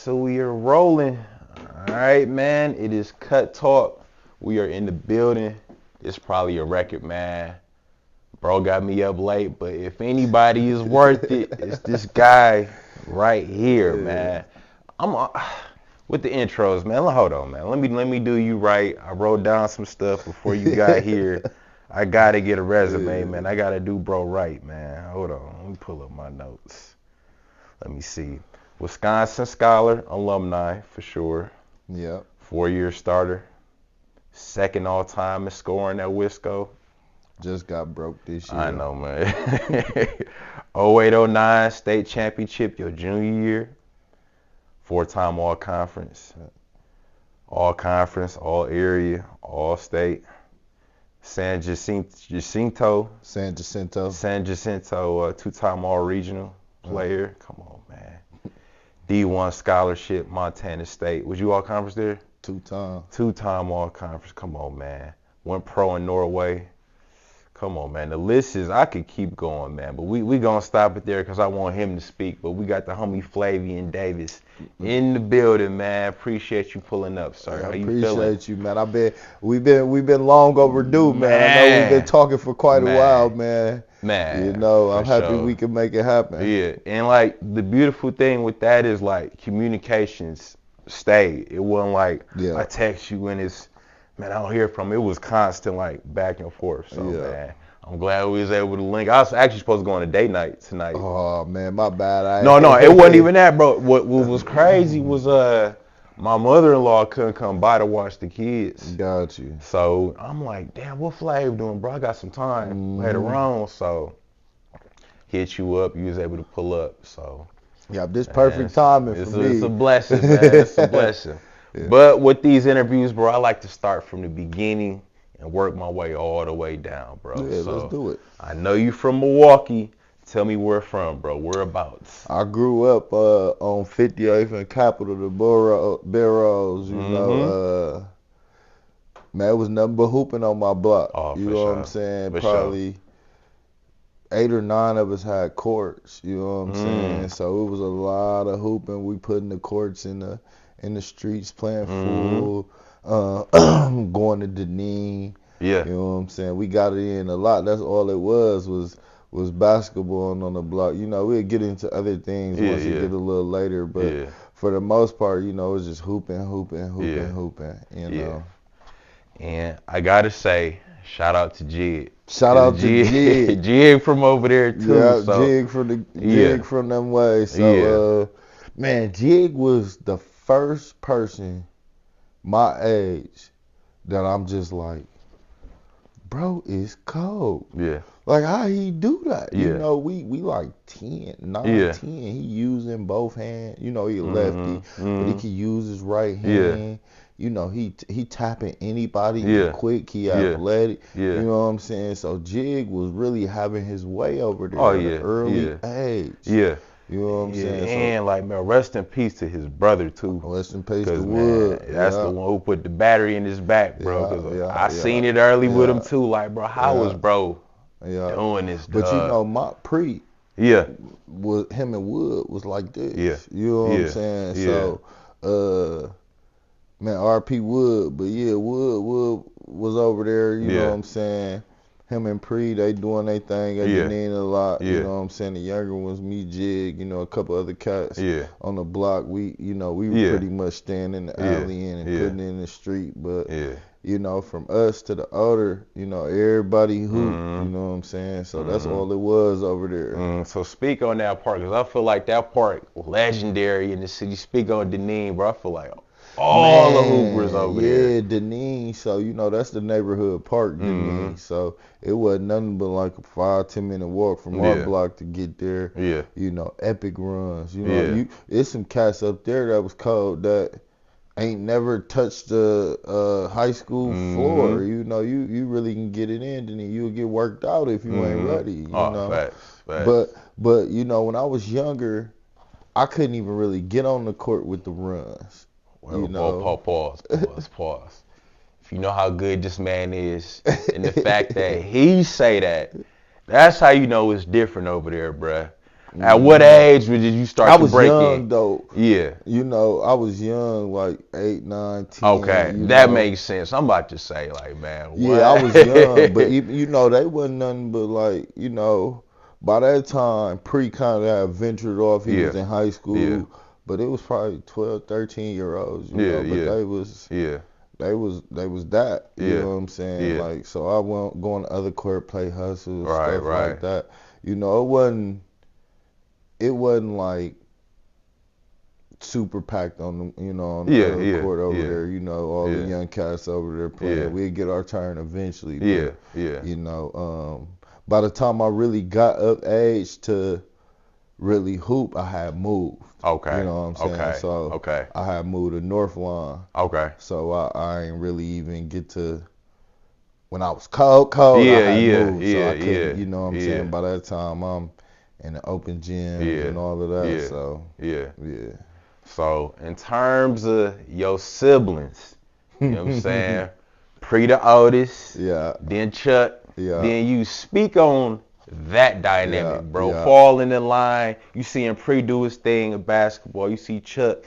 So we are rolling. All right, man. It is Cut Talk. We are in the building. It's probably a record, man. Bro got me up late, but if anybody is worth it, it's this guy right here, man. I'm with the intros, man. Hold on, man. Let me do you right. I wrote down some stuff before you got here. I gotta get a resume, man. I gotta do bro right, man. Hold on. Let me pull up my notes. Let me see. Wisconsin Scholar, alumni for sure. Yep. 4-year starter. Second all time in scoring at Wisco. Just got broke this year. I know, man. 08-09 state championship your junior year. 4-time all conference. All conference, all area, all state. San Jacinto. 2-time all regional player. Come on, man. D1 scholarship, Montana State. Was you all conference there? 2-time. 2-time all conference. Come on, man. Went pro in Norway. Come on, man. The list is, I could keep going, man. But we going to stop it there because I want him to speak. But we got the homie Flavien Davis in the building, man. Appreciate you pulling up, sir. How you feeling? Appreciate you, man. We've been long overdue, man. I know we've been talking for quite a while, man. Man, you know, I'm happy sure. we can make it happen. Yeah, and like the beautiful thing with that is like communications stayed. It wasn't like I text you and it's, man, I don't hear from. It was constant like back and forth. So man, I'm glad we was able to link. I was actually supposed to go on a date night tonight. Oh man, my bad. No, it wasn't even that, bro. What was crazy was my mother-in-law couldn't come by to watch the kids. Got you. So I'm like, damn, what Flav doing, bro? I got some time later on. So hit you up. You was able to pull up. So yeah, this perfect timing for me. It's a blessing, man. It's a blessing. Yeah. But with these interviews, bro, I like to start from the beginning and work my way all the way down, bro. Yeah, so let's do it. I know you from Milwaukee. Tell me where from, bro. Whereabouts? I grew up on 58th and Capitol, the Barrows. You know, man, it was nothing but hooping on my block. Oh, you know what I'm saying? Probably 8 or 9 of us had courts. You know what I'm saying? So it was a lot of hooping. We putting the courts in the streets, playing full, going to Deneen. Yeah. You know what I'm saying? We got it in a lot. That's all it was basketball on the block. You know, we'll get into other things once we get a little later, but for the most part, you know, it's just hooping, you know. And I got to say, shout out to Jig. Shout out to Jig. Jig from over there, too. Yeah, so. Jig from them ways. So, man, Jig was the first person my age that I'm just like, bro, it's cold. Yeah. Like, how he do that? You know, we like 10, 9, 10. He using both hands. You know, he a lefty, but he can use his right hand. You know, he tapping anybody. He quick. He athletic. You know what I'm saying? So Jig was really having his way over there at an early age. Yeah. You know what I'm saying? And like, man, rest in peace to his brother too. Rest in peace to Wood. That's the one who put the battery in his back, bro. Cause I seen it early with him too. Like, bro, how was bro doing this? But you know, my was him and Wood was like this. Yeah. You know what I'm saying? So, man, R.P. Wood, but Wood was over there. You know what I'm saying? Him and Pre, they doing their thing at Deneen a lot. You know what I'm saying? The younger ones, me, Jig, you know, a couple other cats on the block. We were pretty much staying in the alley and putting it in the street. But, you know, from us to the older, you know, everybody hooped. You know what I'm saying? So that's all it was over there. So speak on that part, because I feel like that part legendary in the city. Speak on Deneen, bro. I feel like all the hoopers over there. Yeah, Deneen. So, you know, that's the neighborhood park, Deneen. So it wasn't nothing but like a 5-10 minute walk from our block to get there. Yeah. You know, epic runs. You know, it's some cats up there that was cold that ain't never touched the high school floor. You know, you really can get it in, then you'll get worked out if you ain't ready. You know? Facts. But you know, when I was younger, I couldn't even really get on the court with the runs. Well, you know? Pause. If you know how good this man is, and the fact that he say that, that's how you know it's different over there, bruh. At what age did you start to break in? I was young though. Yeah. You know, I was young, like 8, 9, 10. Okay, that makes sense. I'm about to say, like, man, what? Yeah, I was young, but even, you know, they wasn't nothing but like, you know, by that time, Pre kind of had ventured off. He was in high school, but it was probably 12, 13-year-olds, you know, but they was that, you know what I'm saying? Like, so I went going to other court play hustles, stuff like that. You know, it wasn't like super packed on the, you know, on the court over there, you know, all the young cats over there playing. We'd get our turn eventually. But, you know, by the time I really got of age to really hoop, I had moved. Okay. You know what I'm saying? So I had moved to North Lawn. Okay. So I ain't really even get to, when I was cold, I had moved. So I couldn't, you know what I'm saying? By that time, I'm in the open gym and all of that. So, yeah. So, in terms of your siblings, you know what I'm saying? Pre the oldest, then Chuck, then you speak on that dynamic, bro. Falling in line, you seeing Pre do his thing in basketball, you see Chuck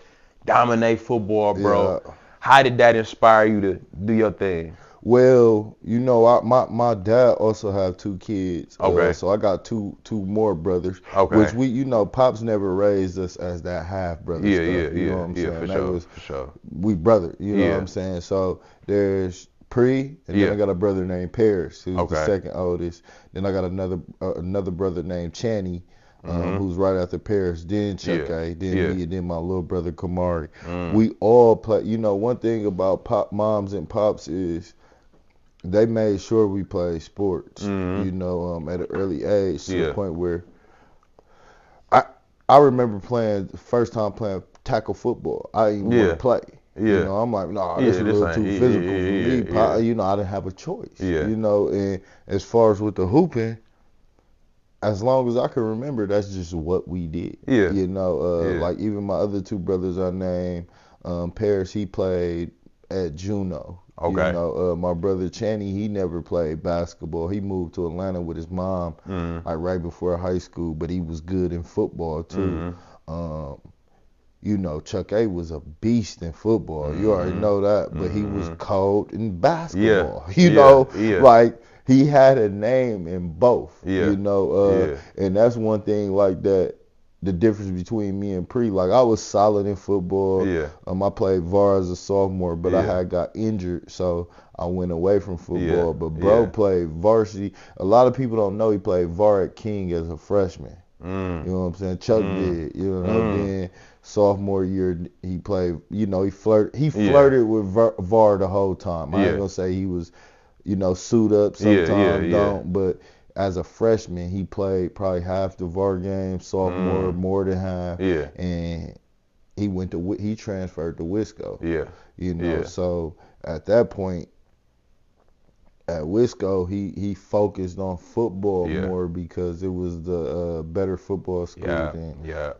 dominate football, bro. How did that inspire you to do your thing? Well, you know, my dad also have 2 kids. Okay. So I got two more brothers. Okay. Which we, you know, Pops never raised us as that half brother stuff. You know what I'm saying? For sure. We brother, you know what I'm saying? So there's Pre, and then I got a brother named Paris, who's the second oldest. Then I got another brother named Channy, who's right after Paris. Then Chuck A, then me, and then my little brother Kamari. We all play. You know, one thing about moms and pops is they made sure we played sports, you know, at an early age, to the point where I remember playing the first time playing tackle football. I didn't want to play. You know, I'm like, nah, this is a little too physical for me. You know, I didn't have a choice. You know, and as far as with the hooping, as long as I can remember, that's just what we did. You know, like even my other 2 brothers I named, Paris, he played at Juneau. You know, my brother Channy, he never played basketball. He moved to Atlanta with his mom, like right before high school, but he was good in football too. You know, Chuck A was a beast in football. You already know that, but he was cold in basketball. You know, like he had a name in both. You know, and that's one thing like that. The difference between me and Pre, like I was solid in football. I played VAR as a sophomore, but I had got injured, so I went away from football. But bro played varsity. A lot of people don't know he played VAR at King as a freshman. You know what I'm saying? Chuck did. You know, then sophomore year he played. You know, he flirted with VAR the whole time. I ain't gonna say he was, you know, suit up sometimes, don't, but as a freshman, he played probably half the VAR game. Sophomore, more than half. And he transferred to Wisco. You know, so at that point, at Wisco, he focused on football more because it was the better football school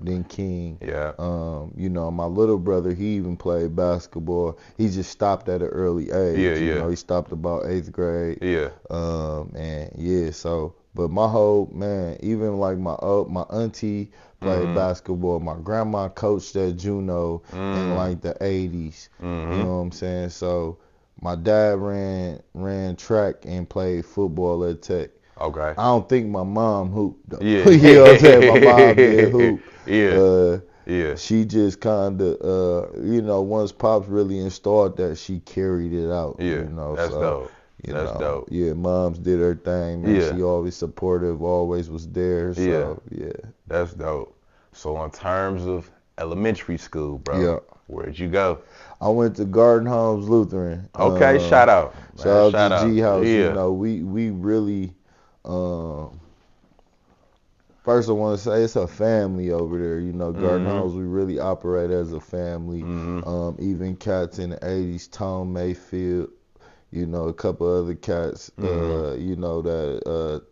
than King. You know, my little brother, he even played basketball. He just stopped at an early age. You know, he stopped about 8th grade. And so, but my whole, man, even like my auntie played basketball. My grandma coached at Juneau in like the 80s. You know what I'm saying? So my dad ran track and played football at Tech. I don't think my mom hooped though. You know what I'm saying? My mom did hoop. She just kind of, you know, once Pops really installed that, she carried it out. You know, that's dope. That's dope. Yeah, moms did her thing. Man. She always supportive, always was there. So, That's dope. So in terms of elementary school, bro, where'd you go? I went to Garden Homes Lutheran. Okay, shout out. Shout out to G House. You know, we really, first I want to say it's a family over there. You know, Garden Homes, we really operate as a family. Even cats in the 80s, Tom Mayfield, you know, a couple other cats, you know, that,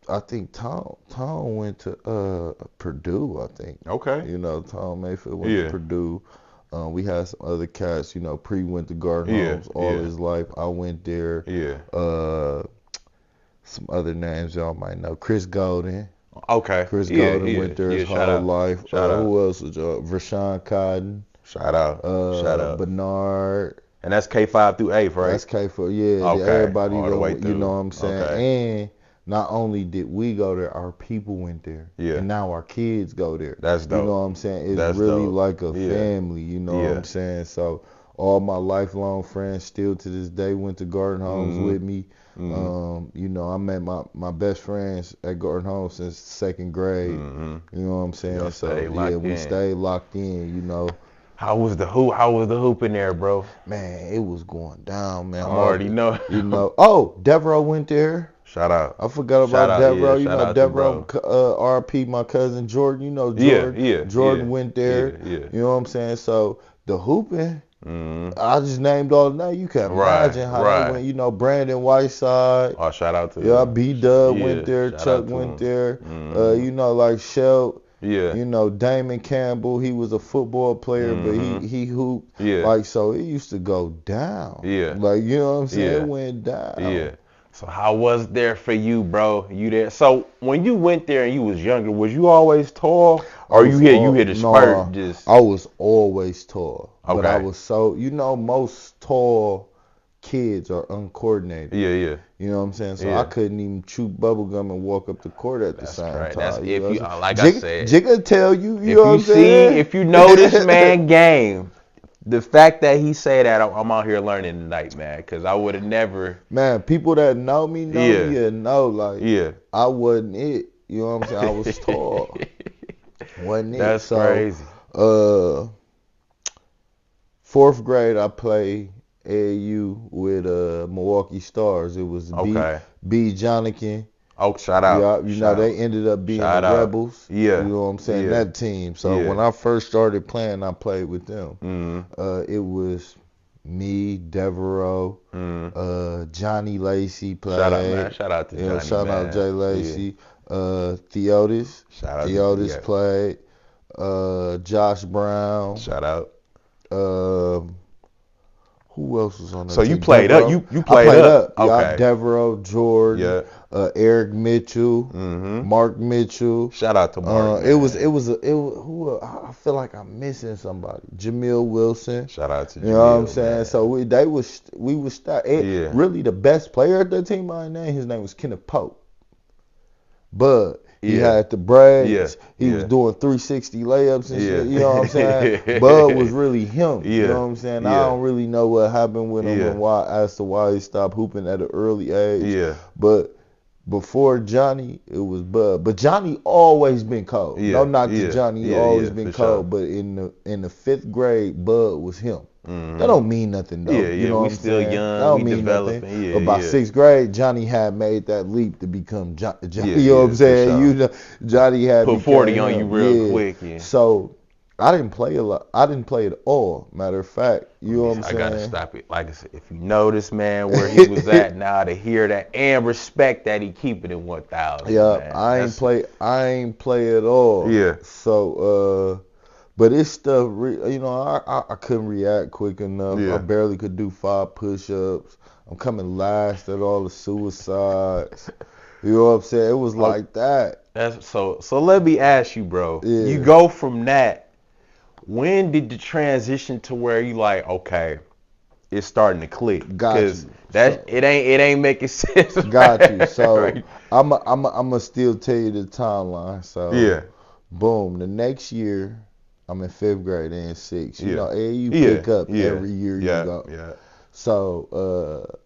I think Tom went to Purdue, I think. You know, Tom Mayfield went to Purdue. We had some other cats, you know, Pre went to Garden Homes all his life. I went there. Some other names y'all might know. Chris Golden. Okay. Chris Yeah, Golden went there his shout whole out. life. Shout out. Who else was Rashawn Cotton? Shout out. Shout out. Bernard. And that's K5 through 8th, right? That's K4. Yeah, Okay. everybody All the way you through. know what I'm saying? Okay. And not only did we go there, our people went there. Yeah. And now our kids go there. That's dope. You know what I'm saying? It's That's really dope. like a family, you know what I'm saying? So all my lifelong friends still to this day went to Garden Homes with me. You know, I met my best friends at Garden Homes since 2nd grade. You know what I'm saying? So we stayed locked in, you know. How was the hoop in there, bro? Man, it was going down, man. I already know. You know. Oh, Devereaux went there. Shout out. I forgot about Devereaux. You know, Devereaux, RP, my cousin Jordan. You know Jordan. Jordan went there. You know what I'm saying? So the hooping, I just named all the names. You can imagine how they went. You know, Brandon Whiteside. Oh, shout out to B-Dub went there. Chuck went there. You know, like Shell. You know, Damon Campbell, he was a football player, but he hooped. Like, so it used to go down. Like, you know what I'm saying? It went down. So how was there for you, bro? You there? So when you went there and you was younger, was you always tall? Or you hit a spurt just? I was always tall. Okay. But I was so, you know, most tall kids are uncoordinated. You know what I'm saying? So I couldn't even chew bubblegum and walk up the court at the same time. That's if you, like I said. Jigga tell you, you know what I'm saying? If you know this man game, the fact that he say that, I'm out here learning tonight, man, because I would have never. Man, people that know me know, like, I wasn't it. You know what I'm saying? I was tall. Wasn't it? That's crazy. 4th grade, I played AAU with Milwaukee Stars. It was B. Jonathan. Oh, shout out. You know, they ended up being the Rebels. You know what I'm saying? That team. So when I first started playing, I played with them. It was me, Devereaux, Johnny Lacey played. Shout out, man. Shout out to Johnny, shout out Jay Lacey. Theotis. Shout out Theotis played. Josh Brown. Shout out. Who else was on that So team? you played Devereaux. You played up. Okay. Devereaux, Jordan, Eric Mitchell, Mark Mitchell. Shout out to Mark. It was who I feel like I'm missing somebody. Jamil Wilson. Shout out to Jamil. You know what I'm saying? Man. So we was really the best player at that team. His name was Kenneth Pope. But he had the braids. He was doing 360 layups and shit. You know what I'm saying? Bud was really him. You know what I'm saying? I don't really know what happened with him and why he stopped hooping at an early age. But before Johnny, it was Bud. But Johnny always been cold. No knock to Johnny. He always been cold. Sure. But in the 5th grade, Bud was him. That don't mean nothing though. You know what I'm saying? Young, that don't mean nothing. But by 6th grade, Johnny had made that leap to become Johnny. You know what I'm saying? Sure. You know, Johnny had put 40 on you real quick. So I didn't play a lot. I didn't play at all. Matter of fact, you know what I'm saying? I gotta stop it. Like I said, if you know this man where he was at now, to hear that and respect that he keep it in 1,000. Yeah, man. I ain't play at all. So but it's stuff, you know, I couldn't react quick enough. I barely could do 5 push-ups. I'm coming last at all the suicides. You know what I'm saying? It was like that. That's so let me ask you, bro. You go from that. When did the transition to where you like, okay, it's starting to click? Because it ain't making sense. Got you. So right. I'm still tell you the timeline. So boom, the next year. I'm in 5th grade and 6th. You know, you pick up every year you go. So,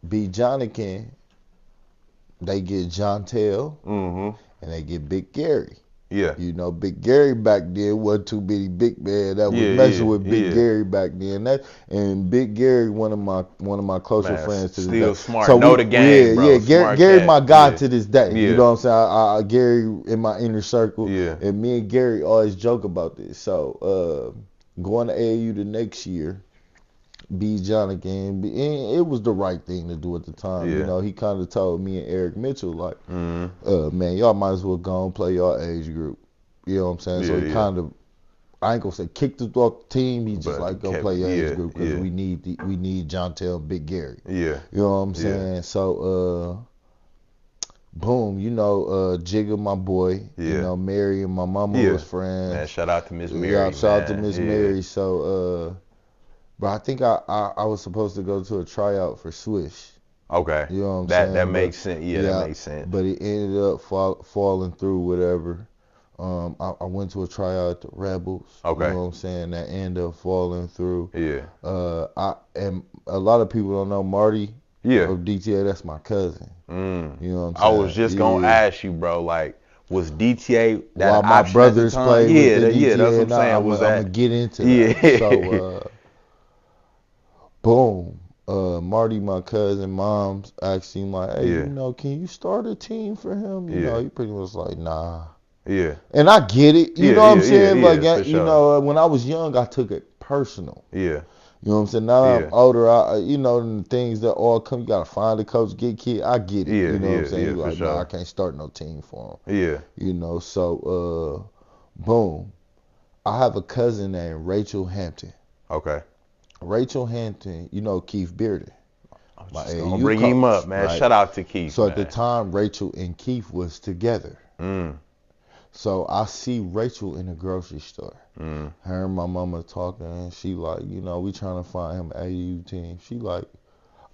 B. Jonathan, they get John Tell, and they get Big Gary. You know, Big Gary back then wasn't too many big men that was messing with Big Gary back then. And Big Gary, one of my closer friends to this day. Still smart. So know the game, bro. Gary my guy to this day. You know what I'm saying? Gary in my inner circle. And me and Gary always joke about this. So going to AAU the next year, B. Jonathan, and it was the right thing to do at the time. You know, he kind of told me and Eric Mitchell, like, man, y'all might as well go and play y'all age group. You know what I'm saying? So he kind of, I ain't gonna say kicked us off the team. He just like, go play your age group because we need John Tell and Big Gary. You know what I'm saying? So boom, Jigga, my boy, Mary and my mama was friends. Man, shout out to Miss Mary. Shout out to Miss Mary. So, but I think I was supposed to go to a tryout for Swish. Okay. You know what I'm saying? That makes sense. Yeah, that makes sense. But it ended up falling through, whatever. I went to a tryout at the Rebels. Okay. You know what I'm saying? That ended up falling through. Yeah. And a lot of people don't know Marty. Yeah. Of DTA, that's my cousin. You know what I'm saying? I was just gonna ask you, bro. Like, was DTA that while my brothers played with the DTA? That's what I'm saying. I'm gonna get into that. So, boom. Marty, my cousin, mom's asked him like, hey, can you start a team for him? You know, he pretty much like, nah. Yeah. And I get it. You know what I'm saying? Like, sure. When I was young, I took it personal. Yeah. You know what I'm saying? Now that I'm older, the things that all come, you gotta find a coach, get kid. I get it. You know what I'm saying? You're like, nah, I can't start no team for him. Yeah. So, boom. I have a cousin named Rachel Hampton. Okay. Rachel Hampton, Keith Bearden. I'm just gonna bring him up, man. Right? Shout out to Keith. So at the time, Rachel and Keith was together. So I see Rachel in the grocery store. Her and my mama talking, and she like, we trying to find him an AAU team. She like,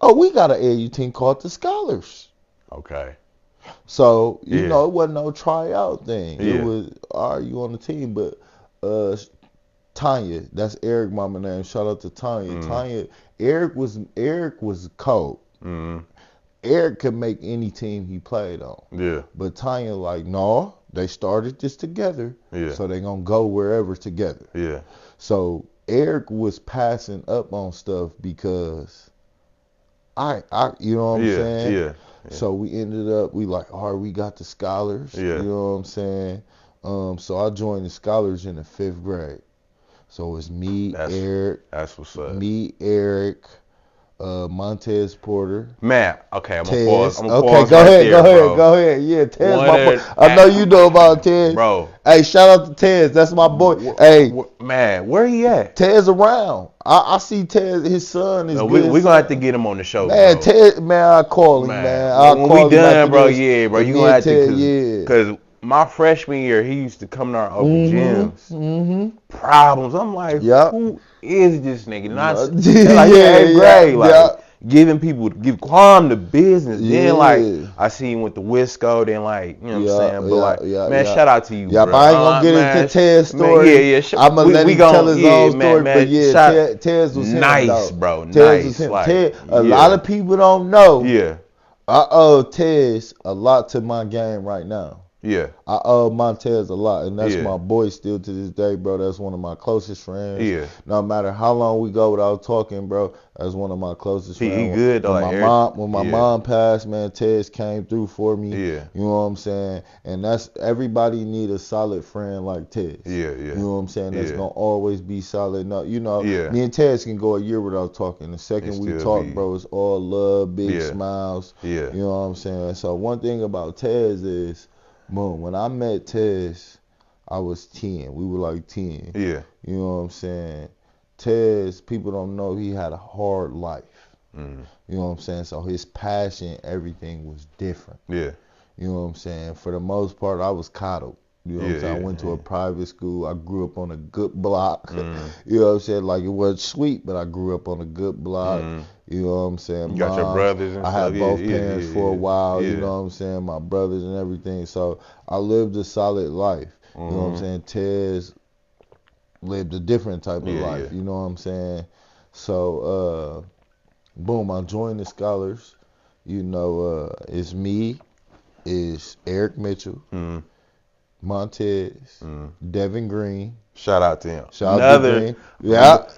oh, we got an AAU team called the Scholars. Okay. So, it wasn't no tryout thing. It was, all right, you on the team, but Tanya, that's Eric mama name. Shout out to Tanya. Tanya, Eric was cold. Eric could make any team he played on. Yeah. But Tanya like, no, they started this together. Yeah. So they gonna go wherever together. Yeah. So Eric was passing up on stuff because you know what I'm saying? Yeah. So we ended up, we like, all right, we got the Scholars. Yeah. You know what I'm saying? So I joined the Scholars in the 5th grade. So it's me, Eric. That's what's up. Me, Eric, Montez Porter. Man, okay, I'm gonna pause. Go ahead. Yeah, Tez, my boy. I know you know about Tez. Bro. Hey, shout out to Tez. That's my boy. Hey. Man, where he at? Tez around. I see Tez, his son is good. We're gonna have to get him on the show, man, bro. Tez, man, I'll call him, man. When we done, bro, bro, you gonna have to, because my freshman year, he used to come to our open gyms. Problems. I'm like, who is this nigga? Not like 8th grade, giving people, give Quam the business. Then I see him with the Wisco. Then you know what I'm saying. But man, shout out to you, bro. But I ain't gonna get into Tez's story. I'm gonna let him tell his own story. But Tez was nice, bro. Tez was him. A lot of people don't know. Yeah. I owe Tez a lot to my game right now. Yeah. I owe Montez a lot, and that's my boy still to this day, bro. That's one of my closest friends. Yeah. No matter how long we go without talking, bro, that's one of my closest friends. He good though. When my mom passed, man, Tez came through for me. Yeah. You know what I'm saying? And that's, everybody need a solid friend like Tez. Yeah. You know what I'm saying? That's gonna always be solid. No, me and Tez can go a year without talking. The second we talk, bro, it's all love, big smiles. Yeah. You know what I'm saying? So one thing about Tez is, boom, when I met Tez, I was 10. We were like 10. Yeah. You know what I'm saying? Tez, people don't know he had a hard life. You know what I'm saying? So his passion, everything was different. Yeah. You know what I'm saying? For the most part, I was coddled. You know what I'm saying? I went to a private school. I grew up on a good block. You know what I'm saying? Like, it wasn't sweet, but I grew up on a good block. You know what I'm saying? You got your brothers and I stuff. had both parents for a while. You know what I'm saying? My brothers and everything. So I lived a solid life. You know what I'm saying? Tez lived a different type of life. You know what I'm saying? So, boom, I joined the Scholars. You know, it's me, it's Eric Mitchell, Montez, Devin Green. Shout out to him. Another Green.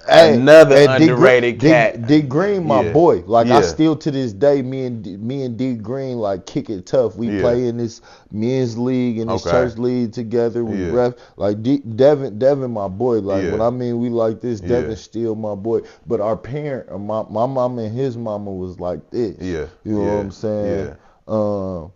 Another underrated cat. D Green, my boy. Like, I still to this day, me and D Green like kick it tough. We play in this men's league and this church league together. We ref like Devin, my boy. Like when I mean we like this, Devin still my boy. But our parent, my mama and his mama was like this. Yeah. You know what I'm saying? So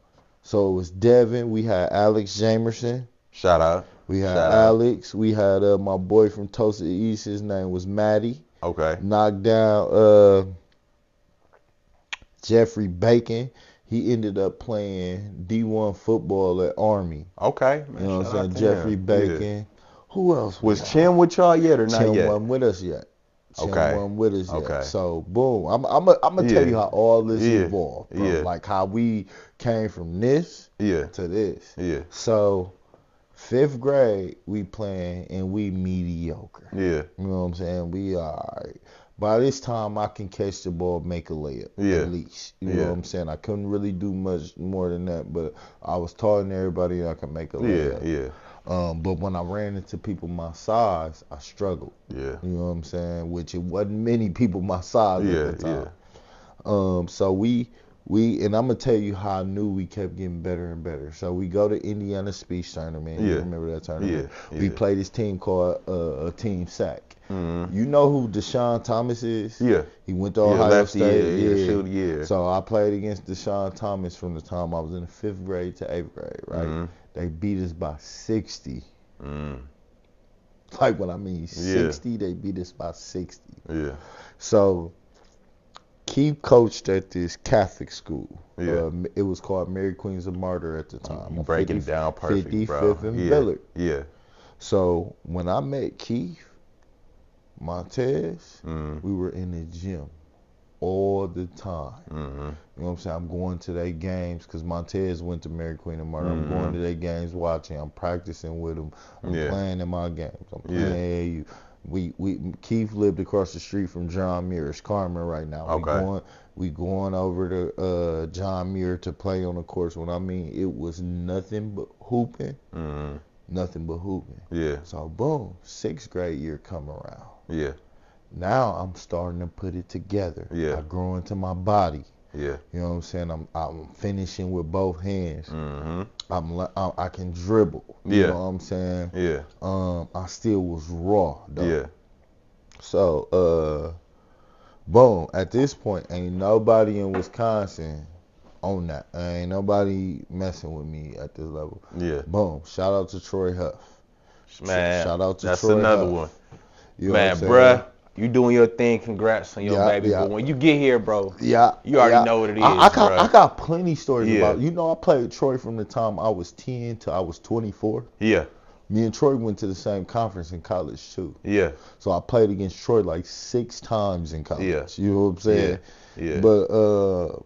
it was Devin. We had Alex Jamerson. Shout out. We had Alex. We had my boy from Tulsa East. His name was Matty. Okay. Knocked down Jeffrey Bacon. he ended up playing D1 football at Army. Okay, man. You know what I'm saying? To Jeffrey him. Bacon. Yeah. Who else was Chim with y'all yet or not Chim yet? Chim wasn't with us yet. Okay. So boom, I'm gonna tell you how all this evolved, bro. Yeah. Like how we came from this to this. Yeah. So 5th grade we playing and we mediocre. Yeah. You know what I'm saying? We alright. By this time I can catch the ball, make a layup at least. You know what I'm saying? I couldn't really do much more than that, but I was telling everybody I could make a layup. Yeah. But when I ran into people my size, I struggled. Yeah. You know what I'm saying? Which it wasn't many people my size at the time. So we and I'm gonna tell you how I knew we kept getting better and better. So we go to Indiana Speech Tournament. You remember that tournament? We played this team called a Team Sac. Mm-hmm. You know who Deshaun Thomas is? Yeah. He went to Ohio State. Yeah. So I played against Deshaun Thomas from the time I was in the 5th grade to 8th grade, right? Mm-hmm. They beat us by 60. Like when I mean 60, they beat us by 60. Yeah. So Keith coached at this Catholic school. Yeah. It was called Mary Queens of Martyr at the time. Breaking it down perfect, 55th bro. and Billard. Yeah. So when I met Keith Montez, we were in the gym all the time. You know what I'm saying? I'm going to their games because Montez went to Mary Queen of Martyr. I'm going to their games watching. I'm practicing with them. I'm playing in my games. I'm playing AAU. Keith lived across the street from John Muir. It's Carmen right now. Okay. We going over to John Muir to play on the course. When I mean it was nothing but hooping. Nothing but hooping. Yeah. So boom, 6th grade year come around. Yeah. Now I'm starting to put it together. Yeah. I grow into my body. Yeah. You know what I'm saying? I'm finishing with both hands. I can dribble. You know what I'm saying? Yeah. I still was raw though. Yeah. So boom, at this point ain't nobody in Wisconsin on that. Ain't nobody messing with me at this level. Yeah. Boom. Shout out to Troy Huff. Man, shout out to that's Troy another Huff. one. You know man, bruh, you doing your thing. Congrats on your baby. But when you get here, bro, you already know what it is. I got plenty stories about. You know, I played Troy from the time I was 10 to I was 24. Yeah. Me and Troy went to the same conference in college too. Yeah. So I played against Troy like 6 times in college. Yeah. You know what I'm saying? Yeah. But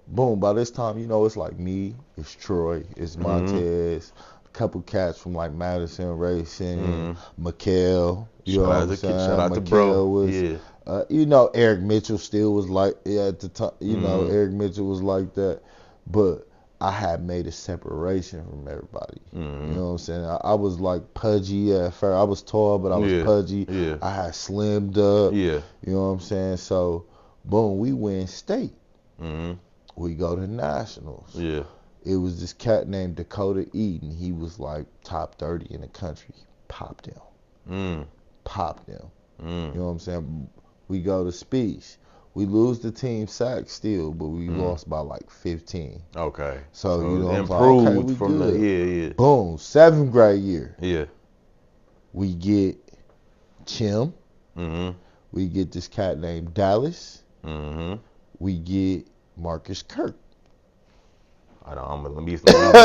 boom, by this time, you know, it's like me, it's Troy, it's Montez, a couple cats from like Madison Racing, McHale. You know what I'm saying? Shout out to bro. Was, you know, Eric Mitchell still was like at the time. You know, Eric Mitchell was like that, but I had made a separation from everybody. You know what I'm saying? I was like pudgy at first. I was tall, but I was pudgy. Yeah. I had slimmed up. Yeah. You know what I'm saying? So, boom, we win state. We go to nationals. Yeah. It was this cat named Dakota Eden. He was like top 30 in the country. Popped him. Popped him. You know what I'm saying? We go to speech. We lose the team sack still, but we lost by like 15. Okay. So you know, improved like, okay, from good. the Boom, 7th grade year. Yeah. We get Chim. We get this cat named Dallas. We get Marcus Kirk. Let me you know what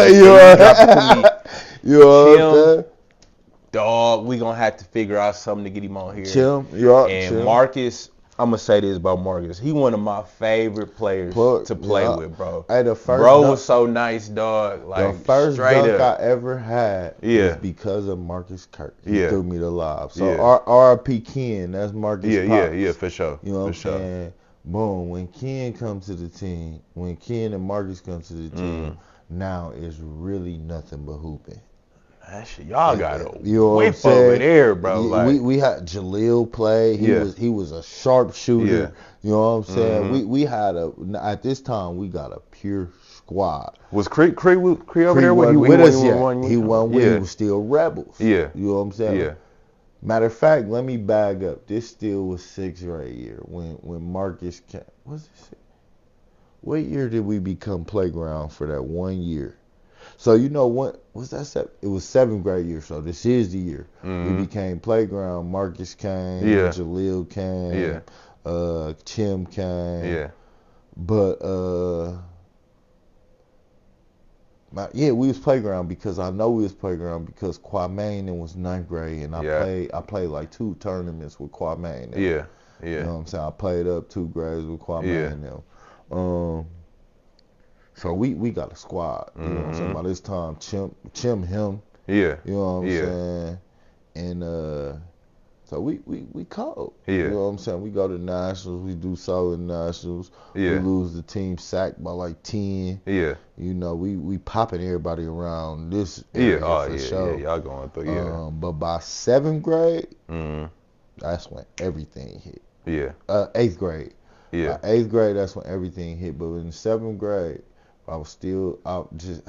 I'm saying? Dog, we gonna have to figure out something to get him on here. Chim, Marcus, I'm gonna say this about Marcus. He one of my favorite players to play with, bro. Hey, the first bro was so nice, dog. Like the first straight dunk up. I ever had was because of Marcus Kirk. He threw me the lob. So R.P. Ken, that's Marcus. Yeah, for sure. You know what I'm saying? Boom. When Ken comes to the team, when Ken and Marcus come to the team, now it's really nothing but hooping. That shit, y'all got a whip over there, bro. Like, we had Jaleel play. He was a sharpshooter. You know what I'm saying? We had at this time we got a pure squad. Was Cree over there when he with us yet? He wasn't with. He was still Rebels. Yeah. You know what I'm saying? Yeah. Matter of fact, let me bag up. This still was 6th grade year when Marcus came. What year did we become playground for that 1 year? So you know what was that? It was 7th grade year. So this is the year we became playground. Marcus came. Jaleel came. Tim came. Yeah. But Yeah, we was playground because I know we was playground because Kwame and was 9th grade and I played like 2 tournaments with Kwame and them. Yeah. You know what I'm saying? I played up 2 grades with Kwame and them. So we got a squad. You know what I'm saying? By this time, Chim him. Yeah. You know what I'm saying? And so we cold. Yeah. You know what I'm saying? We go to nationals. We do solid nationals. Yeah. We lose the team sack by like 10. Yeah. You know, we popping everybody around this area for sure. Yeah, y'all going through, But by 7th grade, that's when everything hit. Yeah. 8th grade. Yeah. By 8th grade, that's when everything hit. But in 7th grade, I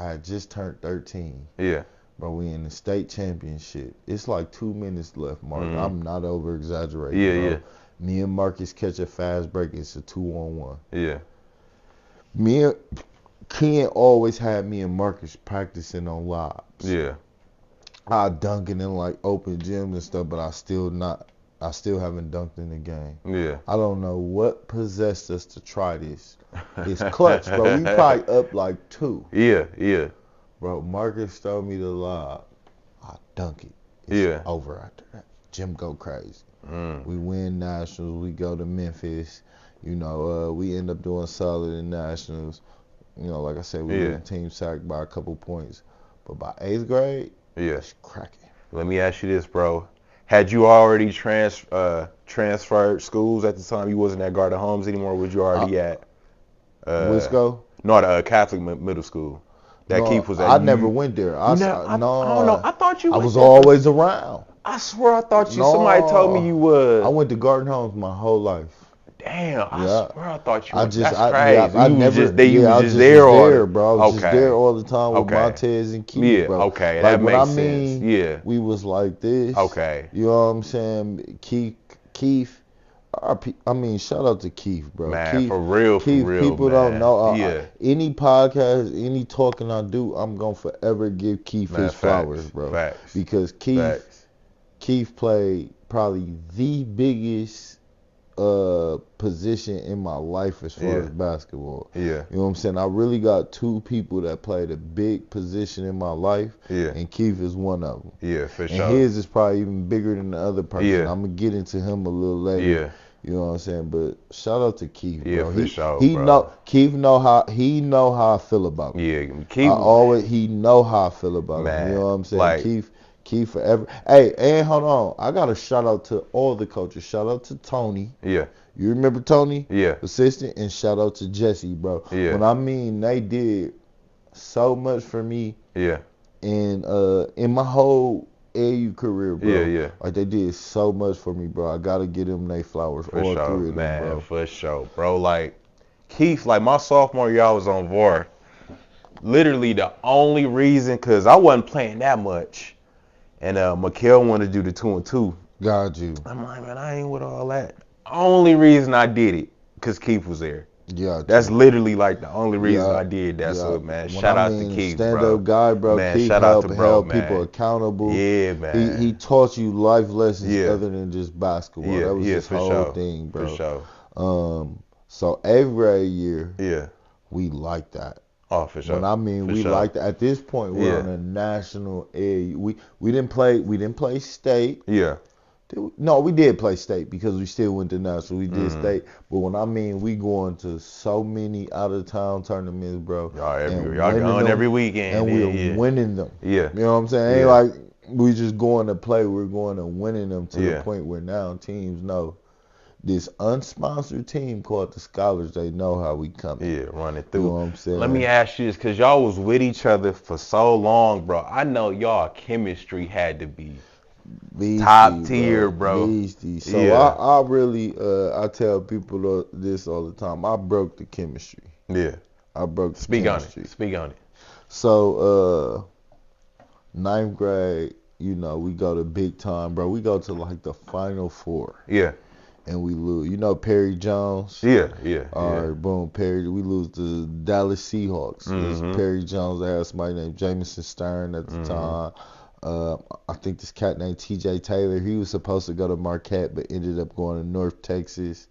had just turned 13. Yeah. Bro, we in the state championship. It's like 2 minutes left, Mark. I'm not over exaggerating. Yeah, bro. yeah. Me and Marcus catch a fast break. It's a 2-on-1. Yeah. Me and Ken always had me and Marcus practicing on lobs. Yeah. I dunking in like open gyms and stuff, but I still haven't dunked in the game. Yeah. I don't know what possessed us to try this. It's clutch, bro. We probably up like 2. Yeah, yeah. Bro, Marcus throw me the lob. I dunk it. It's over after that. Gym go crazy. We win nationals. We go to Memphis. You know, we end up doing solid in nationals. You know, like I said, we win team sack by a couple points. But by 8th grade, it's cracking. Let me ask you this, bro. Had you already transferred schools at the time? You wasn't at Gardner Holmes anymore? Was you already at Wisco? No, the Catholic middle school. That Keith was at. I never went there. I don't know. I thought you. I was always around. I swear I thought you. Somebody told me you was. I went to Gardner Holmes my whole life. Damn, I swear I thought you. That's crazy. I was just there, bro. I was just there all the time with Montez and Keith, bro. Okay, like that makes sense. Yeah, we was like this. Okay, you know what I'm saying? Keith. I mean, shout out to Keith, bro. Man, Keith, for real, people man. don't know. Any podcast, any talking I do, I'm gonna forever give Keith his flowers, bro. Facts. Because Keith played probably the biggest position in my life as far as basketball. Yeah. You know what I'm saying? I really got 2 people that played a big position in my life. Yeah. And Keith is one of them. Yeah, for sure. And his is probably even bigger than the other person. Yeah. I'm gonna get into him a little later. Yeah. You know what I'm saying? But shout out to Keith, bro. Yeah, for sure, Keith know how I feel about him. Yeah, Keith. He know how I feel about him. You know what I'm saying? Like, Keith forever. Hey, and hold on. I got to shout out to all the coaches. Shout out to Tony. Yeah. You remember Tony? Yeah. Assistant. And shout out to Jesse, bro. Yeah. When I mean they did so much for me. Yeah. And in my whole AU career, bro. Yeah. Like they did so much for me, bro. I gotta give them their flowers. For all sure, 3 of them, man. bro. For sure, bro. Like Keith, like my sophomore year, I was on VAR. Literally the only reason, cause I wasn't playing that much, and Mikael wanted to do the 2-on-2. Got you. I'm like, man, I ain't with all that. Only reason I did it, cause Keith was there. Yeah, that's literally like the only reason I did that. So man, shout out to Keith, bro. Stand-up guy, bro. Man, Keith shout out to bro, held man. people accountable. Yeah, man. He taught you life lessons other than just basketball. Yeah, that was his whole thing, bro. For sure. So 8th grade year, yeah, we like that. Oh, for sure. When I mean we like that, at this point we're on a national area. We didn't play state. Yeah. No, we did play state because we still went to national. We did state, but when I mean we going to so many out of town tournaments, bro. Y'all going every weekend, and we're winning them. Yeah, you know what I'm saying? Ain't like we just going to play. We're going to winning them to the point where now teams know this unsponsored team called the Scholars. They know how we come. Yeah, running through. You know what I'm saying? Let me ask you this, cause y'all was with each other for so long, bro. I know y'all chemistry had to be beastie, top tier, bro. Beastie. So I really I tell people this all the time. I broke the chemistry. Yeah. I broke the chemistry. Speak on it. So 9th grade, you know, we go to big time, bro. We go to like the Final Four. Yeah. And we lose. You know Perry Jones? Yeah. All right, boom, Perry. We lose to Dallas Seahawks. Perry Jones. They had somebody named Jamison Stern at the time. I think this cat named T.J. Taylor, he was supposed to go to Marquette, but ended up going to North Texas.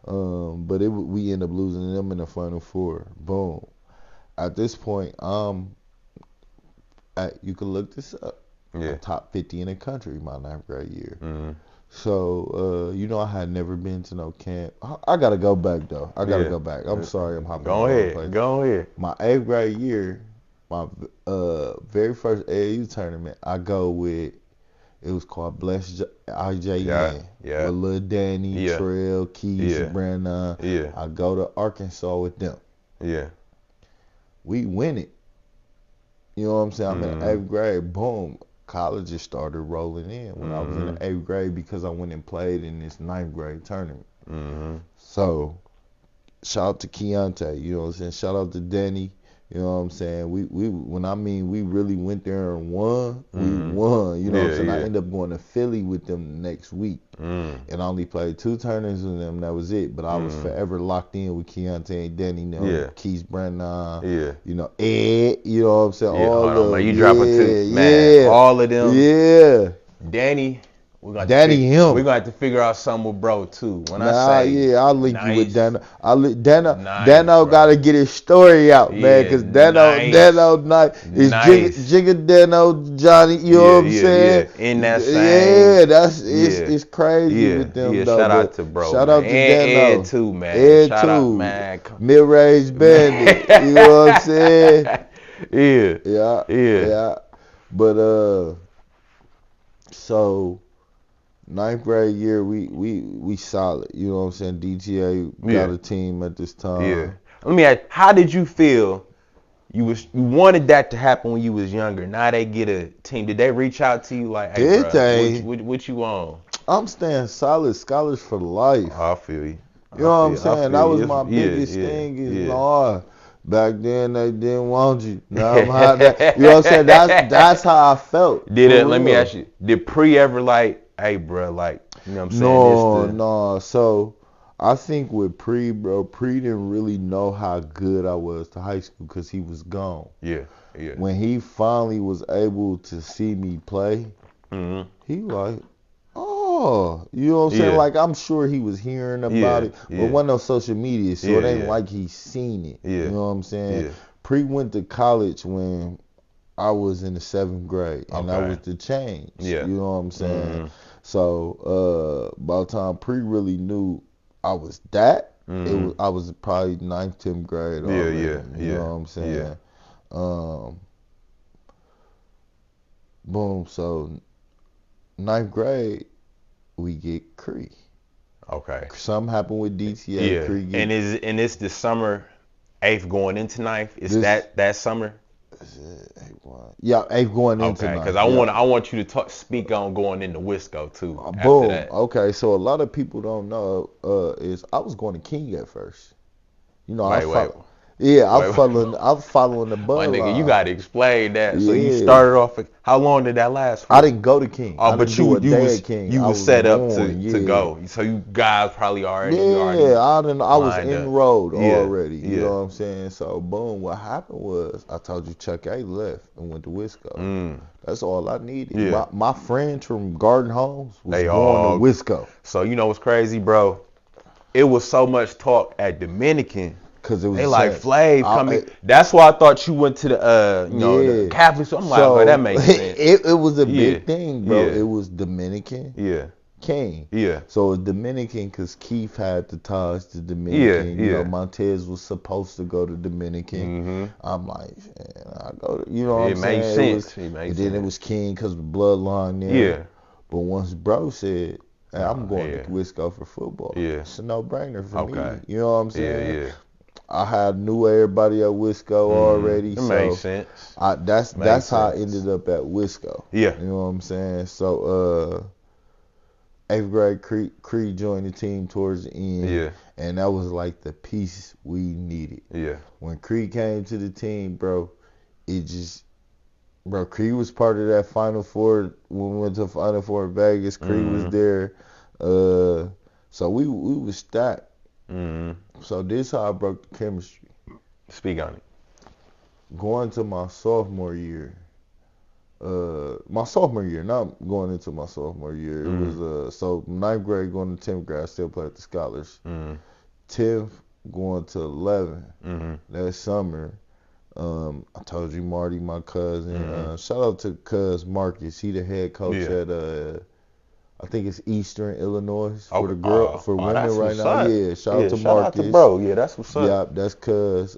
But we ended up losing them in the Final Four. Boom. At this point, I'm you can look this up. Yeah. I'm top 50 in the country my 9th grade year. Mm-hmm. So, I had never been to no camp. I got to go back, though. I got to go back. I'm sorry I'm hopping Go all over the ahead. place. Go ahead. My 8th grade year, my very first AAU tournament, I go with, it was called Bless IJN. Yeah. With Lil Danny, Trail, Keys, Brandon. Yeah. I go to Arkansas with them. Yeah. We win it. You know what I'm saying? I'm in 8th grade. Boom. Colleges started rolling in when I was in the 8th grade because I went and played in this 9th grade tournament. Mm-hmm. So, shout out to Keontae, you know what I'm saying? Shout out to Danny, you know what I'm saying? We really went there and won, we won, you know what I'm saying? I ended up going to Philly with them the next week. And I only played 2 tournaments with them, that was it. But I was forever locked in with Keontae and Danny, you know, Keys Brandon, you know, Ed, you know what I'm saying? Yeah, all of them. You dropping 2, man, all of them. Yeah. Danny, we're gonna have to figure out something with bro too. When I say I'll link you with Dano. Nice, Dano gotta get his story out, man, because Dano nice. It's Jigga Dano, Johnny, you know what I'm saying? Yeah, in that same. Yeah, it's crazy with them though. Shout out to bro. Shout out to Dano. Ed too, man. Ed shout too. Out, man. Mid-range bandit. You know what I'm saying? Yeah. But so 9th grade year, we solid. You know what I'm saying? DTA got a team at this time. Yeah. Let me ask, how did you feel? You wanted that to happen when you was younger. Now they get a team. Did they reach out to you like, hey, bro, what you on? I'm staying solid. Scholars for life. I feel you. You know what I'm saying? That was my biggest thing. Back then they didn't want you. Now I'm hot. You know what I'm saying? That's how I felt. Let me ask you, did Pre ever like, hey bro, like, you know what I'm saying? No. So I think with Pre didn't really know how good I was to high school because he was gone. Yeah. When he finally was able to see me play, he like, oh, you know what I'm saying? Like, I'm sure he was hearing about it, but it wasn't on social media, so it ain't like he's seen it. You know what I'm saying? Yeah. Pre went to college when I was in the 7th grade, and that was the change. Yeah. You know what I'm saying? So by the time Pre really knew I was that, I was probably 9th, 10th grade already. You know what I'm saying? Boom. So 9th grade, we get Cree. Okay. Something happened with DTA. Cree and it's the summer 8th going into 9th. Is that summer? Yeah, 8th going into 9th. Okay, because I want you to speak on going into Wisco too. Boom. After that. Okay, so a lot of people don't know is I was going to King at first. You know, wait. I'm following the bloodline. My nigga, you gotta explain that. So you started off. How long did that last for? I didn't go to King. But you was set up to go. So you guys probably already. I was enrolled already. You know what I'm saying? So boom, what happened was I told you Chuck A left and went to Wisco. That's all I needed. Yeah. My friends from Garden Homes was going to Wisco. So you know what's crazy, bro? It was so much talk at Dominican. Cause it was like Flav coming. That's why I thought you went to the the Catholic. So I'm like, oh, that makes sense. It was a big thing, bro. It was Dominican. King. So it was Dominican because Keith had the ties to Dominican. You know, Montez was supposed to go to Dominican. I'm like, man, I go to, you know what I'm saying? It made sense. Then it was King because of the bloodline there. But once bro said, hey, I'm going to Wisco for football. It's a no-brainer for me. You know what I'm saying? I knew everybody at Wisco already. It makes sense. That's how I ended up at Wisco. You know what I'm saying? So 8th grade, Cree joined the team towards the end. And that was like the piece we needed. When Cree came to the team, bro, Cree was part of that Final Four when we went to Final Four in Vegas. Cree was there. So we was stacked. So this how I broke the chemistry. Speak on it. Going to my sophomore year. Not going into my sophomore year. It was so 9th grade going to 10th grade. I still played the Scholars. 10th going to 11 that summer. I told you Marty, my cousin. Shout out to cuz Marcus. He the head coach at I think it's Eastern Illinois for for women right now. Up. Yeah, shout out to shout Marcus. Out to bro. Yeah, that's what's up. Yeah, that's cuz.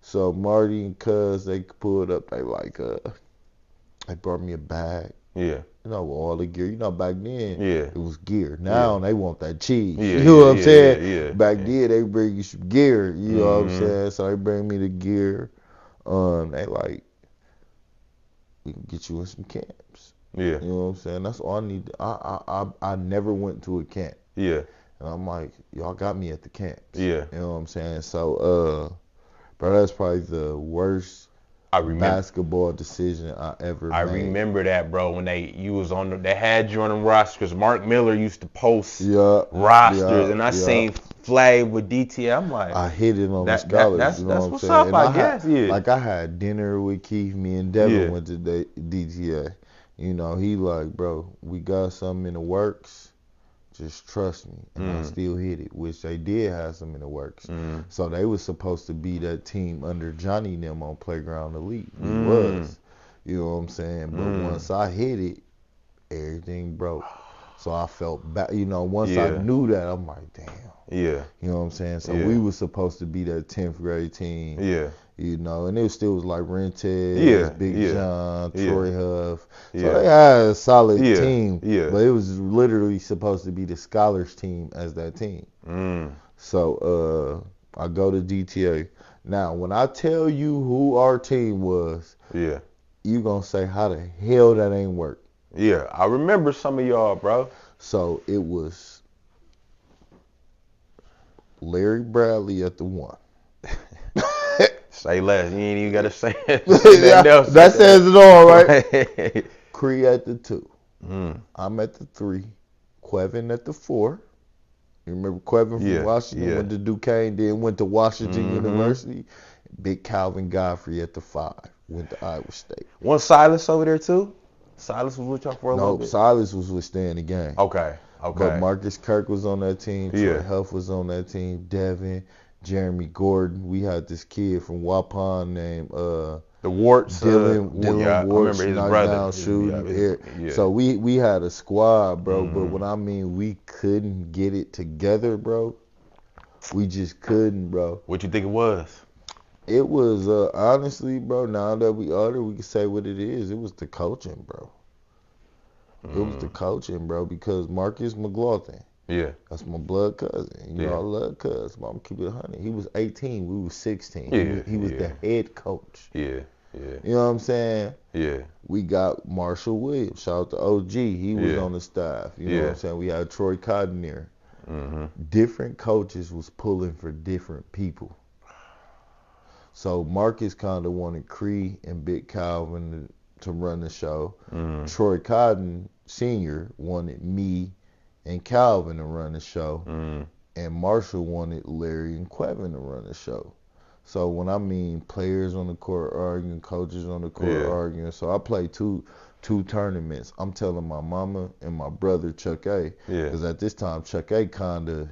So Marty and cuz they pulled up. They brought me a bag. Yeah. You know, all the gear. You know, back then, it was gear. Now they want that cheese. Yeah, you know what I'm saying? Yeah. Back then, they bring you some gear. You know what I'm saying? So they bring me the gear. They like, we can get you in some camps. Yeah. You know what I'm saying? That's all I need. I never went to a camp. Yeah. And I'm like, y'all got me at the camps. Yeah. You know what I'm saying? So, bro, that's probably the worst basketball decision I ever made. I remember that, bro, when they had you on the roster because Mark Miller used to post rosters, and I seen Flav with DTA. I'm like, I hit it on the scholars. You know that's what what's I'm saying? up, I guess. Like I had dinner with Keith. Me and Devin went to DTA. You know, he like, bro, we got something in the works. Just trust me. And I still hit it, which they did have some in the works. So they was supposed to be that team under Johnny and them on Playground Elite. We was. You know what I'm saying? But once I hit it, everything broke. So I felt bad. You know, once I knew that, I'm like, damn. Yeah. You know what I'm saying? So we was supposed to be that 10th grade team. Yeah. You know, and it still was like Rentez, Big John, Troy Huff. So they had a solid team. Yeah. But it was literally supposed to be the scholars team as that team. So I go to DTA. Now, when I tell you who our team was, you gonna say, how the hell that ain't work? Yeah, I remember some of y'all, bro. So it was Larry Bradley at the 1. Say less. You ain't even got to say it. That says it all, right? Cree at the 2. I'm at the 3. Quevin at the 4. You remember Quevin from Washington? Went to Duquesne, then went to Washington University. Big Calvin Godfrey at the 5. Went to Iowa State. One Silas over there, too? Silas was with y'all for a little bit? No, Silas was with Stan the Game. Okay. But Marcus Kirk was on that team. Troy Huff was on that team. Devin, Jeremy Gordon. We had this kid from Waupun named the Warts. Dylan Warts. I remember his brother. Shooting. So we had a squad, bro. But when I mean we couldn't get it together, bro, we just couldn't, bro. What you think it was? It was honestly, bro. Now that we older, we can say what it is. It was the coaching, bro. It was the coaching, bro. Because Marcus McLaughlin. Yeah. That's my blood cousin. You know, I love cuz. I'm keep it 100. He was 18. We was 16. He was the head coach. Yeah. You know what I'm saying? Yeah. We got Marshall Williams. Shout out to OG. He was on the staff. You know what I'm saying? We had Troy Cotton there. Different coaches was pulling for different people. So Marcus kind of wanted Cree and Big Calvin to run the show. Troy Cotton Sr. wanted me and Calvin to run the show. And Marshall wanted Larry and Quevin to run the show. So when I mean players on the court arguing, coaches on the court arguing, so I played two tournaments. I'm telling my mama and my brother Chuck A. Because at this time Chuck A. kind of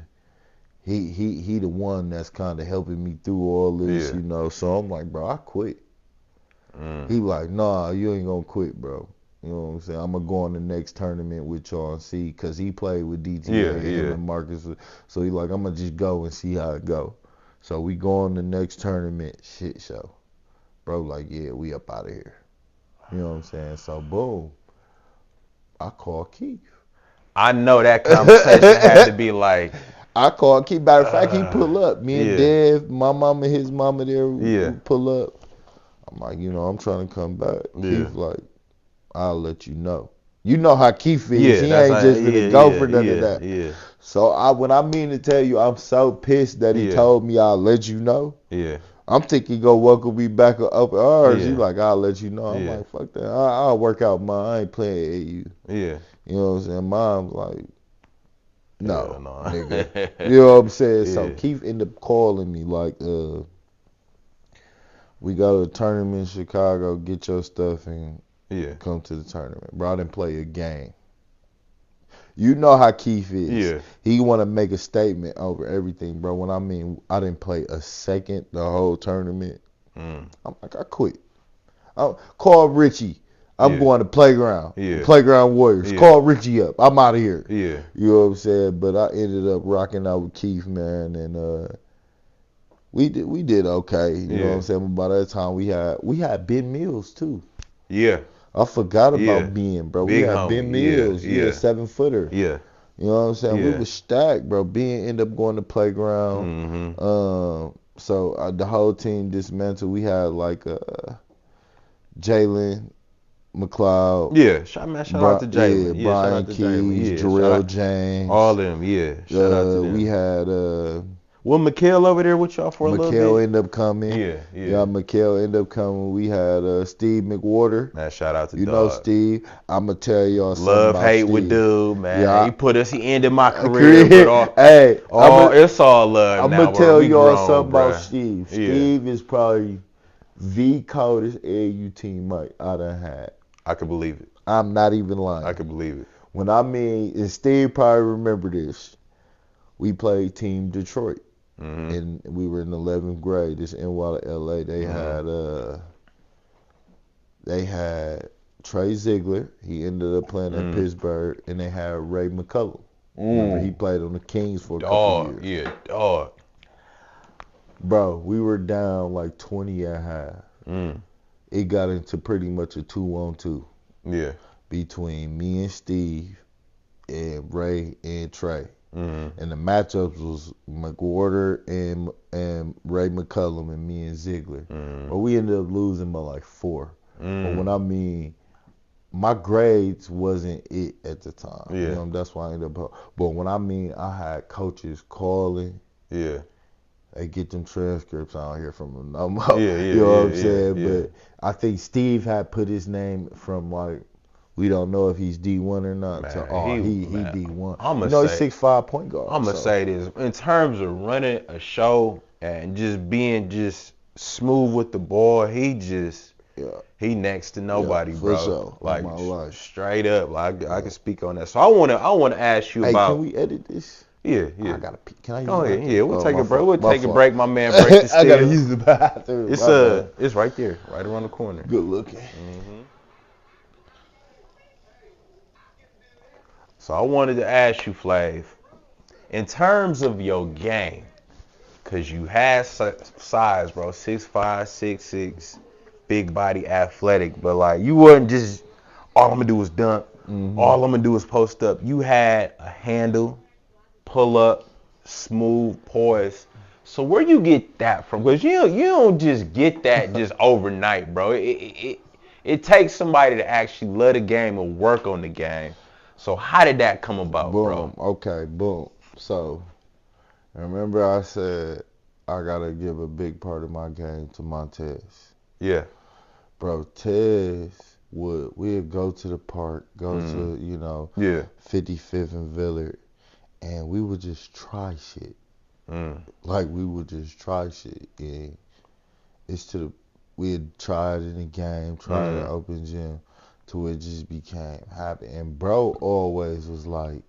he the one that's kind of helping me through all this, you know. So I'm like, bro, I quit. He like, nah, you ain't gonna quit, bro. You know what I'm saying? I'm gonna go on the next tournament with y'all and see, cause he played with DTA and Marcus. So he like, I'm gonna just go and see how it go. So we go on the next tournament, shit show. Bro, like, yeah, we up out of here. You know what I'm saying? So boom, I call Keith. I know that conversation had to be like. I called Keith. Matter of fact, he pull up. Me and Dev, my mama, his mama there, we pull up. I'm like, you know, I'm trying to come back. Keith like, I'll let you know. You know how Keith is. He ain't just gonna go for none of that. So when I mean to tell you, I'm so pissed that he told me I'll let you know. I'm thinking he go welcome me back up at ours. He like, I'll let you know. I'm like, fuck that. I'll work out mine. I ain't playing AU. You know what I'm saying? Mom's like, no, nigga. You know what I'm saying? So Keith ended up calling me like, we got a tournament in Chicago, get your stuff and come to the tournament. Bro, I didn't play a game. You know how Keith is. He want to make a statement over everything, bro. When I mean I didn't play a second the whole tournament. I'm like, I quit. Call Richie. I'm going to playground. Yeah. Playground Warriors. Yeah. Call Richie up. I'm out of here. Yeah. You know what I'm saying? But I ended up rocking out with Keith, man, and we did okay. You know what I'm saying? But by that time we had Ben Mills too. Yeah. I forgot about Ben, bro. Big we had homie. Ben Mills. Yeah. 7-footer. Yeah. You know what I'm saying? We was stacked, bro. Ben ended up going to playground. So the whole team dismantled. We had like Jalen McLeod. Yeah, shout out to Jalen. Yeah, Brian Keys, Jarrell James. All of them, shout out to them. We had Mikhail over there with y'all for a little bit? Mikhail ended up coming. Yeah, Mikhail ended up coming. We had Steve McWhorter. Man, shout out to You know Steve. I'm going to tell y'all something Love, about hate Steve. with dude, man. Yeah, he ended my career with all, it's all love I'm now. I'm going to tell y'all something bruh. about Steve. Steve is probably the coldest AAU teammate I done had. I could believe it. I'm not even lying. I could believe it. And Steve probably remember this. We played Team Detroit. And we were in 11th grade. This NY LA. They had Trey Ziegler. He ended up playing at Pittsburgh, and they had Ray McCullum. Remember, he played on the Kings for a couple years. Yeah, dog. Bro, we were down like 20 at half. It got into pretty much a 2-on-2. Yeah. Between me and Steve and Ray and Trey. And the matchups was McWhorter and Ray McCullum and me and Ziegler. But we ended up losing by like 4. But when I mean, my grades wasn't it at the time. Yeah. You know, that's why I ended up. But when I mean, I had coaches calling. Yeah. They get them transcripts. I don't hear from them no more. You know what I'm saying? But I think Steve had put his name from like, we don't know if he's D1 or not. Man, he D1. He's 6'5" point guard. I'm going to say this. In terms of running a show and just being just smooth with the ball, he next to nobody, bro. For sure. Like, straight up. Like, I can speak on that. So I want to ask you about. Hey, can we edit this? Yeah. I gotta pee. Can I use Go the ahead. bathroom? Yeah, we'll take a break. We'll take a break. My man break the I gotta use the bathroom. It's right there, right around the corner. Good looking. So I wanted to ask you, Flav, in terms of your game, because you had size, bro, 6'5", 6'6", big body, athletic, but like you wasn't just, all I'm going to do is dunk, all I'm going to do is post up. You had a handle, pull up, smooth, poise. So where you get that from? Because you don't just get that just overnight, bro. It takes somebody to actually love the game or work on the game. So how did that come about, bro? Okay, boom. So, remember I said I got to give a big part of my game to Montez. Yeah. Bro, we'd go to the park, go to, 55th and Villard, and we would just try shit. Like, we would just try shit. And we'd try it in the game, try it in the open gym. To it just became happy. And bro always was like,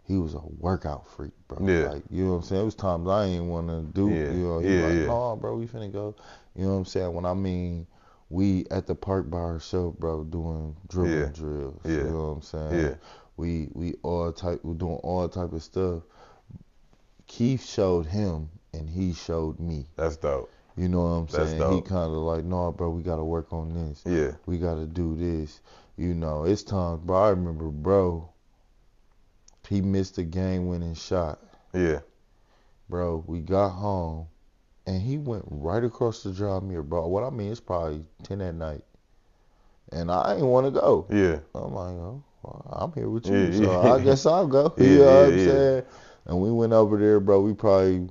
he was a workout freak, bro. Yeah. Like, you know what I'm saying? It was times I ain't want to do, he was like, no, bro, we finna go. You know what I'm saying? When I mean, we at the park by ourselves, bro, doing dribbling drills. You know what I'm saying? Yeah. We doing all type of stuff. Keith showed him and he showed me. That's dope. You know what I'm saying? Dope. He kind of like, no, bro, we got to work on this. Yeah. We got to do this. You know, it's times, bro, I remember, bro, he missed a game-winning shot. Yeah. Bro, we got home, and he went right across the drive mirror, bro. What I mean, it's probably 10 at night. And I ain't want to go. Yeah. I'm like, oh, well, I'm here with you, so I guess I'll go. You know what I'm saying? And we went over there, bro. We probably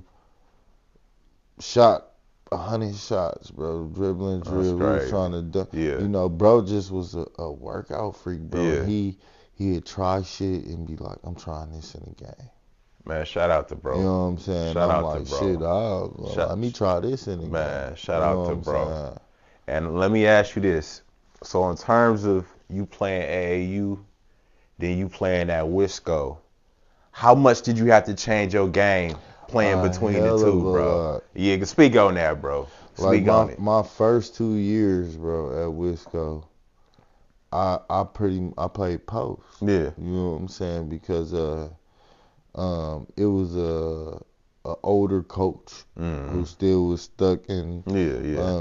shot 100 shots, bro. Dribbling drills. We was trying to do. Yeah. You know, bro just was a workout freak, bro. Yeah. He'd try shit and be like, I'm trying this in the game. Man, shout out to bro. You know what I'm saying? Shout out like, to bro. Shit, let me try this in the game. Man, shout out to bro. And let me ask you this. So in terms of you playing AAU, then you playing at Wisco, how much did you have to change your game playing between the two, bro? Yeah, speak on that, bro. Speak on it. My first 2 years, bro, at Wisco, I played post. Yeah. You know what I'm saying? Because it was a older coach who still was stuck in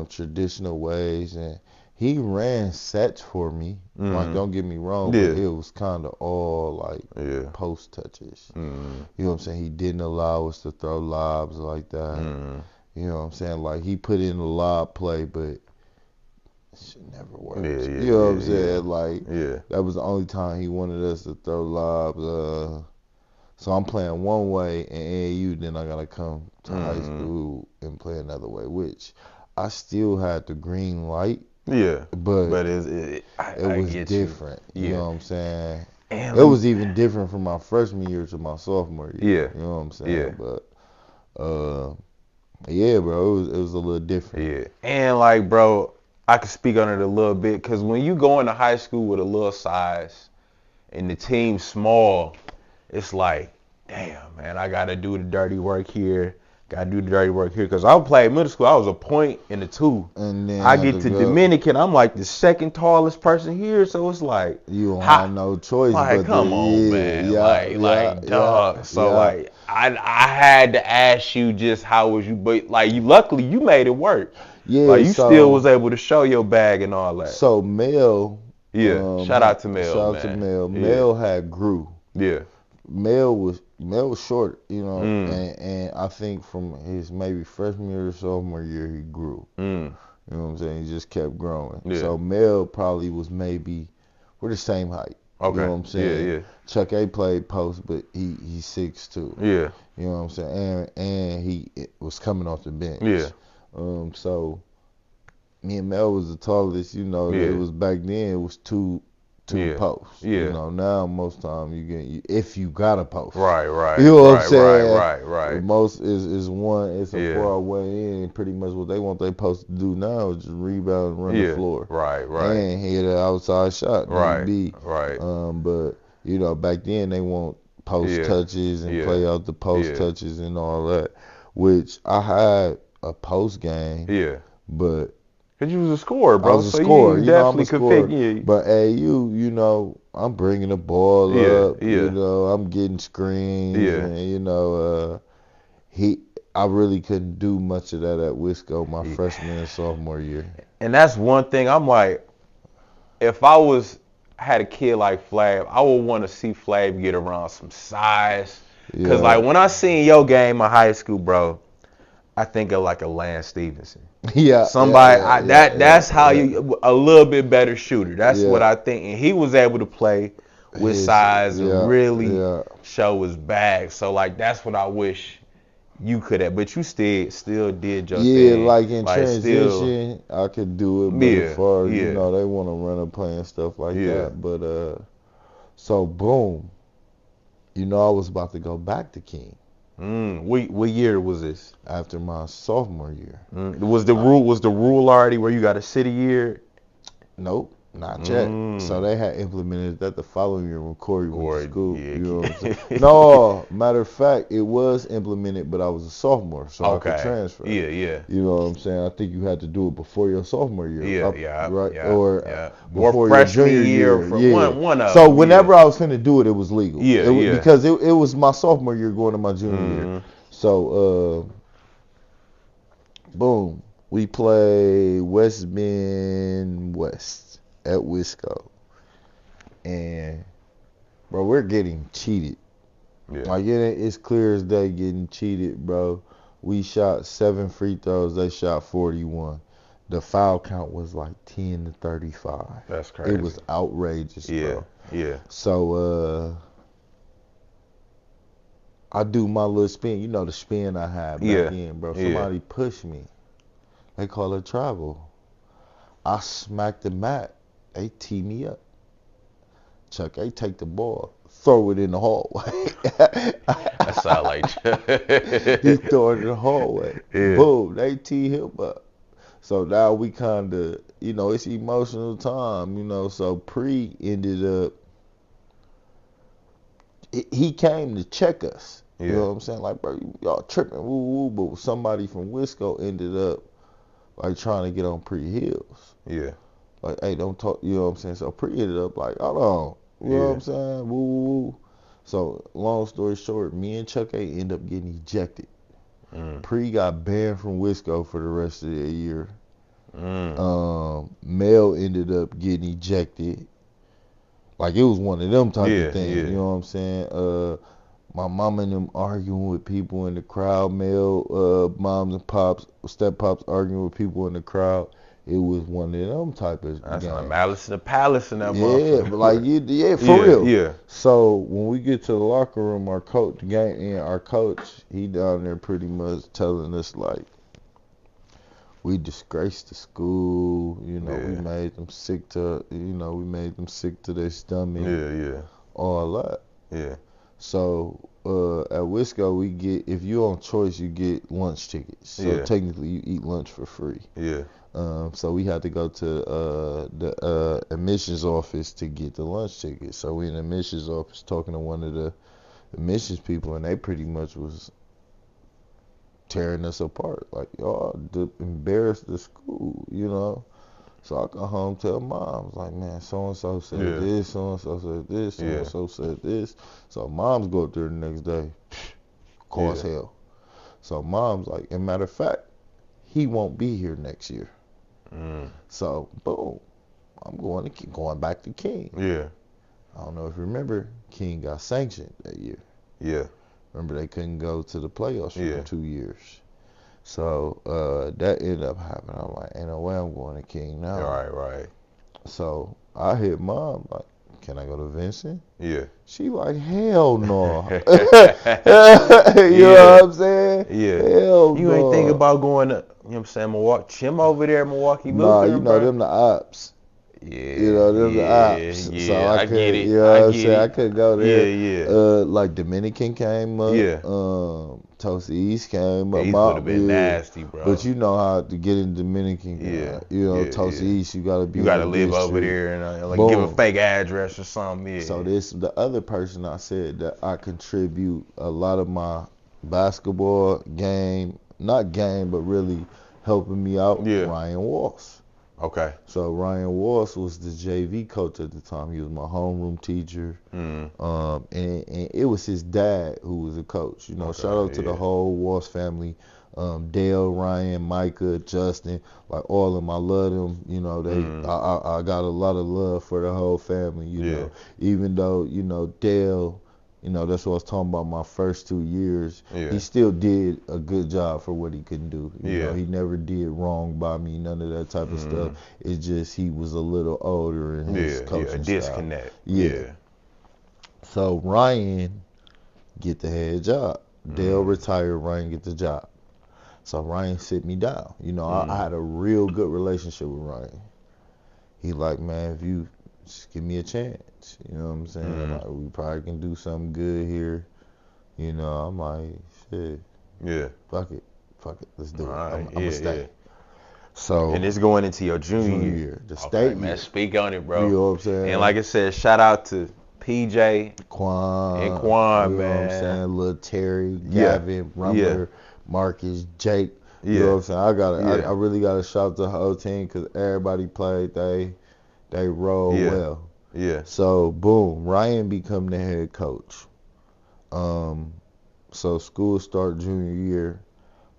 traditional ways, and he ran sets for me. Like, don't get me wrong, but it was kind of all like post touches. You know what I'm saying? He didn't allow us to throw lobs like that. You know what I'm saying? Like, he put in a lob play, but it should never work. You know what I'm saying? Like, that was the only time he wanted us to throw lobs. So I'm playing one way in AAU, then I gotta come to high school and play another way, which I still had the green light. Yeah, but it was different. You know what I'm saying? And it was even different from my freshman year to my sophomore year. You know what I'm saying? But yeah, bro, it was a little different. Yeah, and like, bro, I could speak on it a little bit, because when you go into high school with a little size and the team's small, it's like, damn, man, I got to do the dirty work here. Got to do the dirty work here. Because I played middle school, I was a point and a 2. And then I get to Dominican, I'm like the second tallest person here. So it's like, you don't have no choice. Like, but come on, man. Like, dog. So, like, I had to ask you just how was you, but, like, luckily you made it work. Yeah, like, you still was able to show your bag and all that. So, Mel. Shout out to Mel, Shout out to Mel. Mel had grew. Yeah. Mel was short, you know, and I think from his maybe freshman year or sophomore year he grew. You know what I'm saying? He just kept growing. Yeah. So Mel probably was we're the same height. Okay. You know what I'm saying? Yeah. Chuck A played post, but he's 6'2". Yeah. You know what I'm saying? And he was coming off the bench. Yeah. So me and Mel was the tallest, you know. It was back then. It was two posts. Yeah. You know, now most time if you got a post. Right. You know what I'm saying? Right. Most is one. It's a 4 way in. Pretty much what they want they post to do now is just rebound and run the floor. Right. And hit an outside shot. Right. But you know, back then they want post touches and play out the post touches and all that, which I had a post game. Yeah. But because you was a scorer, bro. I was a scorer. You definitely could fit. Yeah. But AU, you know, I'm bringing the ball up. You know, I'm getting screens. And, you know, I really couldn't do much of that at Wisco my freshman and sophomore year. And that's one thing I'm like, if I had a kid like Flav, I would want to see Flav get around some size. Because, like, when I seen your game in high school, bro, I think of like a Lance Stevenson. Somebody that's how you a little bit better shooter. That's what I think. And he was able to play with size and really show his bag. So like that's what I wish you could have. But you still did your thing. Yeah, like in transition, I could do it. But as far as you know, they want to run a play and stuff like that. But so boom, you know, I was about to go back to King. What year was this? After my sophomore year. Was the rule already where you got a city year? Nope, not yet. So they had implemented that the following year when Corey went to school. You know what I'm saying? No, matter of fact, it was implemented, but I was a sophomore, so I could transfer. Yeah. You know what I'm saying? I think you had to do it before your sophomore year. Right? Or before freshman your junior year. One of so whenever I was going to do it, it was legal. Yeah. Because it was my sophomore year going to my junior year. So, boom. We play West Bend West at Wisco. And, bro, we're getting cheated. Like, it's clear as day getting cheated, bro. We shot 7 free throws. They shot 41. The foul count was like 10 to 35. That's crazy. It was outrageous, bro. Yeah. So, I do my little spin. You know the spin I had back then, bro. Somebody pushed me. They call it travel. I smacked the mat. They tee me up. Chuck, they take the ball, throw it in the hallway. That sound like He throw it in the hallway. Boom, they tee him up. So now we kind of, you know, it's emotional time, you know. So Pre ended up, he came to check us. You know what I'm saying? Like, bro, y'all tripping, woo. But somebody from Wisco ended up like trying to get on Pre heels. Yeah. Like, hey, don't talk, you know what I'm saying? So Pre ended up like, hold on, you know what I'm saying? Woo, woo, woo. So long story short, me and Chuck A end up getting ejected. Pre got banned from Wisco for the rest of the year. Mel ended up getting ejected. Like, it was one of them type of things, you know what I'm saying? My mom and them arguing with people in the crowd. Mel, moms and pops, step pops arguing with people in the crowd. It was one of them type of That's games. like Malice in the Palace in that motherfucker. Yeah, but like, for real. Yeah. So when we get to the locker room, our coach, he down there pretty much telling us like, we disgraced the school. You know, we made them sick to. You know, we made them sick to their stomach. Yeah. All that. Yeah. So at Wisco, we get, if you're on choice, you get lunch tickets. So technically, you eat lunch for free. Yeah. So we had to go to the admissions office to get the lunch ticket. So we in the admissions office talking to one of the admissions people, and they pretty much was tearing us apart. Like, y'all embarrassed the school, you know. So I come home, tell mom, like, man, so-and-so said this, so-and-so said this, so-and-so said this. So moms go up there the next day, cause hell. So mom's like, as a matter of fact, he won't be here next year. So, boom, I'm going back to King. Yeah. I don't know if you remember, King got sanctioned that year. Yeah. Remember, they couldn't go to the playoffs for 2 years. So that ended up happening. I'm like, ain't no way I'm going to King now. Right. So I hit mom, like, can I go to Vincent? Yeah. She like, hell no. You know what I'm saying? Yeah. Hell you no. Ain't think about going to, you know what I'm saying, Milwaukee, Chim over there, Milwaukee Lutheran, Nah, you know, them the ops. Yeah. You know, them the ops. Yeah, so I could, get it. You know what I'm saying? I could go there. Yeah. Like Dominican came up. Yeah. Toast East came up. East would have been nasty, bro. But you know how to get in Dominican. You know, Toast East, you gotta be. You gotta live over there and like give a fake address or something. Yeah. So this the other person I said that I contribute a lot of my basketball game, not game, but really helping me out. Ryan Walsh. Okay. So Ryan Walsh was the JV coach at the time. He was my homeroom teacher. And it was his dad who was a coach. You know, shout out to the whole Walsh family. Dale, Ryan, Micah, Justin, like all of them. I love them. You know, I got a lot of love for the whole family, you know. Even though, you know, Dale, you know, that's what I was talking about my first 2 years. He still did a good job for what he could do. You know, he never did wrong by me, none of that type of stuff. It's just he was a little older in his coaching disconnect. Style. So Ryan get the head job. Dale retired, Ryan get the job. So Ryan sit me down. You know, I had a real good relationship with Ryan. He like, man, if you just give me a chance. You know what I'm saying? Like, we probably can do something good here. You know, I'm like, shit. Yeah. Fuck it. Let's do it. I'm Right. gonna stay. So. And it's going into your junior year. The state man, year. Speak on it, bro. You know what I'm saying? And like I said, shout out to PJ, Quan, and Quan, you know man. What I'm saying? Lil Terry, Gavin, Rumler, Marcus, Jake. You know what I'm saying? I really gotta shout the whole team because everybody played. They rolled well. Yeah. So boom, Ryan become the head coach. So school start junior year.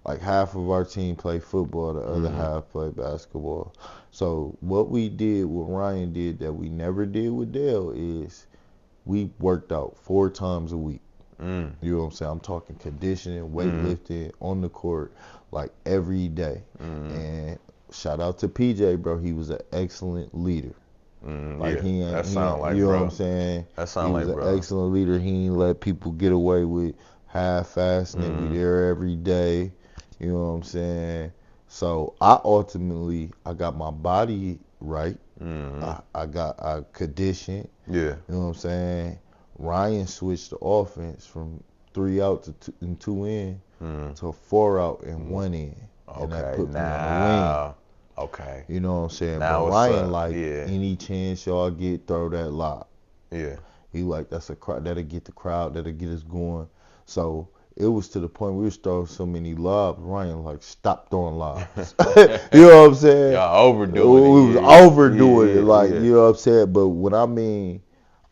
Like half of our team play football, the other half play basketball. So what we did, what Ryan did that we never did with Dale is we worked out 4 times a week. You know what I'm saying? I'm talking conditioning, weightlifting, on the court, like every day. And shout out to PJ, bro. He was an excellent leader. Like you know what I'm saying? That sound like, bro. He was an excellent leader. He ain't let people get away with half-assing it. We there every day. You know what I'm saying? So I got my body right. I conditioned. Yeah. You know what I'm saying? Ryan switched the offense from 3 out to 2 in to 4 out and 1 in. And that put me on the wing. Okay. You know what I'm saying? Now but Ryan any chance y'all get, throw that lob. Yeah. He like, that's a crowd that'll get the crowd, that'll get us going. So it was to the point we was throwing so many lobs, Ryan like stop throwing lobs. You know what I'm saying? Y'all overdoing it. We was overdoing it, like you know what I'm saying. But when I mean,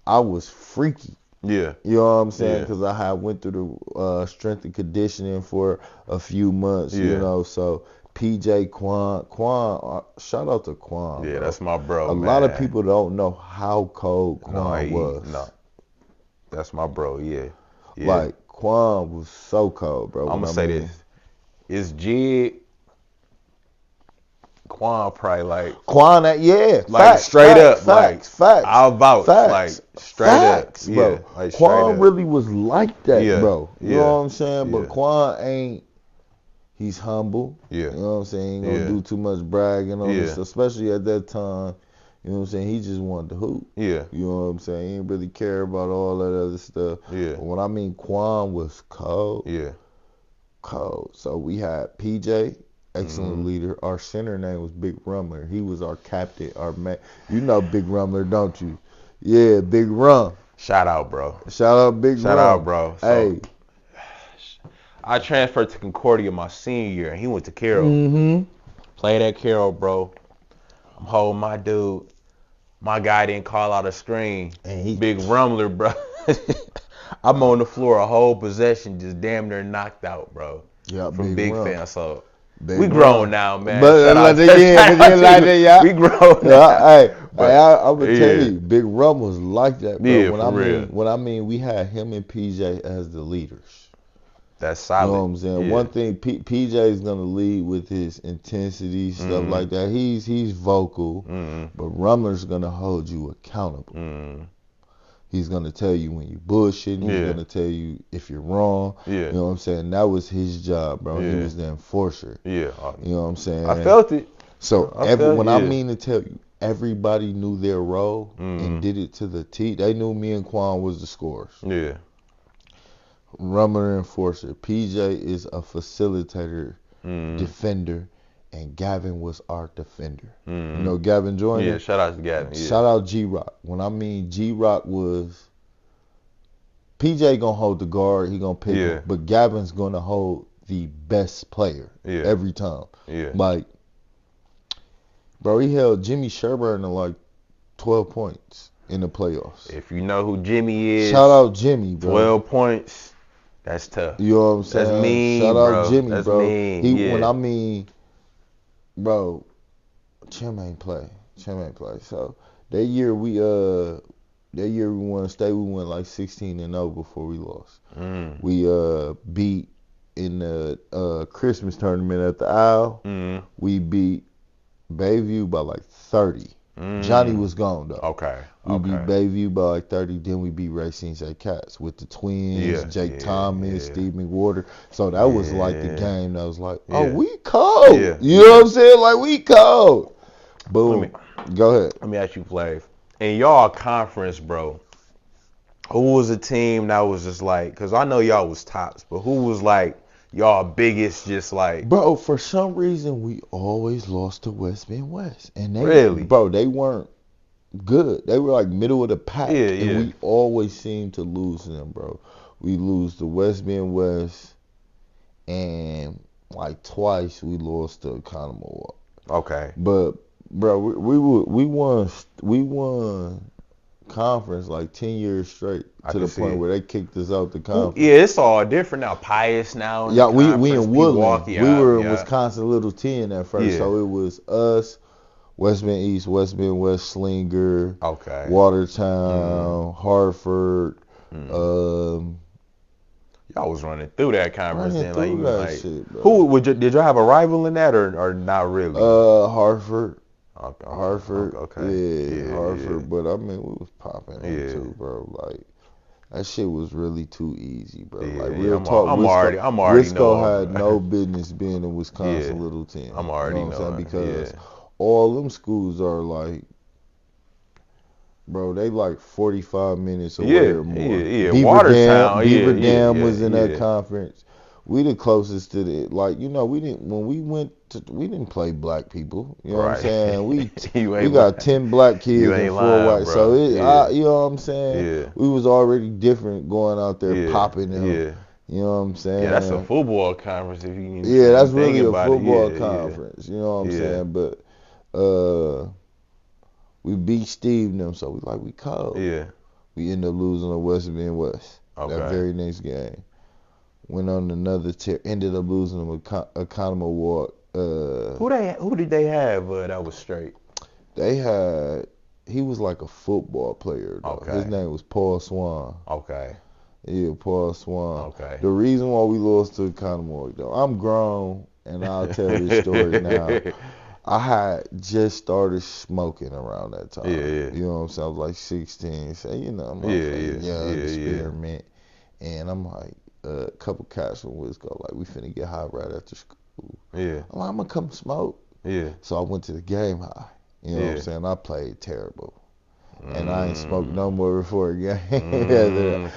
I was freaky. Yeah. You know what I'm saying? Because I had went through the strength and conditioning for a few months. You know, so PJ Quan, shout out to Quan. Yeah, bro. That's my bro. A lot of people don't know how cold Quan was. No, that's my bro. Yeah. Like Quan was so cold, bro. I'm gonna say this: it's Jig. Quan probably like Quan, like facts, straight up, facts. I'll vouch, like straight up, bro. like Quan really was like that, bro. You know what I'm saying? Yeah. But Quan ain't. He's humble. Yeah. You know what I'm saying? He ain't gonna do too much bragging on this, especially at that time. You know what I'm saying? He just wanted to hoop. Yeah. You know what I'm saying? He didn't really care about all that other stuff. Yeah. But when I mean Quan was cold. Yeah. Cold. So we had PJ. Excellent leader. Our center name was Big Rumler. He was our captain, our man. You know Big Rumler, don't you? Yeah, Big Rum. Shout out, bro. Shout out, Big Rum. Shout out, bro. So, hey. I transferred to Concordia my senior year, and he went to Carroll. Played at Carroll, bro. I'm holding my dude. My guy didn't call out a screen. Big Rumler, bro. I'm on the floor a whole possession, just damn near knocked out, bro. Yeah, from Big Fan. So we grown grown now, man. But we grown now. Hey, I'm gonna tell you, Big Rum was like that, bro. Yeah, when I mean, we had him and PJ as the leaders. That's solid. You know what I'm saying? Yeah. One thing, PJ is gonna lead with his intensity, stuff like that. He's vocal, but Rumler's gonna hold you accountable. He's gonna tell you when you bullshitting. He's gonna tell you if you're wrong. You know what I'm saying? That was his job, bro. He was the enforcer. You know what I'm saying? I felt it. So I mean to tell you, everybody knew their role and did it to the T. They knew me and Quan was the scorers. Yeah. Rummer enforcer. PJ is a facilitator, defender, and Gavin was our defender. You know Gavin Joyner? Yeah, shout out to Gavin. Yeah. Shout out G-Rock. When I mean G-Rock was, PJ gonna hold the guard, he gonna pick him, but Gavin's gonna hold the best player every time. Like, bro, he held Jimmy Sherburne to like 12 points in the playoffs. If you know who Jimmy is, shout out Jimmy, bro. 12 points. That's tough. You know what I'm saying? That's mean, shout bro. out Jimmy, That's bro. Mean. When I mean, bro, Chim ain't play. So that year we won state. We went like 16-0 before we lost. We beat in the Christmas tournament at the Isle. We beat Bayview by like 30. Johnny was gone though. Okay. We beat Bayview by like 30. Then we beat Racing St. Cats with the twins, Jake Thomas, Steve McWhorter. So that was like the game that was like, oh, we cold. You know what I'm saying? Like, we cold. Boom. Go ahead. Let me ask you, Flav. In y'all conference, bro, who was a team that was just like, because I know y'all was tops, but who was like y'all biggest just like? Bro, for some reason, we always lost to West Bend West. And they, really? Bro, they weren't good. They were like middle of the pack. And we always seemed to lose to them, bro. We lose to West Bend West, and like twice we lost to Economo. Okay. But bro, we won conference like 10 years straight to the point where they kicked us out the conference. Yeah, it's all different now. Pius now. Yeah, we in Woodland. We were in Wisconsin Little 10 at first, so it was us, West Bend East, West Bend West, Slinger, Watertown, Hartford. Y'all was running through that conference then, like shit, who did y'all have a rival in that or not really? Hartford. Hartford. Okay. Hartford. But I mean, we was popping too, bro. Like that shit was really too easy, bro. Like real talk. I'm already Wisco had no business being in Wisconsin Little 10. I'm already knowing because all them schools are like, bro, they like 45 minutes away or more. Watertown. Beaver Dam was in that conference. We the closest to the, like, you know, we didn't play black people. You know what I'm saying? We got 10 black kids and 4 white. Bro. So you know what I'm saying? We was already different going out there popping them. You know what I'm saying? Yeah, that's a football conference if you Yeah, that's think really a about football it. conference. You know what I'm saying? But we beat Steve and them, so we cold. Yeah. We end up losing to West Bend West that Okay. very next game. Went on another tear. Ended up losing them a Economo Walk. Who did they have that was straight? They had. He was like a football player though. Okay. His name was Paul Swan. Okay. Yeah, Paul Swan. Okay. The reason why we lost to Economo though, I'm grown and I'll tell this story now. I had just started smoking around that time. Yeah. You know what I'm saying? I was like 16. So, you know, I'm young experiment. And I'm like, a couple cats from Wisco, like, we finna get high right after school. Yeah. I'm like, I'm gonna come smoke. Yeah. So I went to the game high. You know what I'm saying? I played terrible. And I ain't smoked no more before a game.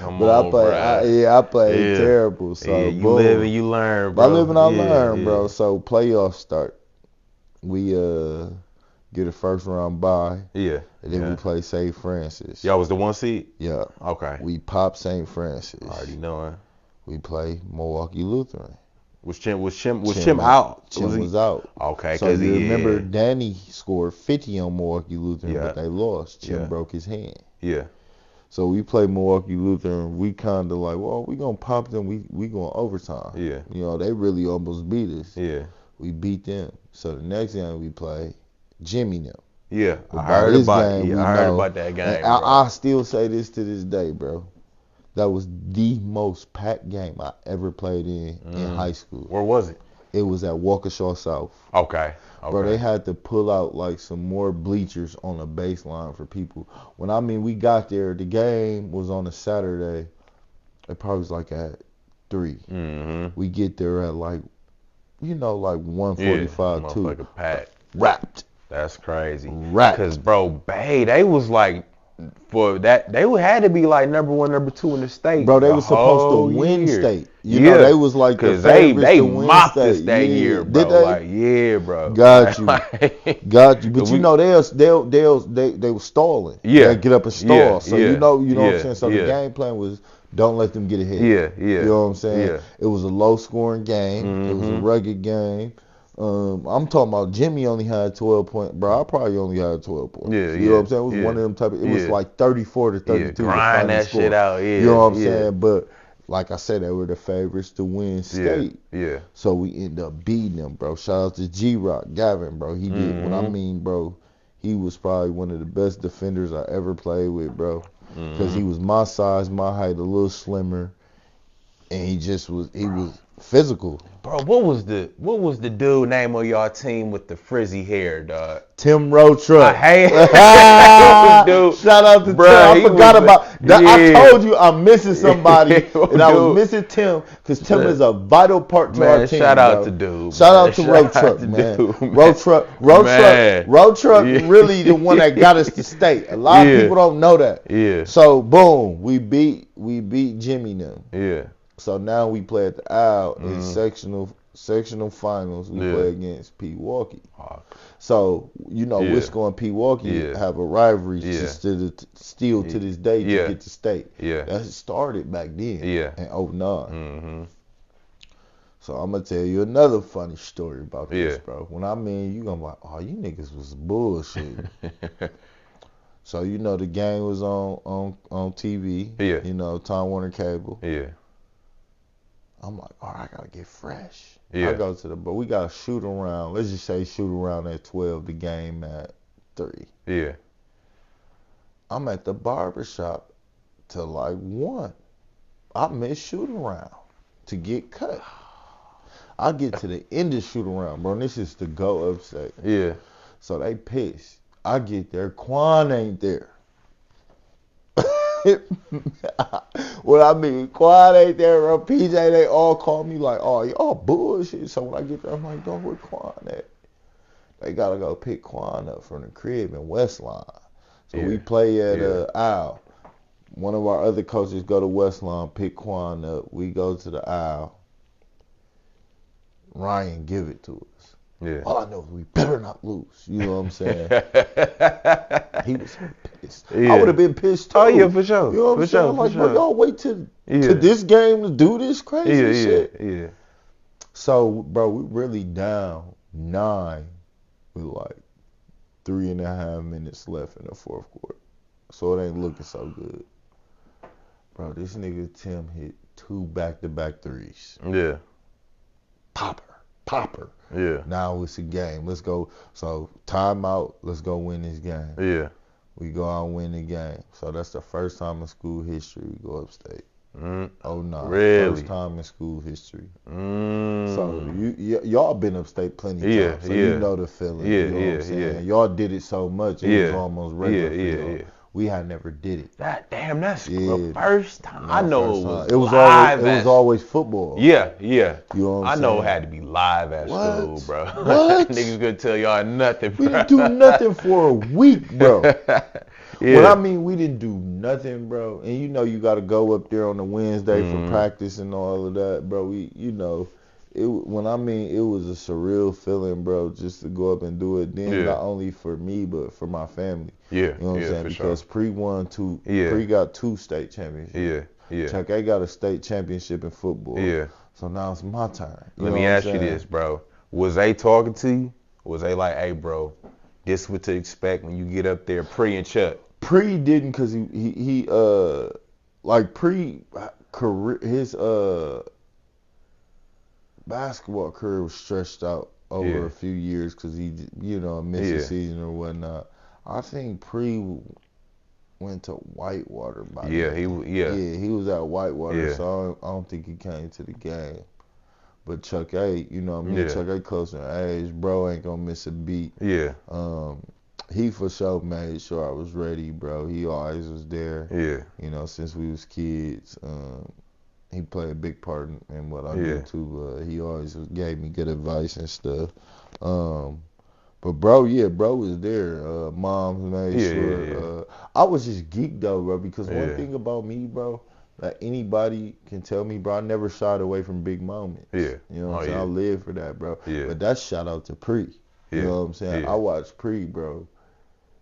I played terrible. So you live and you learn, bro. I live and I learn, bro. So playoffs start. We get a first round bye. Yeah. And then we play St. Francis. Y'all was the 1 seed? Yeah. Okay. We pop St. Francis. Already knowing. We play Milwaukee Lutheran. Was Chim out? Chim was out. Okay. So you remember Danny scored 50 on Milwaukee Lutheran, but they lost. Chim broke his hand. Yeah. So we play Milwaukee Lutheran. We kind of like, well, we gonna pop them. We going overtime. Yeah. You know, they really almost beat us. Yeah. We beat them. So the next game we play, Jimmy them. Yeah. I heard about that game. I still say this to this day, bro. That was the most packed game I ever played in high school. Where was it? It was at Waukesha South. Okay. Bro, they had to pull out like some more bleachers on the baseline for people. When we got there, the game was on a Saturday. It probably was like at 3. Mm-hmm. We get there at like 1:45, 2. Like a pack. Wrapped. That's crazy. Wrapped. Cause bro, Bay, they was like for that they had to be like number 1, number 2 in the state. Bro, they was supposed to win state. You know, they was like the favorites they to win mopped state. us that year, bro. Did they? Like, yeah, bro. Got you. Got you. But you know, they were stalling. Yeah. They get up and stall. So you know what I'm saying? So the yeah. game plan was don't let them get ahead. Yeah. You know what I'm saying? Yeah. It was a low scoring game. Mm-hmm. It was a rugged game. I'm talking about Jimmy only had 12 points. Bro, I probably only had 12 points. Yeah, you know what I'm saying? It was one of them type of, it was like 34 to 32. Grind that shit out, You know what I'm saying? But like I said, they were the favorites to win state. Yeah. So we end up beating them, bro. Shout out to G-Rock, Gavin, bro. He did what I mean, bro. He was probably one of the best defenders I ever played with, bro. Because he was my size, my height, a little slimmer. And he was physical. Bro, what was the dude name of y'all team with the frizzy hair, dog? Tim Rotruck. I hate that dude. Shout out to Bro, Tim. I forgot about that. I told you I'm missing somebody, and I was missing Tim because Tim is a vital part to our team. Shout out to dude. Shout out to Rotruck, man. Rotruck, really the one that got us to state. A lot of people don't know that. Yeah. So boom, we beat Jimmy now. Yeah. So now we play at the Owl in sectional finals. We play against Pewaukee. So Wisco and Pewaukee have a rivalry still to this day to get to state. Yeah, that started back then. Yeah, in 09. Mm-hmm. So I'm gonna tell you another funny story about this, bro. When you gonna be like, oh, you niggas was bullshit. So the game was on TV. Yeah. Time Warner Cable. Yeah. I'm like, all right, I gotta get fresh. Yeah. I go to but we gotta shoot around. Let's just say shoot around at 12, the game at 3. Yeah. I'm at the barbershop till like 1. I miss shoot around to get cut. I get to the end of shoot around, bro. And this is to go upstate. Yeah. So they pissed. I get there, Quan ain't there. Quan ain't there, bro. PJ, they all call me like, oh, y'all bullshit. So when I get there, I'm like, dog, where Quan at? They gotta go pick Quan up from the crib in Westline. So we play at Owl. One of our other coaches go to Westline, pick Quan up. We go to the Owl. Ryan give it to us. Yeah. All I know is we better not lose. You know what I'm saying? He was so pissed. Yeah. I would have been pissed too. Oh yeah, for sure. You know what I'm saying? I'm like, bro, y'all wait to this game to do this crazy shit. Yeah. So, bro, we really down 9 with like 3.5 minutes left in the fourth quarter. So it ain't looking so good. Bro, this nigga Tim hit 2 back-to-back threes. Yeah. Popper. Yeah. Now it's a game. Let's go. So timeout. Let's go win this game. Yeah. We go out and win the game. So that's the first time in school history we go upstate. Oh no! Really? First time in school history. So y'all been upstate plenty of times, so you know the feeling. Yeah, you know what I'm saying? Y'all did it so much, it was almost regular for y'all. We had never did it. Damn, that's the first time. I know it was always football. Yeah. You know what I'm saying? I know it had to be live at school, bro. What? Niggas gonna tell y'all nothing, bro. We didn't do nothing for a week, bro. When I mean we didn't do nothing, bro, and you know you got to go up there on the Wednesday for practice and all of that, bro. It was a surreal feeling, bro, just to go up and do it. Then not only for me, but for my family. Yeah, you know what I'm saying? Because Pre won 2. Pre got 2 state championships. Yeah. Chuck A got a state championship in football. Yeah. So now it's my turn. Let me ask you this, bro. Was they talking to you? Was they like, hey, bro, this what to expect when you get up there, Pre and Chuck? Pre didn't, because he Pre career, his basketball career was stretched out over a few years because he missed a season or whatnot. I think Pre went to Whitewater by then. He was at Whitewater, so I don't think he came to the game. But Chuck A, Chuck A closer in age, bro ain't gonna miss a beat. Yeah. He for sure made sure I was ready, bro. He always was there. Yeah. Since we was kids. He played a big part in what I do too. He always gave me good advice and stuff. But bro was there. Moms made sure. I was just geeked though, bro, because one thing about me, bro, that anybody can tell me, bro, I never shied away from big moments. Yeah. You know what I'm saying? I live for that, bro. Yeah. But that's shout out to Pre. You know what I'm saying? I watched Pre, bro,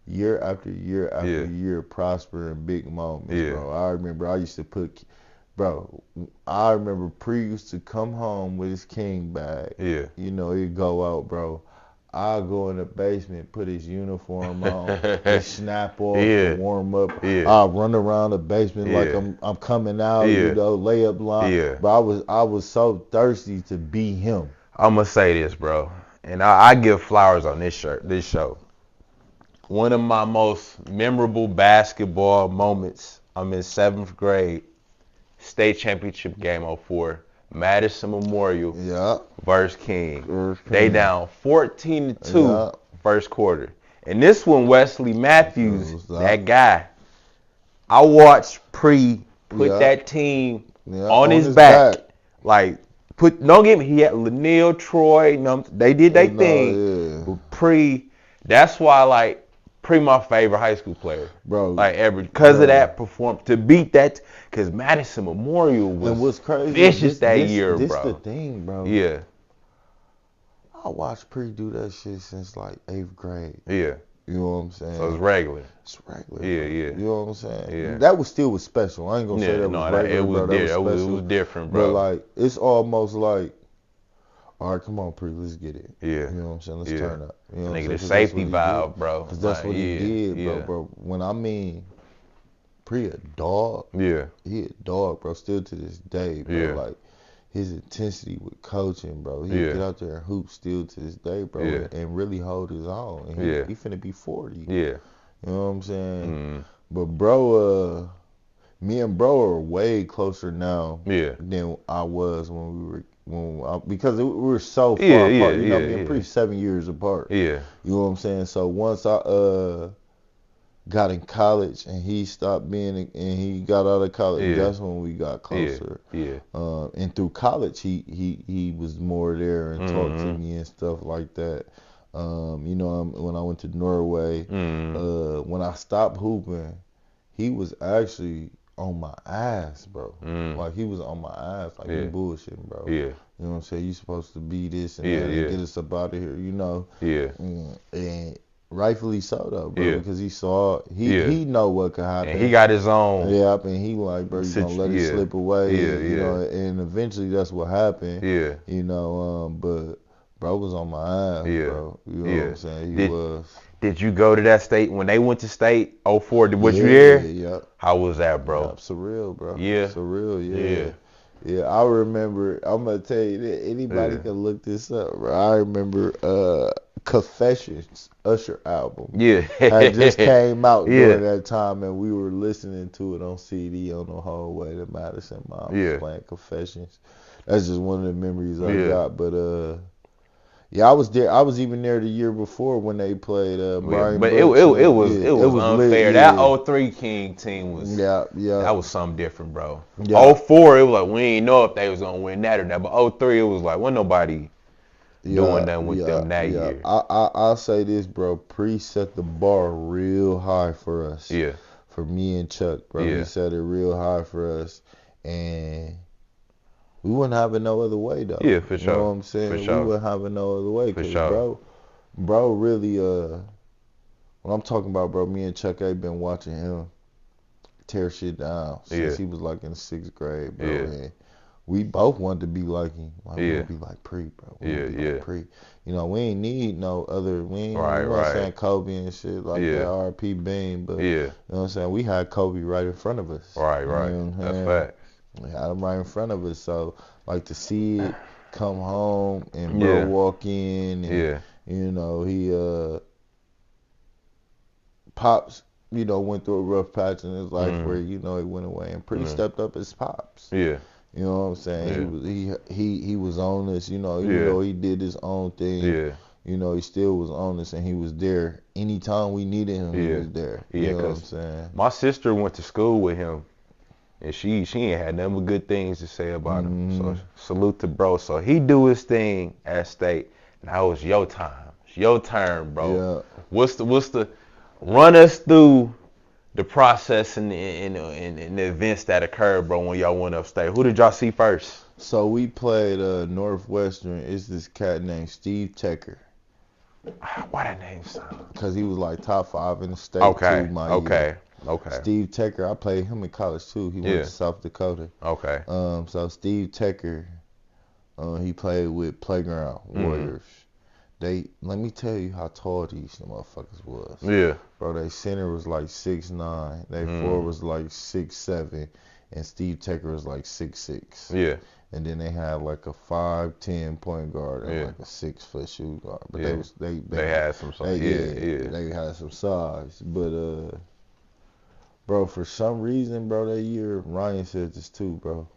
year after year after year prosper in big moments, bro. I remember I used to I remember Pre used to come home with his king bag. Yeah. He'd go out, bro. I'll go in the basement, put his uniform on, his snap off, warm up. I'll run around the basement like I'm coming out, layup line. But I was so thirsty to be him. I'm gonna say this, bro, and I give flowers on this show. One of my most memorable basketball moments. I'm in 7th grade. State championship game 04, Madison Memorial versus King. They down 14-2 first quarter. And this one, Wesley Matthews, that guy, I watched Pre put that team on his back. Like, don't get me, he had Laniel, Troy, they did their thing. But Pre, that's why, like, Pre my favorite high school player, bro. Like ever, because of that performance to beat that. Because Madison Memorial was crazy. Vicious that year, bro. This the thing, bro. Yeah. I watched Pre do that shit since like 8th grade. Yeah. You know what I'm saying? So it's regular. It's regular. Yeah, bro. yeah. You know what I'm saying? Yeah. That was still special. I ain't gonna say that was regular, bro. That was special. It was different, bro. But like, it's almost like, all right, come on, Pre, let's get it. Yeah. You know what I'm saying? Let's turn up. You know Nigga, the safety valve, bro. Because that's what he did, bro. When I mean, Pre a dog. Yeah. He a dog, bro. Still to this day, bro. Yeah. Like, his intensity with coaching, bro. He get out there and hoop still to this day, bro, and really hold his own. And he finna be 40. Yeah. You know what I'm saying? But bro, me and bro are way closer now than I was when because we were so far apart. You know, me and Pre 7 years apart. Yeah. You know what I'm saying? So once I got in college and he stopped being and he got out of college, that's when we got closer. And through college he was more there and talked to me and stuff like that. You know, when I went to Norway, when I stopped hooping, he was actually on my ass, bro. Like, he was on my ass. Like, you bullshitting, bro. Yeah. You know what I'm saying? You supposed to be this and Yeah, that yeah. and get us up out of here, you know? Yeah. And rightfully so, though, bro, Yeah. because he saw, he know what could happen. And he got his own. Yeah, and he like, bro, you gonna let it slip away. Yeah, you know, and eventually that's what happened. Yeah. You know, but bro was on my ass, bro. You know what I'm saying? He was. Did you go to that state when they went to state 04? Was you there? there? Yeah. How was that, bro? Yeah, surreal, bro. Yeah. Surreal, yeah. Yeah, I remember, I'm going to tell you that anybody can look this up, bro. I remember Confessions, Usher album. Yeah. Had just came out during that time, and we were listening to it on CD on the whole way to Madison. Mom was playing Confessions. That's just one of the memories I got. But, yeah, I was there. I was even there the year before when they played Brian. But Brooks, it was unfair. Lit, that 03 King team was that was something different, bro. 04 it was like we didn't know if they was gonna win that or that. But 03 it was like wasn't nobody doing nothing with them that year. I'll say this, bro. Pre set the bar real high for us. Yeah. For me and Chuck, bro. He set it real high for us, and we wouldn't have it no other way, though. Yeah, for sure. You know what I'm saying? For sure. We wouldn't have it no other way. For sure. Bro really, when I'm talking about, bro, me and Chuck A been watching him tear shit down since he was like in the 6th grade, bro. And we both wanted to be like him. Like, we want to be like Pre, bro. Like Pre. You know, we ain't need no other, we ain't, you know what I'm saying, Kobe and shit like that, R.P. Bean, but, you know what I'm saying, we had Kobe right in front of us. Right. You know That's fact. We had him right in front of us, so like to see it come home and bro walk in, and you know he Pops, you know, went through a rough patch in his life where you know he went away and Pre stepped up as Pops. Yeah. You know what I'm saying? He was on this, you know, even though he did his own thing. Yeah. You know, he still was on this, and he was there anytime we needed him. He was there. You know what I'm saying? My sister went to school with him. And she ain't had nothing but good things to say about him. So salute to bro. So he do his thing at state. Now it's your time. It's your turn, bro. Yeah. What's the run us through the process and the events that occurred, bro, when y'all went upstate. Who did y'all see first? So we played Northwestern. It's this cat named Steve Tecker. Why that name sound? Because he was like top 5 in the state too my year. Okay. Steve Tecker, I played him in college too. He went to South Dakota. Okay. So Steve Tecker, he played with Playground Warriors. Let me tell you how tall these motherfuckers was. Yeah. Bro, they center was like 6'9", they forward was like 6'7", and Steve Tecker was like 6'6". Yeah. And then they had like a 5'10" point guard and like a 6-foot shooting guard. But they had some size. They had some size. But bro, for some reason, bro, that year, Ryan said this too, bro.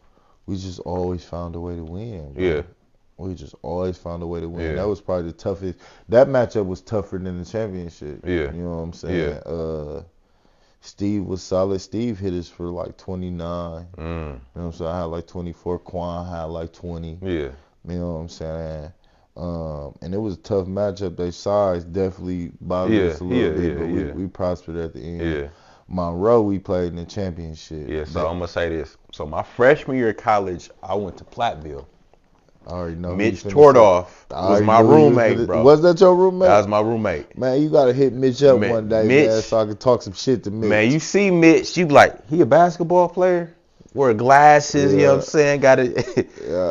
We just always found a way to win, bro. Yeah. We just always found a way to win. Yeah. That was probably the toughest. That matchup was tougher than the championship. Yeah. You know what I'm saying? Yeah. Steve was solid. Steve hit us for like 29. You know what I'm saying? I had like 24. Quan had like 20. Yeah. You know what I'm saying? And it was a tough matchup. Their size definitely bothered us a little bit, but we prospered at the end. Yeah. Monroe, we played in the championship. Yeah, so I'm going to say this. So my freshman year of college, I went to Platteville. I already know. Mitch Tordoff was my roommate, bro. Was that your roommate? That was my roommate. Man, you got to hit Mitch up one day, man, so I can talk some shit to Mitch. Man, you see Mitch, you like, he a basketball player? Wear glasses, you know what I'm saying?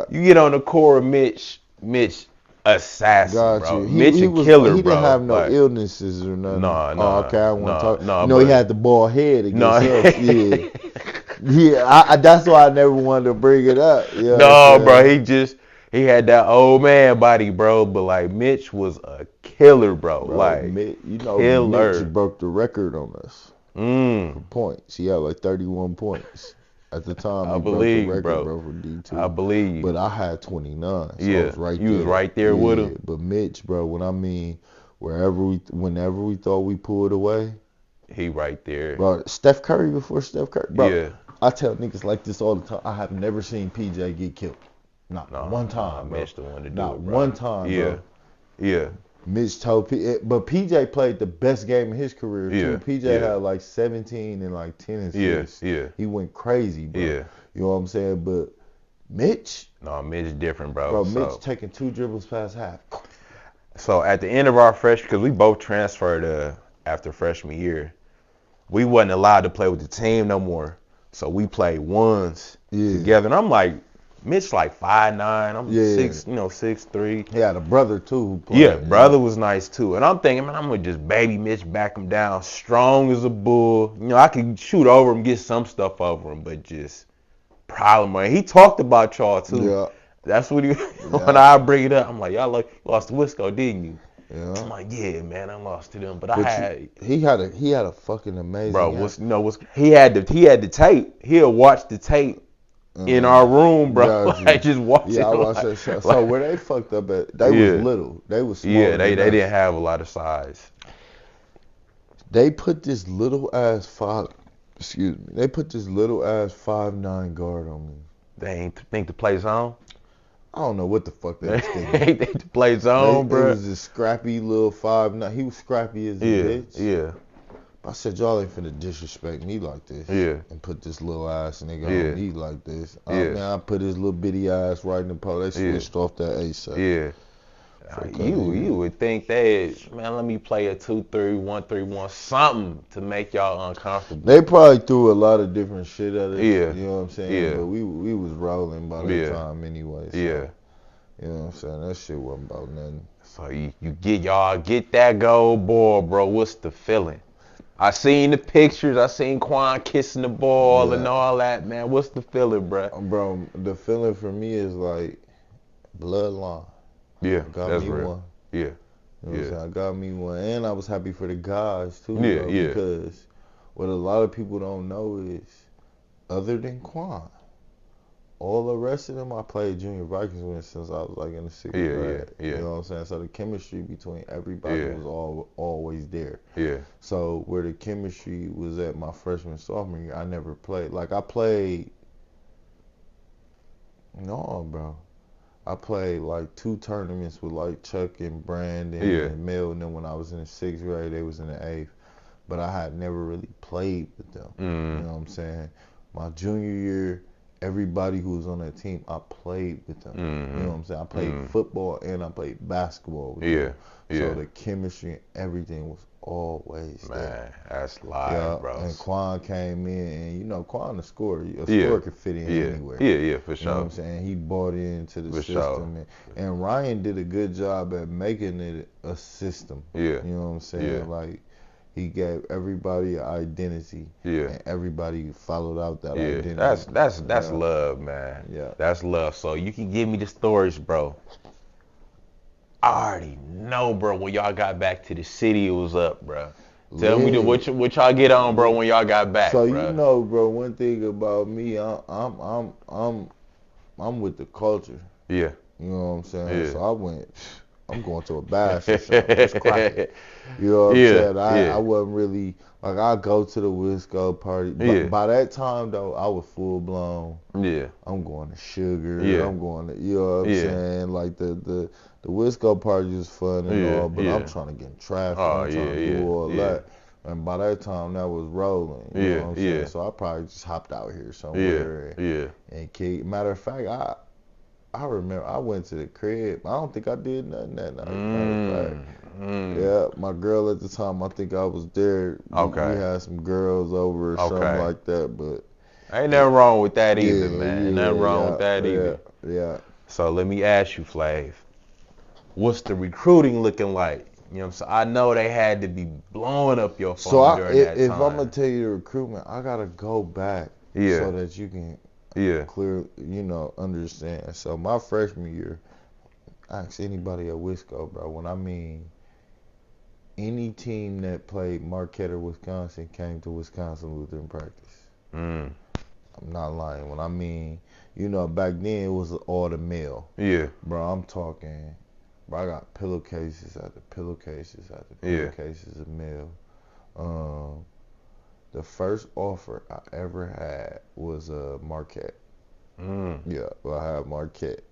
You get on the court with Mitch assassin, bro. Mitch a killer, bro. He didn't have no illnesses or nothing. No. Okay, I want to talk. You know, he had the bald head against him. Yeah, that's why I never wanted to bring it up. You know bro, he had that old man body, bro. But like Mitch was a killer, bro. Like Mitch, killer. Mitch broke the record on us for points. He had like 31 points. At the time, I believe, broke the record, bro. For D2. I believe. But I had 29. So yeah, I was right you there. was right there with him. But Mitch, bro, whenever we thought we pulled away, he right there. Bro, Steph Curry before Steph Curry. Bro, yeah. I tell niggas like this all the time. I have never seen PJ get killed. Not one time, bro. Mitch the one to do Not it, bro. one time, bro. Yeah. Mitch told but PJ played the best game of his career too. PJ had like 17 and like 10 assists. He went crazy, bro. You know what I'm saying? But Mitch? No, Mitch different, bro. Bro, Mitch taking 2 dribbles past half. So at the end of our freshman, because we both transferred after freshman year, we wasn't allowed to play with the team no more. So we played ones together. And I'm like, Mitch like 5'9". I'm 6'3". He had a brother too who played. Brother was nice too. And I'm thinking, man, I'm gonna just baby Mitch, back him down, strong as a bull. You know, I could shoot over him, get some stuff over him, but just problem, man. He talked about y'all too. Yeah. That's what he. When I bring it up, I'm like, y'all lost to Wisco, didn't you? Yeah. I'm like, yeah, man, I lost to them, but he had a fucking amazing. Bro, he had the tape. He'll watch the tape in our room, bro. Like, just watch it. Yeah, I watched that show. So where they fucked up at, they was little. They was small. Yeah, they didn't have a lot of size. They put this little ass They put this little ass 5'9" guard on me. They ain't think the play zone? I don't know what the fuck they was thinking. They think the play zone, bro. It was this scrappy little 5'9". He was scrappy as a bitch. Yeah. I said, y'all ain't finna disrespect me like this. Yeah. And put this little ass nigga on me like this. I put his little bitty ass right in the pole. They switched off that ASAP. Yeah. You would think they, man, let me play a 2-3, 1-3-1, something to make y'all uncomfortable. They probably threw a lot of different shit at us. Yeah. You know what I'm saying? Yeah. But we was rolling by that time anyway. So, yeah. You know what I'm saying? That shit wasn't about nothing. So you get that gold ball, bro. What's the feeling? I seen the pictures. I seen Quan kissing the ball and all that, man. What's the feeling, bro? Bro, the feeling for me is like bloodline. Yeah, got me real. One. Yeah. You know what I'm saying? I got me one. And I was happy for the guys, too. Yeah, Because what a lot of people don't know is, other than Quan, all the rest of them I played junior Vikings with since I was like in the 6th grade. You know what I'm saying? So the chemistry between everybody was always there. Yeah. So where the chemistry was at my freshman, sophomore year, I never played. Like I played, I played like 2 tournaments with like Chuck and Brandon and Mel, and then when I was in the 6th grade, they was in the 8th. But I had never really played with them. You know what I'm saying? My junior year, everybody who was on that team, I played with them. You know what I'm saying? I played football and I played basketball with them. So the chemistry and everything was always there. Man, that's live, bro. And Quan came in, and Quan the scorer. A scorer could fit in anywhere. Yeah, for sure. You know what I'm saying? He bought into the system. And Ryan did a good job at making it a system. You know what I'm saying? Like, he gave everybody an identity. And everybody followed out that identity. That's love, man. That's love. So you can give me the stories, bro. I already know, bro, when y'all got back to the city, it was up, bro. Tell me what y'all get on, bro, when y'all got back, so bro. Bro, one thing about me, I'm with the culture. Yeah. You know what I'm saying? So I'm going to a bash or something. Just crack it. You know what I'm saying? I wasn't really, like, I go to the Wisco party. But by that time, though, I was full blown. I'm going to Sugar. I'm going to, you know what I'm saying? Like, the Wisco party is fun and all, but I'm trying to get in traffic. I'm trying to do all that. And by that time, that was rolling. You know what I'm saying? So I probably just hopped out here somewhere. And matter of fact, I remember I went to the crib. I don't think I did nothing that night. Yeah, my girl at the time, I think I was there. We had some girls over or something like that, but ain't nothing wrong with that either, man. Ain't nothing wrong with that either. Yeah. So let me ask you, Flav, what's the recruiting looking like? You know what I'm saying? I know they had to be blowing up your phone during that time. If I'm gonna tell you the recruitment, I gotta go back so that you can clear, understand. So my freshman year, ask anybody at Wisco, bro. When I mean any team that played Marquette or Wisconsin came to Wisconsin Lutheran practice. I'm not lying. When I mean, back then it was all the male. Bro, I'm talking, bro, I got pillowcases after pillowcases after pillowcases of mail. The first offer I ever had was Marquette. Yeah, well, I had Marquette.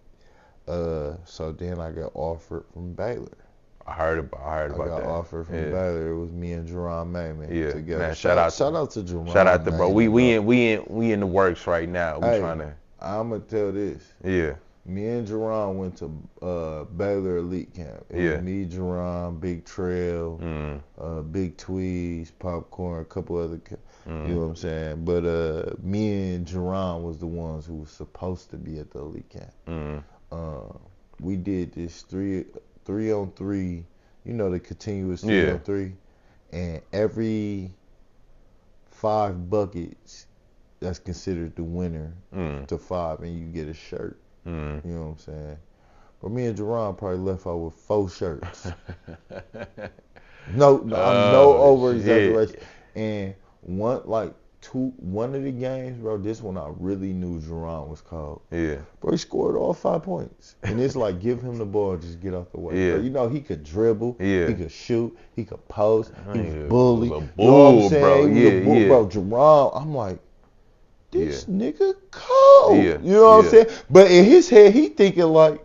So then I got offered from Baylor. I heard about I got that. offered from Baylor. It was me and Jerron Mayman together. Man, shout out to Jerron. Shout out to bro. Mayman, We in the works right now. We trying to. I'ma tell this. Yeah. Me and Jerron went to Baylor Elite Camp. It was me, Jerron, Big Trail, Big Tweez, Popcorn, a couple other. You know what I'm saying? But me and Jerron was the ones who was supposed to be at the Elite Camp. We did this 3-on-3, you know, the continuous 3-on-3, and every 5 buckets, that's considered the winner to 5, and you get a shirt. You know what I'm saying? But me and Jerron probably left out with 4 shirts. No over exaggeration. And one of the games, bro, this one I really knew Jerron was cold. Yeah. Bro, he scored all 5 points. And it's like, give him the ball, just get off the way. Yeah. Bro, you know, he could dribble, he could shoot, he could post, he was bully. You know what I'm saying? Bro, Jerron, I'm like, this nigga cold. You know what I'm saying? But in his head, he thinking like,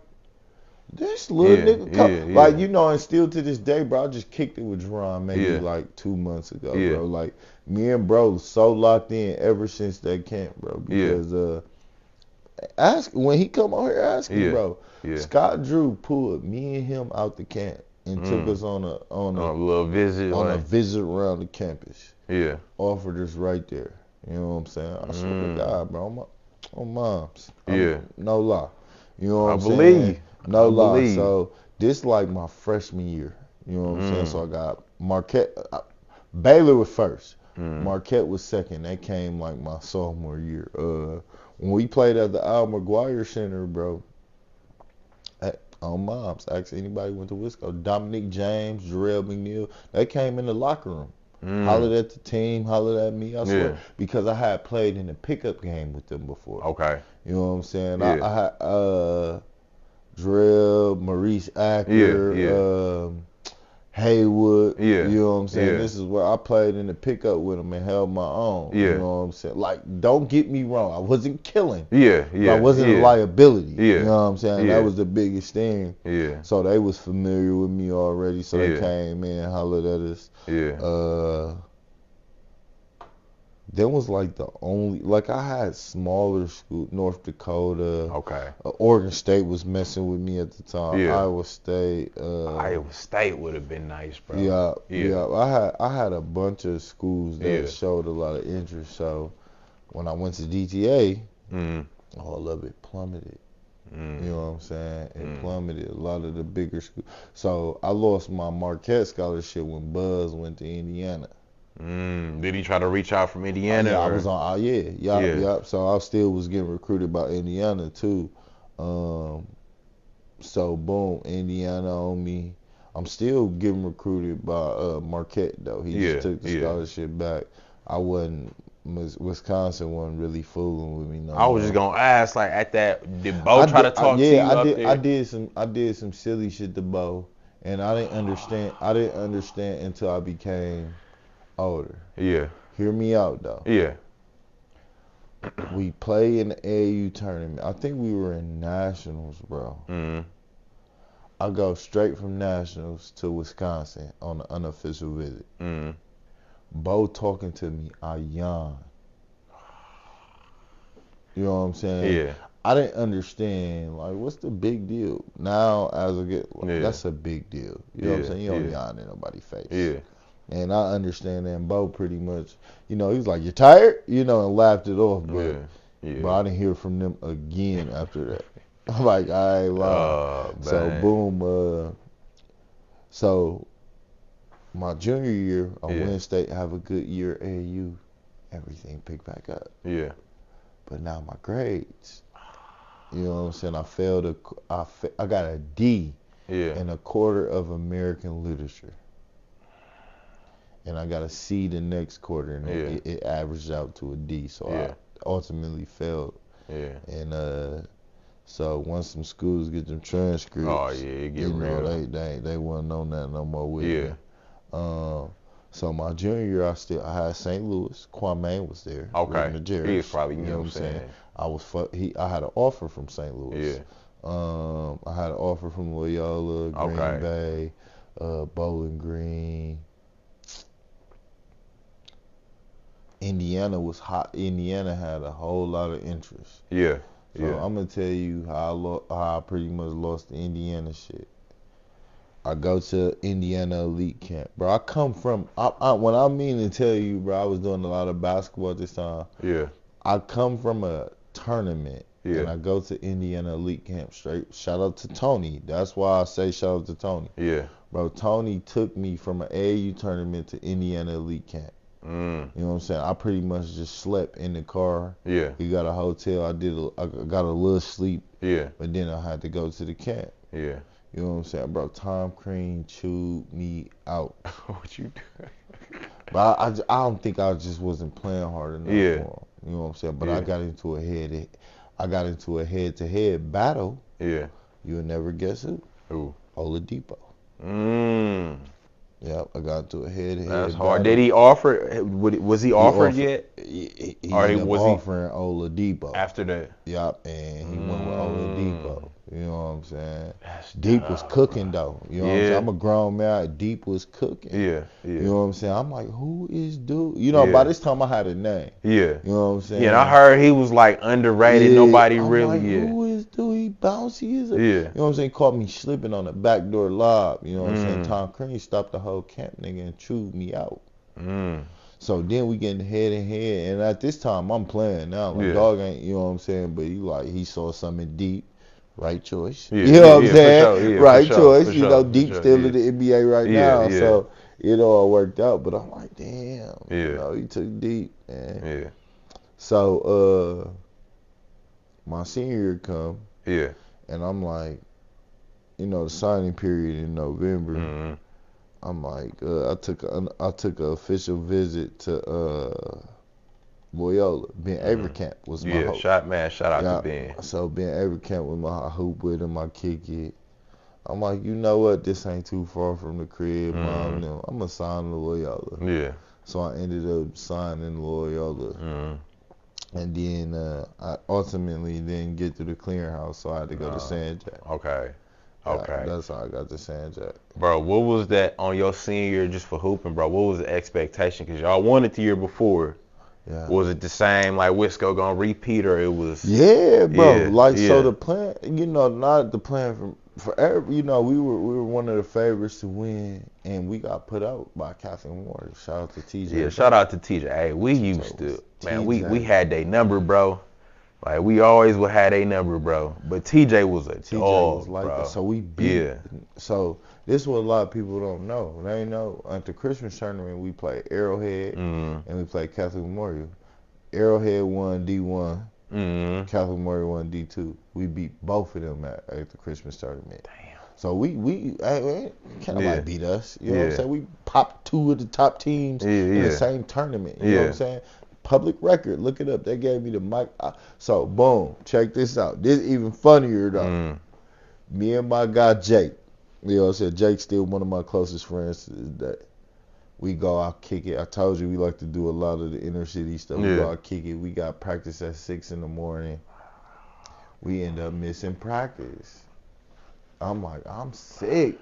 this little nigga cold. Like, you know, and still to this day, bro, I just kicked it with Jerron maybe like 2 months ago, bro. Like, me and bro so locked in ever since that camp, bro. Because when he come out here asking, bro, Scott Drew pulled me and him out the camp and took us on a little visit. On a visit around the campus. Yeah. Offered us right there. You know what I'm saying? I swear to God, bro. On moms. No lie. You know what I'm saying? No lie. So this like my freshman year. You know what I'm saying? So I got Marquette. Baylor was first. Marquette was second. That came like my sophomore year. When we played at the Al McGuire Center, bro, on moms. Ask anybody who went to Wisco. Dominic James, Jarrell McNeil. They came in the locker room. Hollered at the team, hollered at me, I swear. Because I had played in the pickup game with them before. Okay. You know what I'm saying? I had Drill, Maurice Acker, Haywood. You know what I'm saying? This is where I played in the pickup with them and held my own. You know what I'm saying? Like, don't get me wrong. I wasn't killing. I wasn't a liability. You know what I'm saying? That was the biggest thing. So they was familiar with me already. So they came in, hollered at us. Then was like the only, like I had smaller school, North Dakota. Okay. Oregon State was messing with me at the time. Iowa State. Iowa State would have been nice, bro. I had a bunch of schools that showed a lot of interest. So when I went to DTA, all of it plummeted. You know what I'm saying? It plummeted. A lot of the bigger schools. So I lost my Marquette scholarship when Buzz went to Indiana. Did he try to reach out from Indiana? I was on. So I still was getting recruited by Indiana too. So boom, Indiana on me. I'm still getting recruited by Marquette though. He just took the scholarship back. Wisconsin wasn't really fooling with me. No, I was just gonna ask, like, at that, did Bo try to talk to you up there? I did some silly shit to Bo, and I didn't understand. I didn't understand until I became older. Hear me out though. We play in the AAU tournament. I think we were in nationals, bro. I go straight from nationals to Wisconsin on an unofficial visit. Bo talking to me, I yawn. You know what I'm saying? I didn't understand, like, what's the big deal? Now, as I get, that's a big deal. You know what I'm saying? You don't yawn in nobody's face. And I understand that. And Bo pretty much, you know, he was like, you tired? You know, and laughed it off. But I didn't hear from them again after that. I'm like, I ain't lying. So, boom. So, my junior year, I win state, have a good year AAU. Everything picked back up. But now my grades, you know what I'm saying? I got a D in a quarter of American literature. And I got a C the next quarter, and it averaged out to a D. So I ultimately failed. And so once some schools get them transcripts, it get real. They wasn't on that no more with me. So my junior year, I had St. Louis. Kwame was there. Okay. He was probably, you know what I'm saying? I had an offer from St. Louis. I had an offer from Loyola, Green Bay, Bowling Green. Indiana was hot. Indiana had a whole lot of interest. Yeah. So I'm gonna tell you how I pretty much lost the Indiana shit. I go to Indiana Elite Camp, bro. I come from. When I mean to tell you, bro, I was doing a lot of basketball at this time. Yeah. I come from a tournament, yeah. and I go to Indiana Elite Camp straight. Shout out to Tony. That's why I say shout out to Tony. Yeah. Bro, Tony took me from an AAU tournament to Indiana Elite Camp. You know what I'm saying? I pretty much just slept in the car. Yeah. We got a hotel. I got a little sleep. Yeah. But then I had to go to the camp. Yeah. You know what I'm saying, bro? Tom Crean chewed me out. What you do? But I don't think I just wasn't playing hard enough for him. You know what I'm saying? But I got into a head-to-head battle. Yeah. You'll never guess who? Who? Oladipo. Yep, I got into a head-to-head. That's hard. Did he offer? Was he offered yet? He was offering Oladipo after that? Yep, and he went with Oladipo. You know what I'm saying? Deep was cooking though. You know what I'm saying? I'm a grown man. Deep was cooking. Yeah. You know what I'm saying? I'm like, who is dude? You know, by this time I had a name. Yeah. You know what I'm saying? Yeah, and I heard he was like underrated. Nobody I'm really. Like, who is dude? He bouncy. You know what I'm saying? Caught me slipping on the backdoor lob. You know what I'm saying? Tom Crean stopped the whole camp, nigga, and chewed me out. So then we getting head and head, and at this time I'm playing now. Like dog ain't, you know what I'm saying? But he saw something deep. Right choice. You know what I'm saying? Sure, right choice. You know, Deep still in the NBA right now. So it all worked out. But I'm like, damn. You know, he took Deep, man. Yeah. So my senior year come. Yeah. And I'm like, you know, the signing period in November. I'm like, I took an official visit to Loyola. Ben Avercamp was my hope. Shout out to Ben. So Ben Avercamp was my hoop with him, my kick it. I'm like, you know what? This ain't too far from the crib, Mom. I'm going to sign to Loyola. Yeah. So I ended up signing Loyola. And then I ultimately didn't get through the clearinghouse, so I had to go to San Jack. Okay. That's how I got to San Jack. Bro, what was that on your senior year just for hooping, bro? What was the expectation? Because y'all won it the year before. Yeah. Was it the same, like Wisco gonna repeat, or it was? Yeah, bro. So the plan, you know, not the plan from forever. You know, we were one of the favorites to win, and we got put out by Catholic Warriors. Shout out to TJ. Yeah, shout out to TJ. Hey, we used to, man. We had their number, bro. Like we always would have their number, bro. But TJ was a dog, was like bro. That. So we beat. Yeah. So this is what a lot of people don't know. They know at the Christmas tournament we played Arrowhead and we played Catholic Memorial. Arrowhead won D1. Catholic Memorial won D2. We beat both of them at the Christmas tournament. Damn. So we can't nobody beat us. You know what I'm saying? We popped two of the top teams in the same tournament. You know what I'm saying? Public record, look it up. They gave me the mic. So boom, check this out. This is even funnier though. Me and my guy Jake. You know what I'm saying? Jake's still one of my closest friends to this day. We go out, kick it. I told you we like to do a lot of the inner city stuff. We go out, kick it. We got practice at 6 a.m. We end up missing practice. I'm like, I'm sick.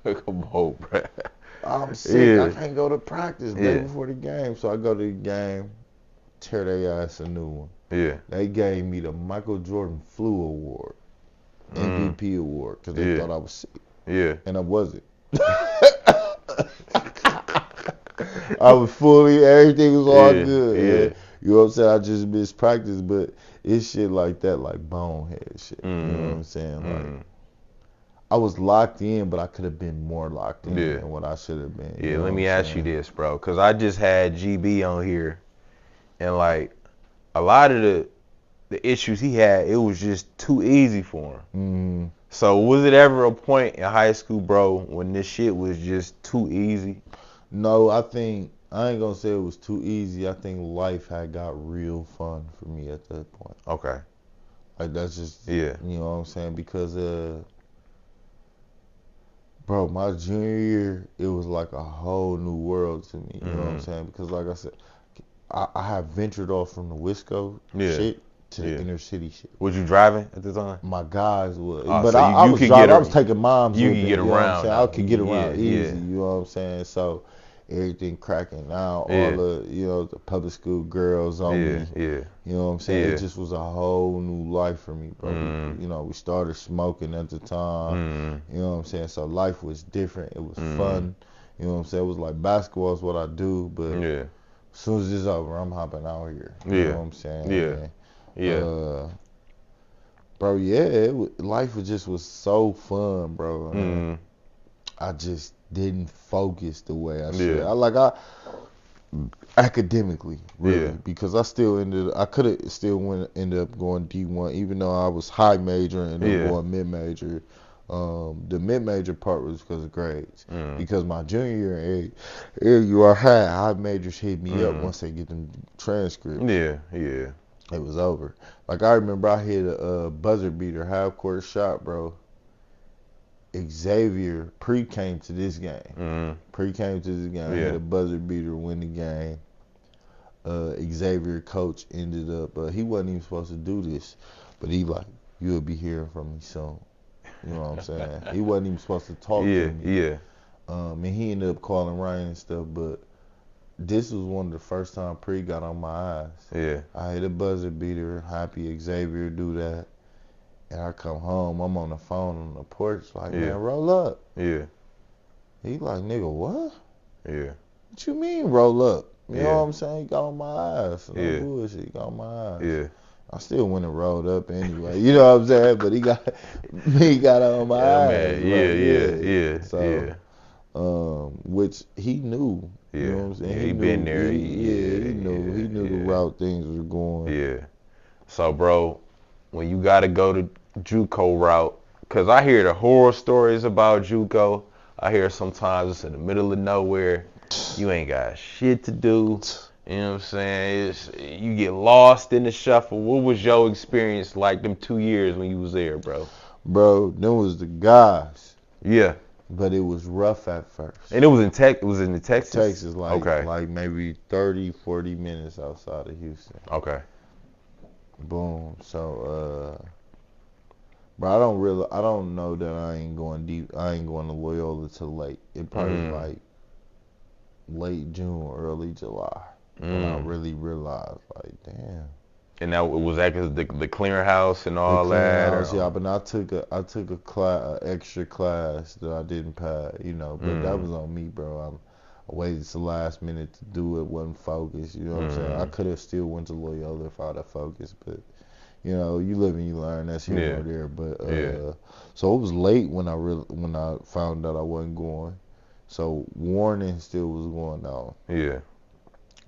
Come on, bro. I'm sick. I can't go to practice day before the game. So I go to the game, tear their ass a new one. Yeah. They gave me the Michael Jordan Flu Award, MVP award, because they thought I was sick. Yeah. And I wasn't. I was everything was all good. Yeah. You know what I'm saying? I just missed practice, but it's shit like that, like bonehead shit. You know what I'm saying? Like, I was locked in, but I could have been more locked in than what I should have been. Yeah, let me ask you this, bro, because I just had GB on here, and like a lot of the issues he had, it was just too easy for him. So was it ever a point in high school, bro, when this shit was just too easy? No, I ain't gonna say it was too easy. I think life had got real fun for me at that point. Okay. Like that's just you know what I'm saying? Because bro, my junior year, it was like a whole new world to me. You know what I'm saying? Because like I said, I have ventured off from the Wisco shit to the inner city shit. Was you driving at the time? My guys would, Oh, but so I you was could driving. get I was taking moms you with could me. get You know what I'm around saying? now. I could get around easy. Yeah. You know what I'm saying? So everything cracking now. All Yeah. the public school girls on me. Yeah. You know what I'm saying? Yeah. It just was a whole new life for me, bro. We started smoking at the time. You know what I'm saying? So life was different. It was fun. You know what I'm saying? It was like basketball is what I do, but as soon as it's over, I'm hopping out here. You know what I'm saying? Bro, life was so fun, bro. I just didn't focus the way I should. Academically, really, because I could have still ended up going D1, even though I was high major and then going mid major. The mid major part was because of grades, because my junior year, every year I had high majors hit me up once they get them transcripts. It was over. Like I remember I hit a buzzer beater half court shot, bro. Xavier came to this game. Hit a buzzer beater, win the game. Xavier coach ended up, he wasn't even supposed to do this, but he like, you'll be hearing from me soon. You know what I'm saying? He wasn't even supposed to talk to me. And he ended up calling Ryan and stuff, but this was one of the first time Pre got on my eyes. I hit a buzzer beater, happy Xavier do that. And I come home, I'm on the phone on the porch, like, man, roll up. He like, nigga, what? What you mean roll up? You know what I'm saying? He got on my ass. No bullshit, he got on my ass. I still went and rolled up anyway. You know what I'm saying? But he got on my ass. So, which he knew. You know what I'm saying? He been there. He knew. He knew the route things were going. So, bro, when you got to go to JUCO route, because I hear the horror stories about JUCO. I hear sometimes it's in the middle of nowhere. You ain't got shit to do. You know what I'm saying? You get lost in the shuffle. What was your experience like them 2 years when you was there, bro? Bro, them was the guys. Yeah. But it was rough at first. And it was in Texas? Texas, like maybe 30, 40 minutes outside of Houston. Okay. Boom. So, but I don't know that I ain't going deep. I ain't going to Loyola till late. It probably like late June or early July when I really realized, like, damn. And that was that because the clearinghouse and all that? But I took a class, an extra class that I didn't pass, but that was on me, bro. I waited till the last minute to do it, wasn't focused, you know what I'm saying? I could have still went to Loyola if I'd have focused, but, you live and you learn, that's here or there. But, so it was late when I found out I wasn't going. So warning still was going on.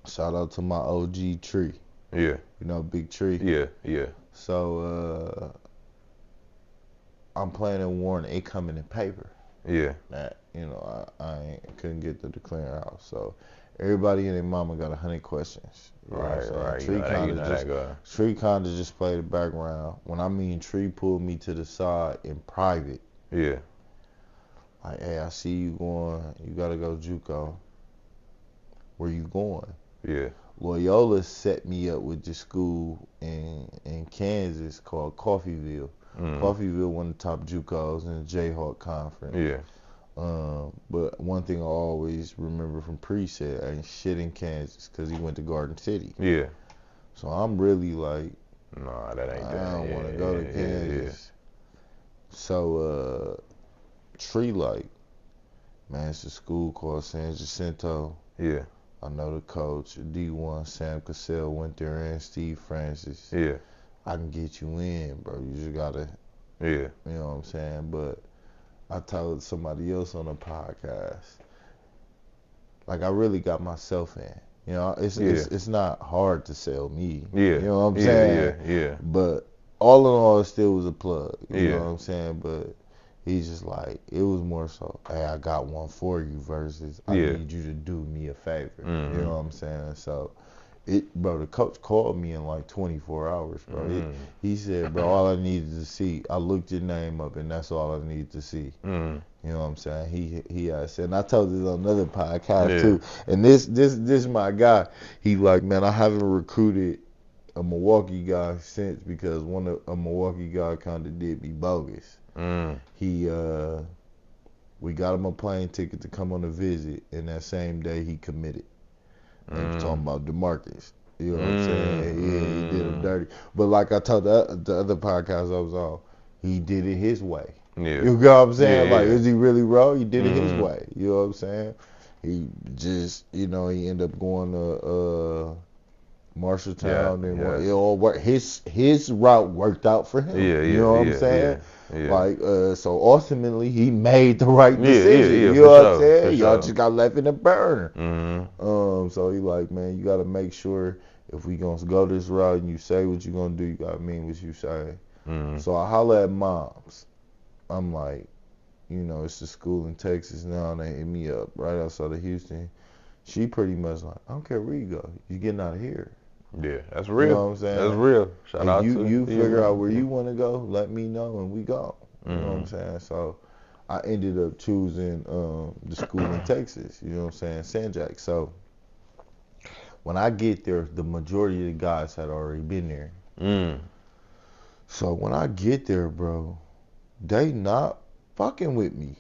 Shout out to my OG Tree. Big Tree. So I'm playing in Warren. It come in the paper. That I couldn't get to the clearinghouse. So everybody and their mama got 100 questions. Right. Tree kind of just played the background. When I mean Tree pulled me to the side in private. Like, hey, I see you going. You gotta go JUCO. Where you going? Loyola set me up with this school in Kansas called Coffeyville. Coffeyville, one of the top JUCOs in the Jayhawk Conference. But one thing I always remember from Pre-set, ain't shit in Kansas because he went to Garden City. So I'm really like, nah, that ain't that. I don't want to go to Kansas. So Tree like, man, it's a school called San Jacinto. I know the coach, D1, Sam Cassell went there, and Steve Francis. I can get you in, bro. You just gotta, you know what I'm saying? But I told somebody else on the podcast, like, I really got myself in. It's not hard to sell me. You know what I'm saying? But all in all, it still was a plug. You know what I'm saying? But he's just like, it was more so, hey, I got one for you versus I need you to do me a favor. You know what I'm saying? So, bro, the coach called me in like 24 hours, bro. He said, bro, all I needed to see, I looked your name up and that's all I needed to see. You know what I'm saying? He said, and I told this on another podcast too. And this my guy. He like, man, I haven't recruited a Milwaukee guy since because a Milwaukee guy kind of did me bogus. He we got him a plane ticket to come on a visit, and that same day he committed. And was talking about DeMarcus. You know what I'm saying? Yeah, he did him dirty. But like I told the other podcast I was on, he did it his way. Yeah. You know what I'm saying? Yeah, like, yeah. is he really wrong? He did it his way. You know what I'm saying? He just, he ended up going to Marshalltown and it all worked. His route worked out for him. You know what I'm saying? Yeah. Like, so ultimately he made the right decision. You know what I'm saying? Y'all just got left in the burner. So he like, man, you got to make sure if we gonna go this route and you say what you gonna do, you gotta mean what you say. So I holler at moms. I'm like, it's the school in Texas now, and they hit me up right outside of Houston. She pretty much like, I don't care where you go, you getting out of here. Yeah, that's real. You know what I'm saying? That's real. Shout out to you figure out where you want to go, let me know, and we go. You know what I'm saying? So I ended up choosing the school in Texas. You know what I'm saying? San Jack. So when I get there, the majority of the guys had already been there. So when I get there, bro, they not fucking with me.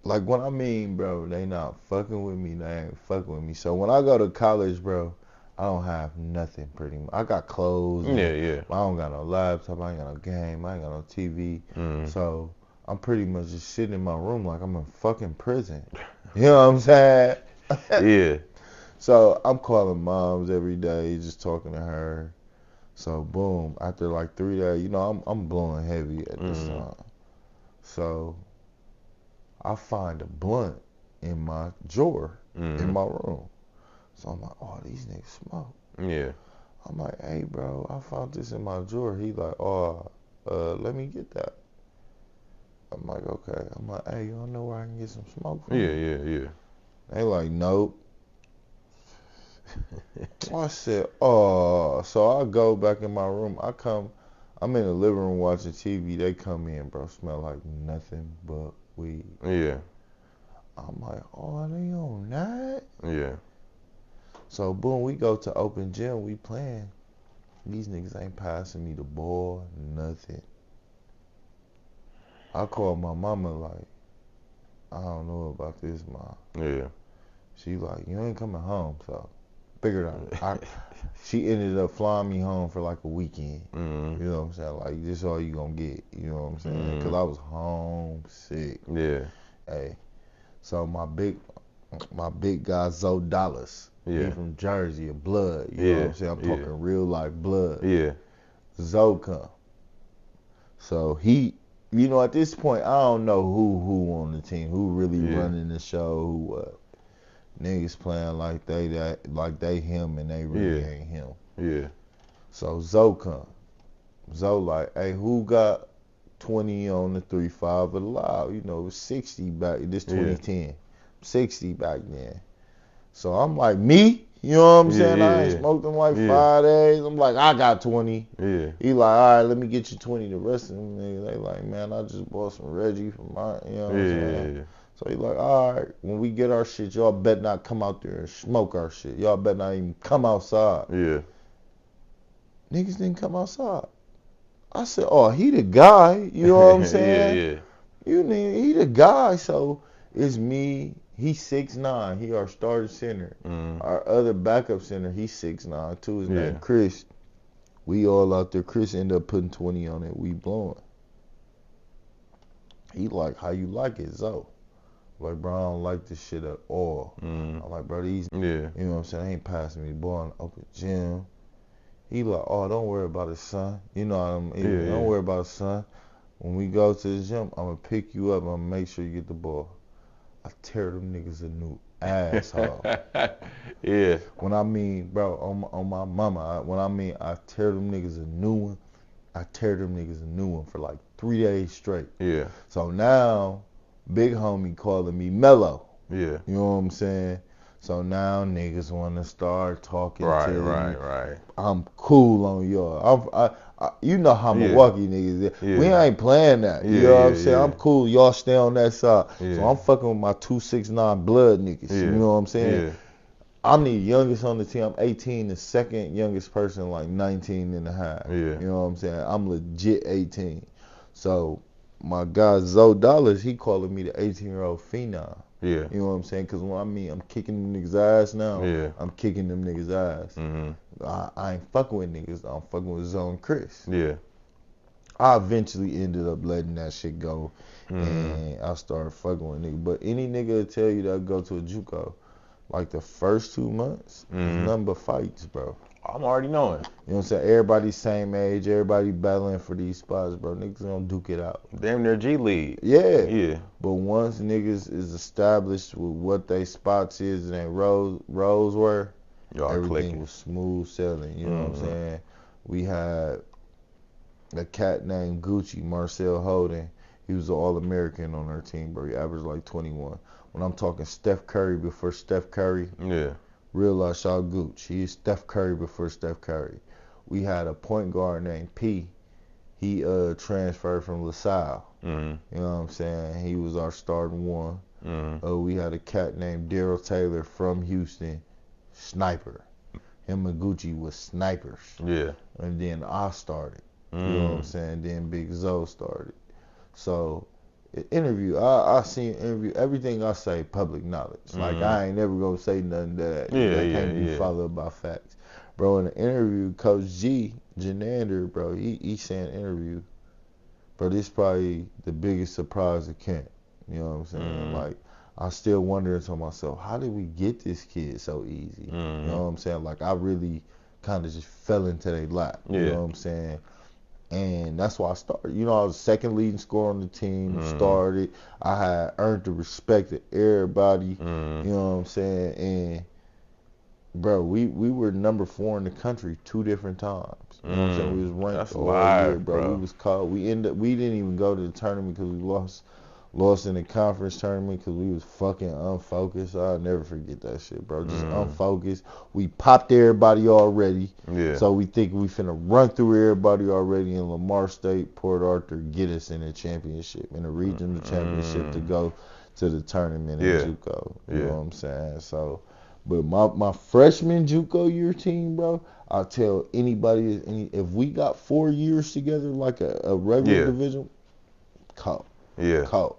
Like, what I mean, bro, they not fucking with me. They ain't fucking with me. So when I go to college, bro, I don't have nothing pretty much. I got clothes. Yeah. I don't got no laptop. I ain't got no game. I ain't got no TV. So I'm pretty much just sitting in my room like I'm in fucking prison. You know what I'm saying? Yeah. So I'm calling moms every day, just talking to her. So boom, after like 3 days, I'm blowing heavy at this time. So I find a blunt in my drawer in my room. So I'm like, oh, these niggas smoke. Yeah. I'm like, hey, bro, I found this in my drawer. He like, oh, let me get that. I'm like, okay. I'm like, hey, y'all know where I can get some smoke from? Yeah. They like, nope. I said, oh. So I go back in my room. I'm in the living room watching TV. They come in, bro, smell like nothing but weed. Yeah. I'm like, oh, they on that? Yeah. So, boom, we go to open gym. We playing. These niggas ain't passing me the ball, nothing. I called my mama like, I don't know about this, Mom. Yeah. She like, you ain't coming home, so figured out. She ended up flying me home for like a weekend. You know what I'm saying? Like, this is all you gonna get. You know what I'm saying? Because I was homesick. Yeah. Hey, so my big guy, Zoe Dallas. Yeah. He from Jersey, a blood. You know what I'm saying? I'm talking real life blood. Yeah. Zoe come. So he, at this point, I don't know who on the team, who really running the show, who what. Niggas playing like they him and they really ain't him. Yeah. So Zoe come. Zoe like, hey, who got 20 on the 3-5 of the loud? It was 60 back, this 2010. 60 back then. So I'm like, me? You know what I'm saying? I ain't smoked in like 5 days. I'm like, I got 20. Yeah. He like, all right, let me get you 20. The rest of them niggas, they like, man, I just bought some Reggie from my, you know what I'm saying? Yeah. So he like, all right, when we get our shit, y'all better not come out there and smoke our shit. Y'all better not even come outside. Yeah. Niggas didn't come outside. I said, oh, he the guy. You know what I'm saying? Yeah. He the guy. So it's me. He's 6'9". He our starter center. Our other backup center, he's 6'9" too. His name Chris. We all out there. Chris ended up putting 20 on it. We blowing. He like, how you like it, Zoe? Like, bro, I don't like this shit at all. I'm like, bro, these, you know what I'm saying? They ain't passing me the ball in the open gym. He like, oh, don't worry about it, son. You know what I mean? Don't worry about it, son. When we go to the gym, I'm going to pick you up. I'm going to make sure you get the ball. I tear them niggas a new asshole. Yeah. When I mean, bro, on my mama, I tear them niggas a new one. I tear them niggas a new one for like 3 days straight. Yeah. So now, big homie calling me Mello. Yeah. You know what I'm saying? So now niggas want to start talking to me. Right. I'm cool on y'all. You know how Milwaukee niggas is. We ain't playing that. You know what I'm saying? I'm cool. Y'all stay on that side. So I'm fucking with my 269 blood niggas. You know what I'm saying? I'm the youngest on the team. I'm 18, the second youngest person, like 19 and a half. Yeah. You know what I'm saying? I'm legit 18. So my guy Zoe Dollars, he calling me the 18-year-old phenom. Yeah. You know what I'm saying? Because when I'm kicking them niggas' ass now, Yeah. I'm kicking them niggas' ass. I ain't fucking with niggas. I'm fucking with Zoe and Chris. Yeah. I eventually ended up letting that shit go, and I started fucking with niggas. But any nigga will tell you that go to a JUCO, like the first 2 months, it's nothing but fights, bro. I'm already knowing. You know what I'm saying? Everybody same age, everybody battling for these spots, bro. Niggas gonna duke it out. Damn near G League. Yeah. Yeah. But once niggas is established with what they spots is and their roles were, everything clicking. was smooth sailing. You know what I'm saying? We had a cat named Gucci, Marcel Holden. He was an All-American on our team, bro. He averaged like 21. When I'm talking Steph Curry before Steph Curry, real life shout Gooch. He is Steph Curry before Steph Curry. We had a point guard named P. He transferred from LaSalle. You know what I'm saying? He was our starting one. We had a cat named Daryl Taylor from Houston, sniper. Him and Gucci was snipers. Yeah. And then I started. You know what I'm saying? Then Big Zoe started. So, I seen interview, everything I say public knowledge. Like, I ain't never gonna say nothing that can't be followed by facts. Bro, in the interview, Coach G, Janander, bro, he saying interview, bro, this probably the biggest surprise of camp. You know what I'm saying? Like, I still wonder to myself, how did we get this kid so easy? You know what I'm saying? Like, I really kind of just fell into their lap. You know what I'm saying? And that's why I started. You know, I was the second leading scorer on the team, started. I had earned the respect of everybody. You know what I'm saying? And, bro, we were number 4 in the country 2 different times. You know what I'm saying? We was ranked all year, bro. We was called. We didn't even go to the tournament because we lost in the conference tournament because we was fucking unfocused. I'll never forget that shit, bro. Just unfocused. We popped everybody already. Yeah. So we think we finna run through everybody already in Lamar State, Port Arthur, get us in the championship, in the regional championship to go to the tournament in JUCO. You know what I'm saying? So, but my freshman JUCO year team, bro, I'll tell anybody, if we got 4 years together like a regular division, call. Caught.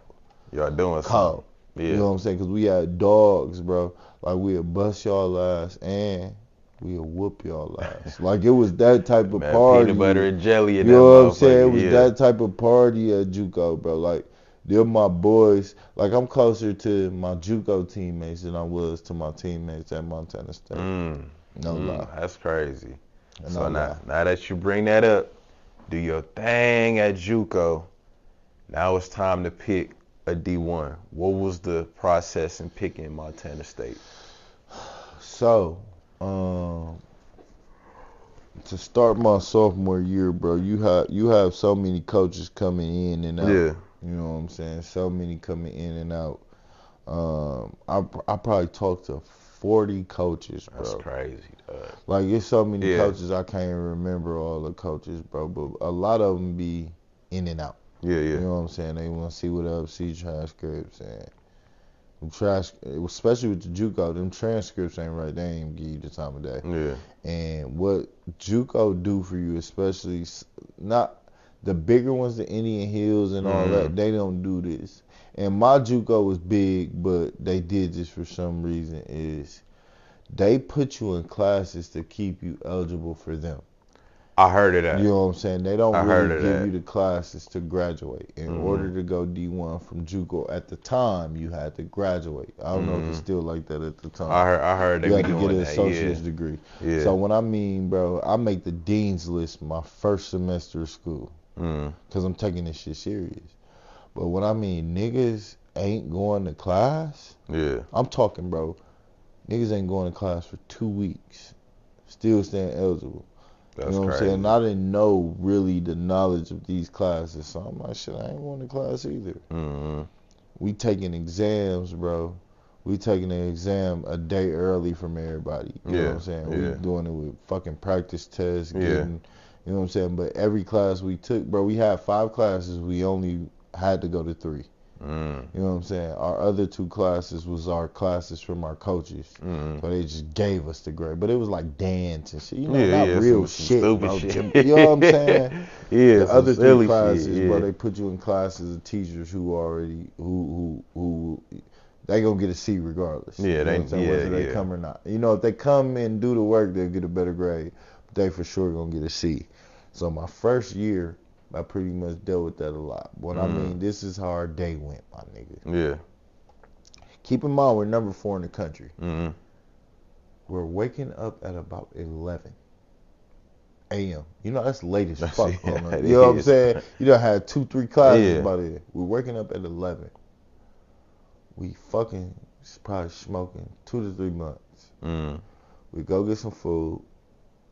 Y'all doing something. You know what I'm saying? Because we had dogs, bro. Like, we'll bust y'all ass and we'll whoop y'all ass. Like, it was that type of party. Peanut butter and jelly and you know what I'm saying? It was that type of party at JUCO, bro. Like, they're my boys. Like, I'm closer to my JUCO teammates than I was to my teammates at Montana State. No lie. That's crazy. So now that you bring that up, do your thing at JUCO. Now it's time to pick a D1. What was the process in picking Montana State? So, to start my sophomore year, bro, you have so many coaches coming in and out. Yeah. You know what I'm saying? So many coming in and out. I probably talked to 40 coaches, bro. That's crazy, Like, it's so many coaches, I can't even remember all the coaches, bro. But a lot of them be in and out. You know what I'm saying? They want to see what else, see transcripts and especially with the JUCO, them transcripts ain't right. They ain't give you the time of day. Yeah. And what JUCO do for you, especially not the bigger ones, the Indian Hills and all that, they don't do this. And my JUCO was big, but they did this for some reason. Is they put you in classes to keep you eligible for them. I heard of that. You know what I'm saying? They don't really give you the classes to graduate. In order to go D1 from JUCO at the time, you had to graduate. I don't know if it's still like that at the time. I heard they you be had to doing get an that, associate's degree. Yeah. So when I mean, bro, I make the dean's list my first semester of school because I'm taking this shit serious. But when I mean niggas ain't going to class, I'm talking, bro, niggas ain't going to class for 2 weeks, still staying eligible. That's you know what crazy. I'm saying? I didn't know really the knowledge of these classes, so I'm like, shit, I ain't going to class either. We taking exams, bro. We taking an exam a day early from everybody. You know what I'm saying? We doing it with fucking practice tests, getting, you know what I'm saying? But every class we took, bro, we had 5 classes. We only had to go to 3. You know what I'm saying? Our other 2 classes was our classes from our coaches. So they just gave us the grade. But it was like dance and shit. You know, not real some shit, stupid bro. shit. You know what I'm saying? Yeah, The other 3 silly classes, shit, bro, they put you in classes of teachers who already who they gonna get a C regardless. Yeah, you know what I'm saying? Whether they come or not. You know, if they come and do the work, they'll get a better grade. But they for sure gonna get a C. So my first year, I pretty much dealt with that a lot. What I mean, this is how our day went, my nigga. Yeah. Keep in mind, we're number 4 in the country. We're waking up at about 11 a.m. You know, that's late as fuck. You know what I'm saying? You done had 2-3 classes by then. We're waking up at 11. We fucking probably smoking 2 to 3 months. We go get some food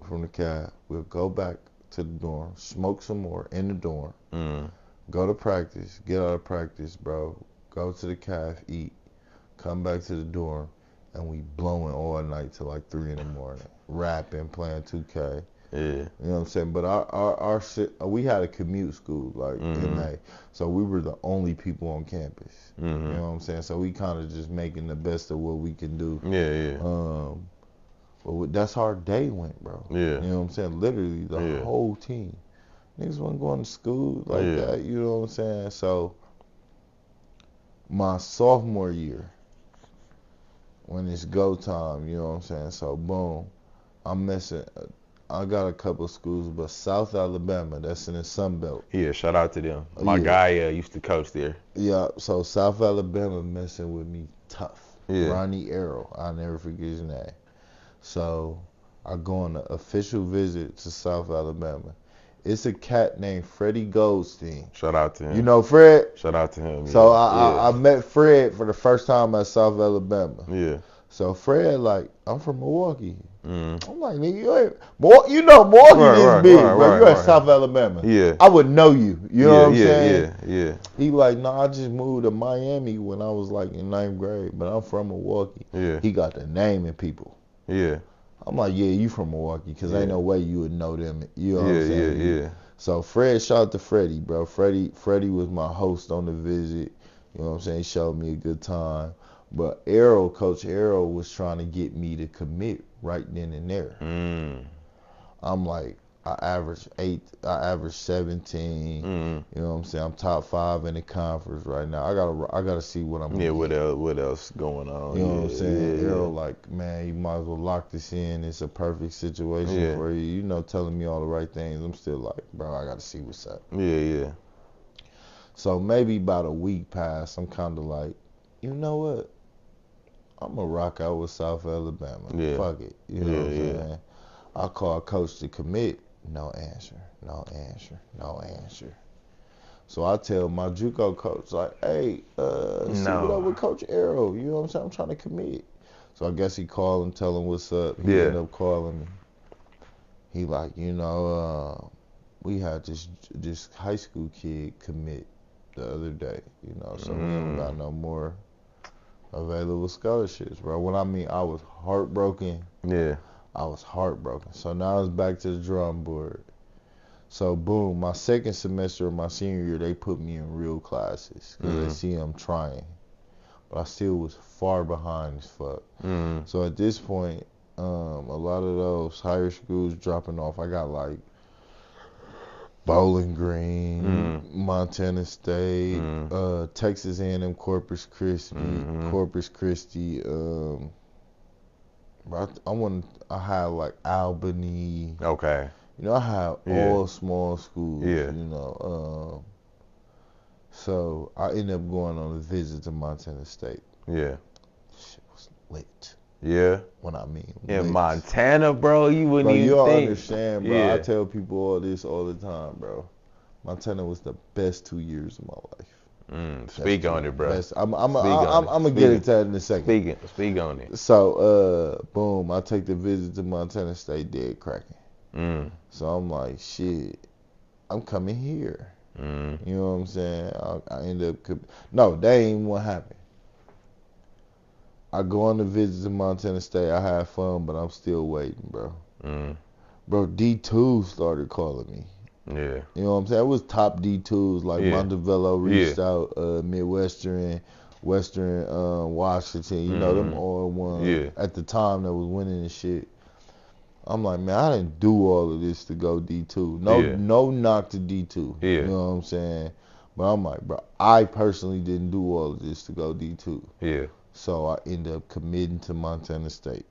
from the cab. We'll go back to the dorm, smoke some more in the dorm. Go to practice, get out of practice, bro. Go to the caf, eat, come back to the dorm, and we blowing all night till like 3 in the morning, rapping, playing 2K. Yeah. You know what I'm saying? But our shit, we had a commute school, like MA, so we were the only people on campus. You know what I'm saying? So we kind of just making the best of what we can do. But that's how our day went, bro. You know what I'm saying? Literally the whole team. Niggas wasn't going to school like that. You know what I'm saying? So my sophomore year, when it's go time, you know what I'm saying? So boom, I got a couple of schools, but South Alabama, that's in the Sun Belt. Yeah, shout out to them. My guy used to coach there. Yeah, so South Alabama messing with me tough. Ronnie Arrow, I'll never forget his name. So I go on an official visit to South Alabama. It's a cat named Freddie Goldstein. Shout out to him. You know Fred? Shout out to him. So I met Fred for the first time at South Alabama. Yeah. So Fred, like, I'm from Milwaukee. I'm like, nigga, you know Milwaukee is big, bro. You at South Alabama. Yeah. I would know you. You know what I'm saying? Yeah. He like, no, I just moved to Miami when I was like in 9th grade, but I'm from Milwaukee. Yeah. He got the naming people. Yeah. I'm like, yeah, you from Milwaukee, because ain't no way you would know them. You know what I'm saying? Yeah. So Fred, shout out to Freddie, bro. Freddie was my host on the visit. You know what I'm saying? He showed me a good time. But Coach Arrow was trying to get me to commit right then and there. I'm like, I averaged 17. You know what I'm saying? I'm top 5 in the conference right now. I gotta see what I'm gonna get. What else going on? You know what I'm saying? Arrow like, man, you might as well lock this in. It's a perfect situation for you. You know, telling me all the right things. I'm still like, bro, I gotta see what's up. Yeah. So maybe about a week passed. I'm kind of like, you know what? I'm going to rock out with South Alabama. Fuck it. You know what I'm saying? I call coach to commit. No answer. So I tell my JUCO coach, like, hey, see what up with Coach Arrow. You know what I'm saying? I'm trying to commit. So I guess he called him, tell him what's up. He ended up calling me. He like, you know, we had this high school kid commit the other day, you know, so we don't got no more available scholarships, bro. What I mean, I was heartbroken. Yeah. I was heartbroken. So now it's back to the drawing board. So boom, my second semester of my senior year, they put me in real classes because they see I'm trying. But I still was far behind as fuck. So at this point, a lot of those higher schools dropping off. I got like Bowling Green, Montana State, Texas A&M Corpus Christi. I had like Albany. Okay. You know, I had all small schools. Yeah. You know, so I ended up going on a visit to Montana State. Yeah. Shit was lit. Yeah. When I mean in lit. Montana, bro, you wouldn't even think. think. Understand, bro. I tell people all this all the time, bro. Montana was the best 2 years of my life. Speak on it, bro. I'm gonna get into that in a second. Speak on it. So, boom, I take the visit to Montana State, dead cracking. So I'm like, shit, I'm coming here. You know what I'm saying? I end up, no, that ain't what happened. I go on the visit to Montana State. I had fun, but I'm still waiting, bro. Bro, D2 started calling me. Yeah. You know what I'm saying? It was top D2s like Montevello reached out, Midwestern, Western Washington. You know, them all ones at the time that was winning and shit. I'm like, man, I didn't do all of this to go D2. No knock to D2. You know what I'm saying? But I'm like, bro, I personally didn't do all of this to go D2. Yeah. So I ended up committing to Montana State.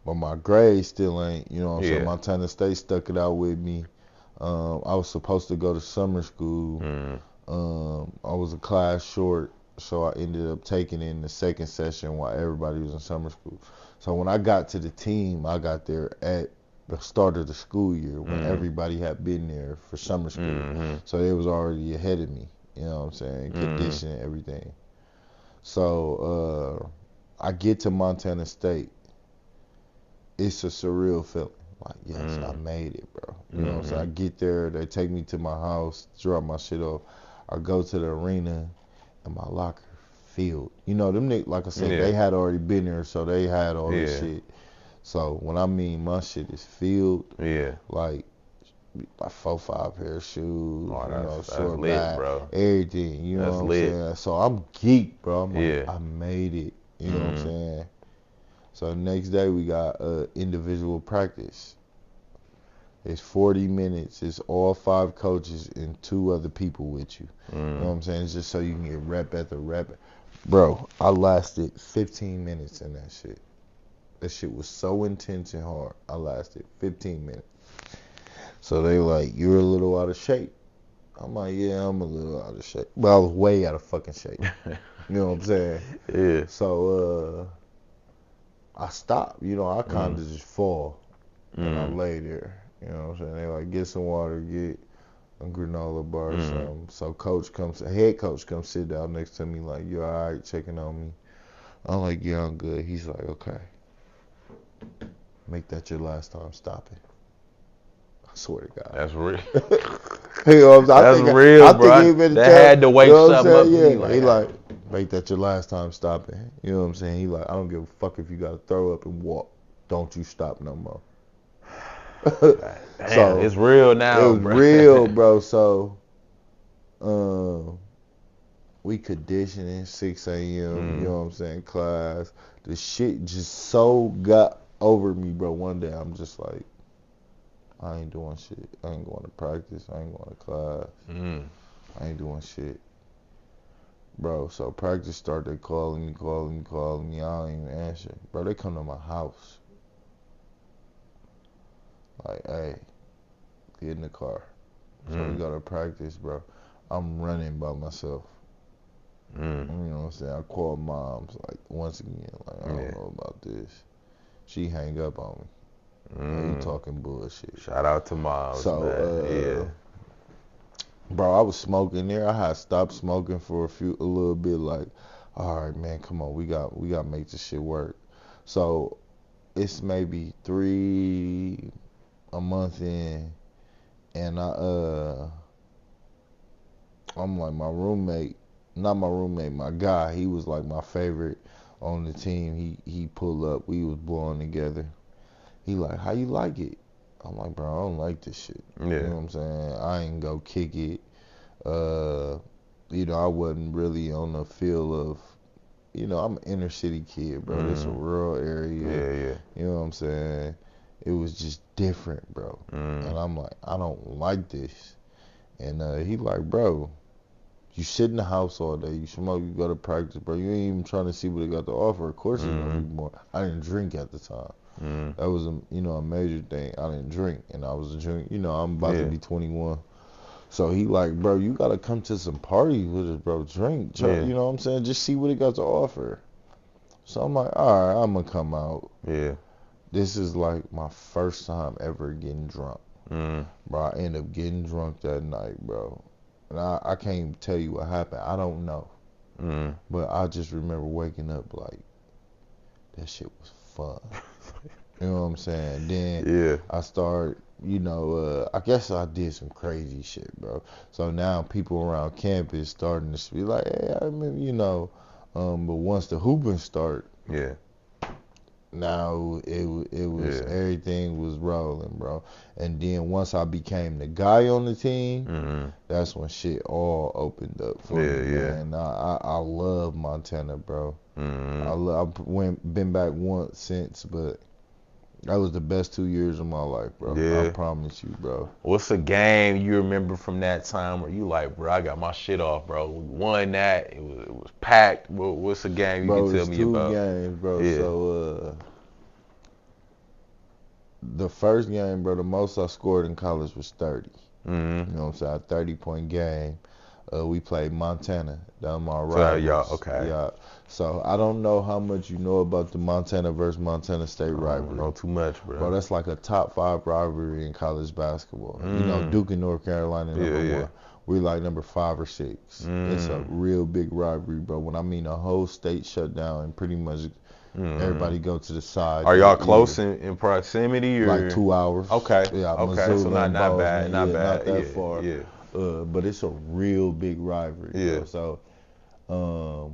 But my grade still ain't, you know what I'm saying? Montana State stuck it out with me. I was supposed to go to summer school. I was a class short, so I ended up taking in the second session while everybody was in summer school. So when I got to the team, I got there at the start of the school year when everybody had been there for summer school. So they was already ahead of me, you know what I'm saying, condition and everything. So I get to Montana State. It's a surreal feeling. Like, yes, I made it, bro. You know what I'm saying? I get there, they take me to my house, drop my shit off. I go to the arena, and my locker filled. You know, them niggas, like I said, they had already been there, so they had all this shit. So when I mean my shit is filled, like 4-5 pair of shoes, short lit, bag, bro. everything. You know what I'm saying? So I'm geeked, bro. I'm like, I made it. You know what I'm saying? So the next day we got individual practice. It's 40 minutes. It's all 5 coaches and 2 other people with you. You know what I'm saying? It's just so you can get rep at the rep. Bro, I lasted 15 minutes in that shit. That shit was so intense and hard. I lasted 15 minutes. So they like, you're a little out of shape. I'm like, yeah, I'm a little out of shape. But I was way out of fucking shape. You know what I'm saying? Yeah. So I stopped. You know, I kind of just fall. And I lay there. You know what I'm saying? They like, get some water, get a granola bar or something. So head coach comes sit down next to me like, you all right, checking on me. I'm like, yeah, I'm good. He's like, okay. Make that your last time stopping. I swear to God. That's real. You know what I'm saying? That's real, bro. That had to wake something up. Yeah. He like, make that your last time stopping. You know what I'm saying? He like, I don't give a fuck if you got to throw up and walk. Don't you stop no more. Damn, so it's real now. It was real, bro. So we conditioning 6 a.m. You know what I'm saying? Class. The shit just so got over me, bro. One day I'm just like, I ain't doing shit. I ain't going to practice. I ain't going to class. I ain't doing shit. Bro, so practice started calling me. I don't even answer. Bro, they come to my house. Like, hey, get in the car. So we go to practice, bro. I'm running by myself. You know what I'm saying? I called moms, like, once again, like, I don't know about this. She hang up on me. Like, you talking bullshit. Shout out to moms, so, man. Bro, I was smoking there. I had stopped smoking for a little bit, like, all right, man, come on, we got to make this shit work. So it's maybe a month in, and I'm like, my guy, he was like my favorite on the team. He pulled up, we was blowing together. He like, how you like it? I'm like, bro, I don't like this shit. You know what I'm saying? I ain't go kick it. You know, I wasn't really on the feel of, you know, I'm an inner city kid, bro. It's a rural area. You know what I'm saying? It was just different, bro. And I'm like, I don't like this. And he like, bro, you sit in the house all day, you smoke, you go to practice, bro. You ain't even trying to see what they got to offer. Of course it's gonna be more. I didn't drink at the time. That was a major thing. I didn't drink, and I was a drink. You know, I'm about to be 21. So he like, bro, you gotta come to some parties with us, bro. Drink, you know what I'm saying? Just see what it got to offer. So I'm like, all right, I'm gonna come out. This is like my first time ever getting drunk. Bro, I ended up getting drunk that night, bro. And I can't even tell you what happened. I don't know. But I just remember waking up like, that shit was fun. You know what I'm saying? Then I started, you know, I guess I did some crazy shit, bro. So now people around campus starting to be like, hey, I remember, you know. But once the hooping start, Now it was everything was rolling, bro. And then once I became the guy on the team, that's when shit all opened up for me, man. I love Montana, bro. I've been back once since, but that was the best 2 years of my life, bro. I promise you, bro. What's a game you remember from that time where you like, bro, I got my shit off, bro. We won that. It was packed. What's a game you can tell me about? 2 games, bro. Yeah. So the first game, bro, the most I scored in college was 30. You know what I'm saying? A 30-point game. We played Montana. Down my right. Yeah. So I don't know how much you know about the Montana versus Montana State rivalry. I don't know too much, bro. Bro, that's like a top 5 rivalry in college basketball. You know, Duke and North Carolina number 1. We like number 5 or 6. It's a real big rivalry, bro. When I mean a whole state shut down and pretty much everybody go to the side. Are y'all close in proximity? Or? Like 2 hours. Okay. Yeah. Okay. Missoula, so not bad. Not bad. Not that far. Yeah. But it's a real big rivalry. Yeah. Bro. So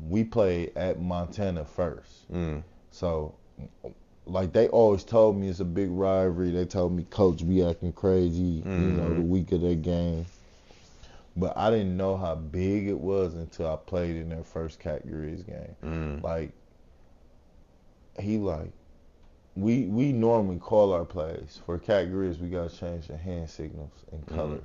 we played at Montana first. So like they always told me it's a big rivalry. They told me coach be acting crazy, you know, the week of that game. But I didn't know how big it was until I played in their first Cat Grizz game. Like we normally call our plays. For Cat Grizz, we gotta change the hand signals and colors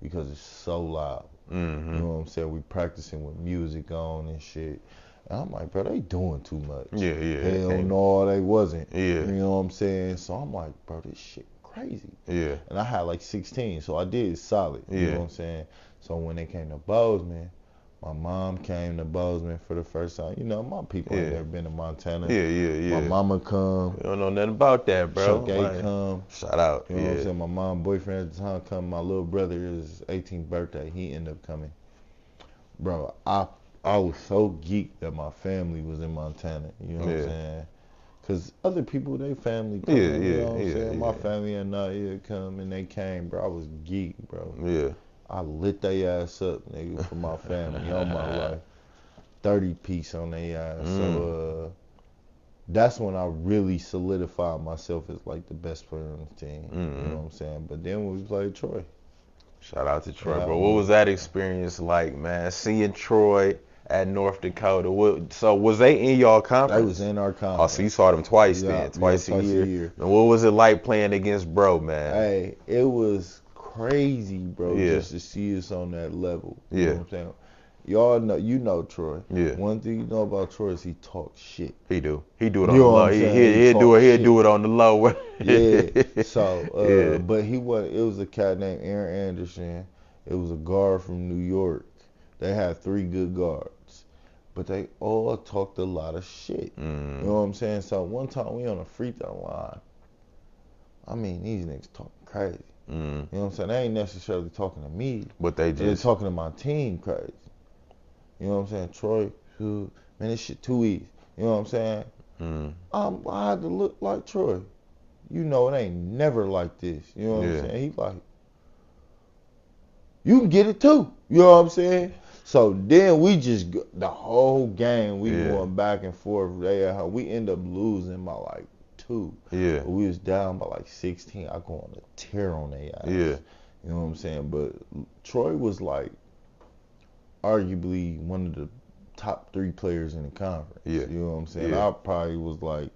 because it's so loud. You know what I'm saying? We practicing with music on and shit. And I'm like, bro, they doing too much. Hell no, they wasn't. You know what I'm saying? So I'm like, bro, this shit crazy. And I had like 16, so I did solid. You know what I'm saying? So when they came to Bozeman, my mom came to Bozeman for the first time. You know, my people ain't never been to Montana. My mama come. You don't know nothing about that, bro. Chuck A come. Shout out. You know what I'm saying? My mom boyfriend at the time come. My little brother, his 18th birthday, he ended up coming. Bro, I was so geeked that my family was in Montana. You know what I'm saying? Because other people, they family come. You know what I'm saying? My family and not here come, and they came, bro. I was geeked, bro. I lit their ass up, nigga, for my family all my life. 30-piece on their ass. So that's when I really solidified myself as like the best player on the team. You know what I'm saying? But then when we played Troy. Shout out to Troy, bro. What was that experience like, man? Seeing Troy at North Dakota. So was they in y'all conference? They was in our conference. Oh, so you saw them twice then, twice a year. And what was it like playing against bro, man? Hey, it was crazy, bro, just to see us on that level. You know what I'm saying? Y'all know, you know Troy. One thing you know about Troy is he talks shit. He do it on the low. He'll do it on the low. So, but it was a cat named Aaron Anderson. It was a guard from New York. They had 3 good guards, but they all talked a lot of shit. You know what I'm saying? So one time we on a free throw line. I mean, these niggas talking crazy. You know what I'm saying? They ain't necessarily talking to me, but they're talking to my team crazy. You know what I'm saying? Troy, man, this shit too easy. You know what I'm saying? I had to look like Troy. You know, it ain't never like this. You know what I'm saying? He like, you can get it too. You know what I'm saying? So then we just, the whole game, we going back and forth. We end up losing by like 2. But we was down by like 16. I go on a tear on their ass. You know what I'm saying? But Troy was like arguably one of the top 3 players in the conference. You know what I'm saying? I probably was like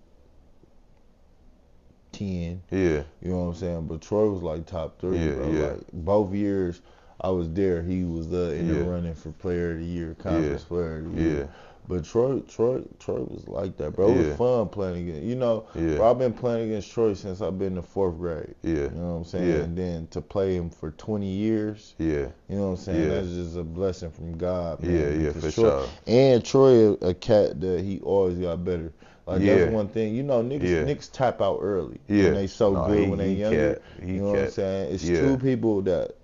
10. You know what I'm saying? But Troy was like top 3, bro. Like both years I was there, he was in the running for player of the year, conference player of the year. But Troy was like that, bro. It was fun playing against. You know, bro, I've been playing against Troy since I've been in 4th grade. You know what I'm saying? And then to play him for 20 years. You know what I'm saying? That's just a blessing from God, man. For sure. And Troy, a cat that he always got better. Like that's one thing. You know, niggas tap out early. When they so good when they younger. You know what I'm saying? It's 2 people that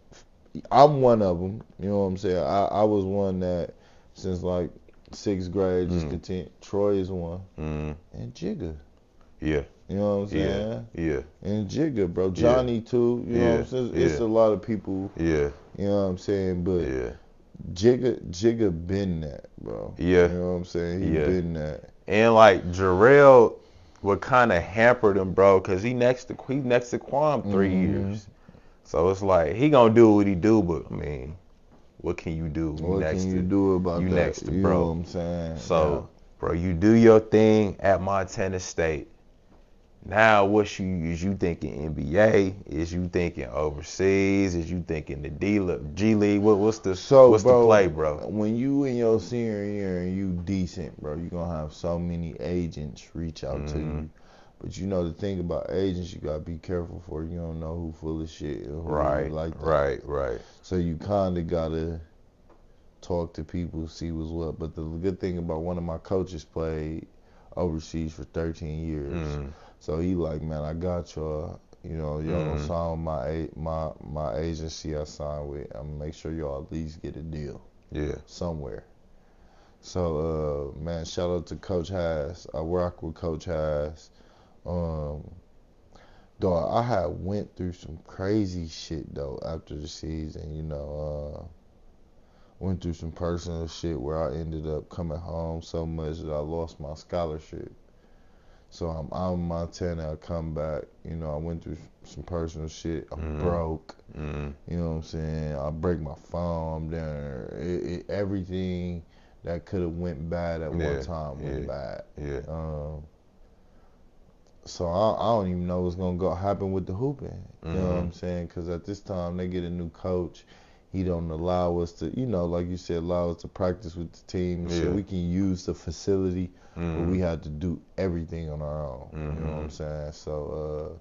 I'm one of them. You know what I'm saying? I was one that since like 6th grade just continued. Troy is one. And Jigga. You know what I'm saying? And Jigga, bro. Johnny too. You know what I'm saying? It's a lot of people. You know what I'm saying? But Jigga been that, bro. You know what I'm saying? He been that. And like Jarrell, what kind of hampered him, bro, because he next to Quam 3 years. So it's like he gonna do what he do, but I mean, what can you do? What can you do about that? Next to you bro. Know what I'm saying? So, bro, you do your thing at Montana State. Now, is you thinking NBA? Is you thinking overseas? Is you thinking the G League? What's the play, bro? When you in your senior year and you decent, bro, you gonna have so many agents reach out to you. But you know the thing about agents, you gotta be careful for. You don't know who full of shit or who really like that. Right. So you kinda gotta talk to people, see what's what. But the good thing about one of my coaches played overseas for 13 years. So he like, man, I got y'all. You know, y'all sign my agency I signed with. I'm gonna make sure y'all at least get a deal. Yeah. Somewhere. So man, shout out to Coach Haas. I work with Coach Haas. Dog, I had went through some crazy shit though after the season, you know, went through some personal shit where I ended up coming home so much that I lost my scholarship. So I'm out in Montana, I come back, you know, I went through some personal shit, I'm broke, you know what I'm saying, I break my phone, I'm down there, everything that could have went bad at one time went bad. Yeah. So I don't even know what's going to happen with the hooping, you know what I'm saying, because at this time they get a new coach, he don't allow us to, you know, like you said, allow us to practice with the team and shit. We can use the facility, but we had to do everything on our own, you know what I'm saying, so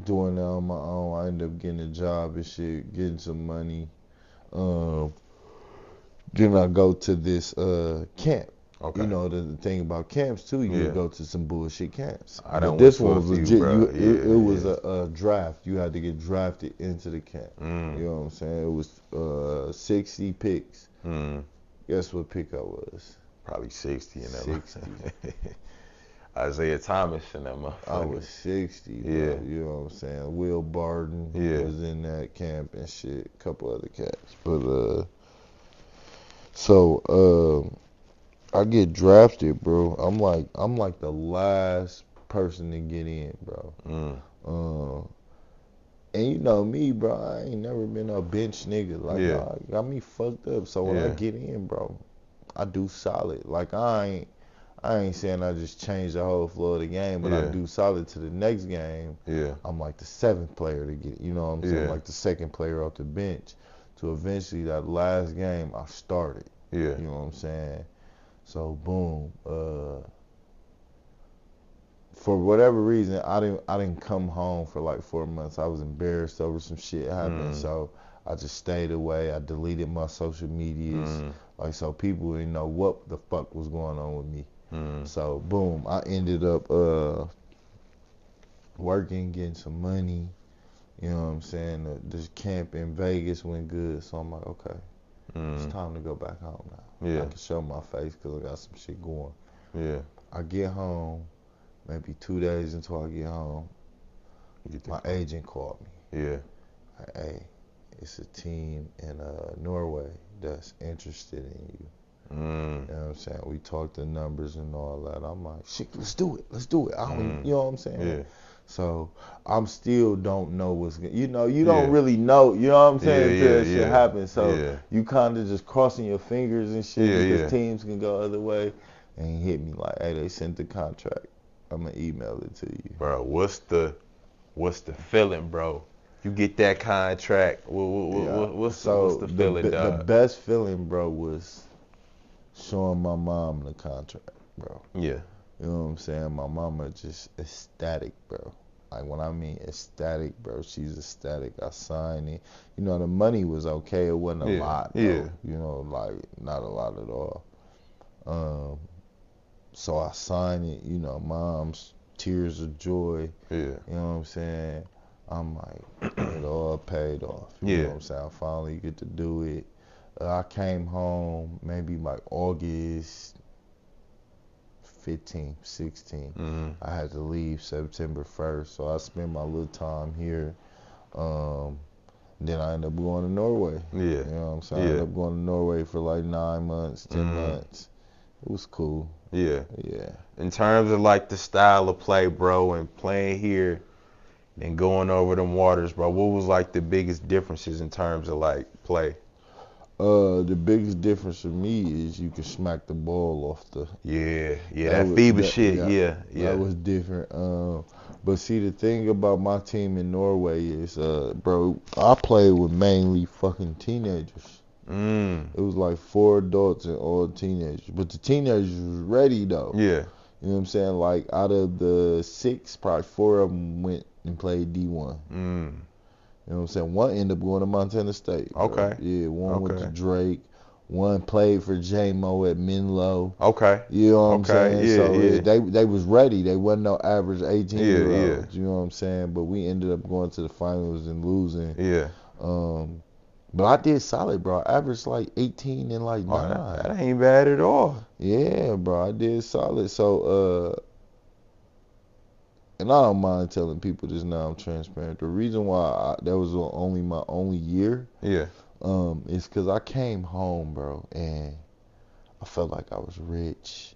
doing that on my own, I ended up getting a job and shit, getting some money, then I go to this camp. Okay. You know, the thing about camps too, you go to some bullshit camps. But this one was legit. It was a draft. You had to get drafted into the camp. You know what I'm saying? It was 60 picks. Guess what pick I was? Probably 60 in that. 60. Isaiah Thomas in that motherfucker. I was 60. Bro. Yeah. You know what I'm saying? Will Barton was in that camp and shit. A couple other cats. But I get drafted, bro. I'm like the last person to get in, bro. And you know me, bro. I ain't never been a bench nigga. Like, got me fucked up. So when I get in, bro, I do solid. Like I ain't saying I just changed the whole flow of the game, but I do solid to the next game. Yeah. I'm like the 7th player to get. You know what I'm saying? Like the 2nd player off the bench. To eventually that last game I started. Yeah. You know what I'm saying? So boom, for whatever reason, I didn't come home for like 4 months. I was embarrassed over some shit happened, so I just stayed away. I deleted my social medias, like so people didn't know what the fuck was going on with me. So boom, I ended up working, getting some money. You know what I'm saying? This camp in Vegas went good, so I'm like, okay, it's time to go back home now. I can show my face because I got some shit going. Yeah. I get home, maybe 2 days until I get home, my agent called me. Yeah. Like, hey, it's a team in Norway that's interested in you. You know what I'm saying? We talked the numbers and all that. I'm like, shit, let's do it. I don't, you know what I'm saying? Yeah. So I'm still don't know what's going. You know, you don't really know. You know what I'm saying? Until that shit happens. So you kind of just crossing your fingers and shit because teams can go other way. And he hit me like, hey, they sent the contract. I'm gonna email it to you. Bro, what's the feeling, bro? You get that contract. What's the feeling, dog? The best feeling, bro, was showing my mom the contract, bro. Yeah. You know what I'm saying? My mama just ecstatic, bro. Like when I mean ecstatic, bro, she's ecstatic. I signed it. You know, the money was okay. It wasn't a lot, though. Yeah. You know, like not a lot at all. So I signed it. You know, mom's tears of joy. Yeah. You know what I'm saying? I'm like, it all paid off. You know what I'm saying? I finally get to do it. I came home maybe like August 15th, 16th. I had to leave September 1st, so I spent my little time here. Then I ended up going to Norway. Yeah. You know what I'm saying? I ended up going to Norway for like 9 months, 10 months. It was cool. Yeah. Yeah. In terms of like the style of play, bro, and playing here and going over them waters, bro, what was like the biggest differences in terms of like play? The biggest difference for me is you can smack the ball off the. That FIBA shit. That was different. But see, the thing about my team in Norway is, bro, I played with mainly fucking teenagers. It was like 4 adults and all teenagers. But the teenagers was ready though. Yeah. You know what I'm saying? Like out of the 6, probably 4 of them went and played D1. You know what I'm saying? One ended up going to Montana State. Bro. Okay. Yeah, one went to Drake. One played for J-Mo at Menlo. Okay. You know what I'm saying? Yeah, so yeah. They was ready. They wasn't no average 18-year-olds. Yeah. You know what I'm saying? But we ended up going to the finals and losing. Yeah. But I did solid, bro. I averaged like 18 and like 9. That ain't bad at all. Yeah, bro. I did solid. So, and I don't mind telling people this now. I'm transparent. The reason why that was only my only year. Yeah. Is because I came home, bro, and I felt like I was rich.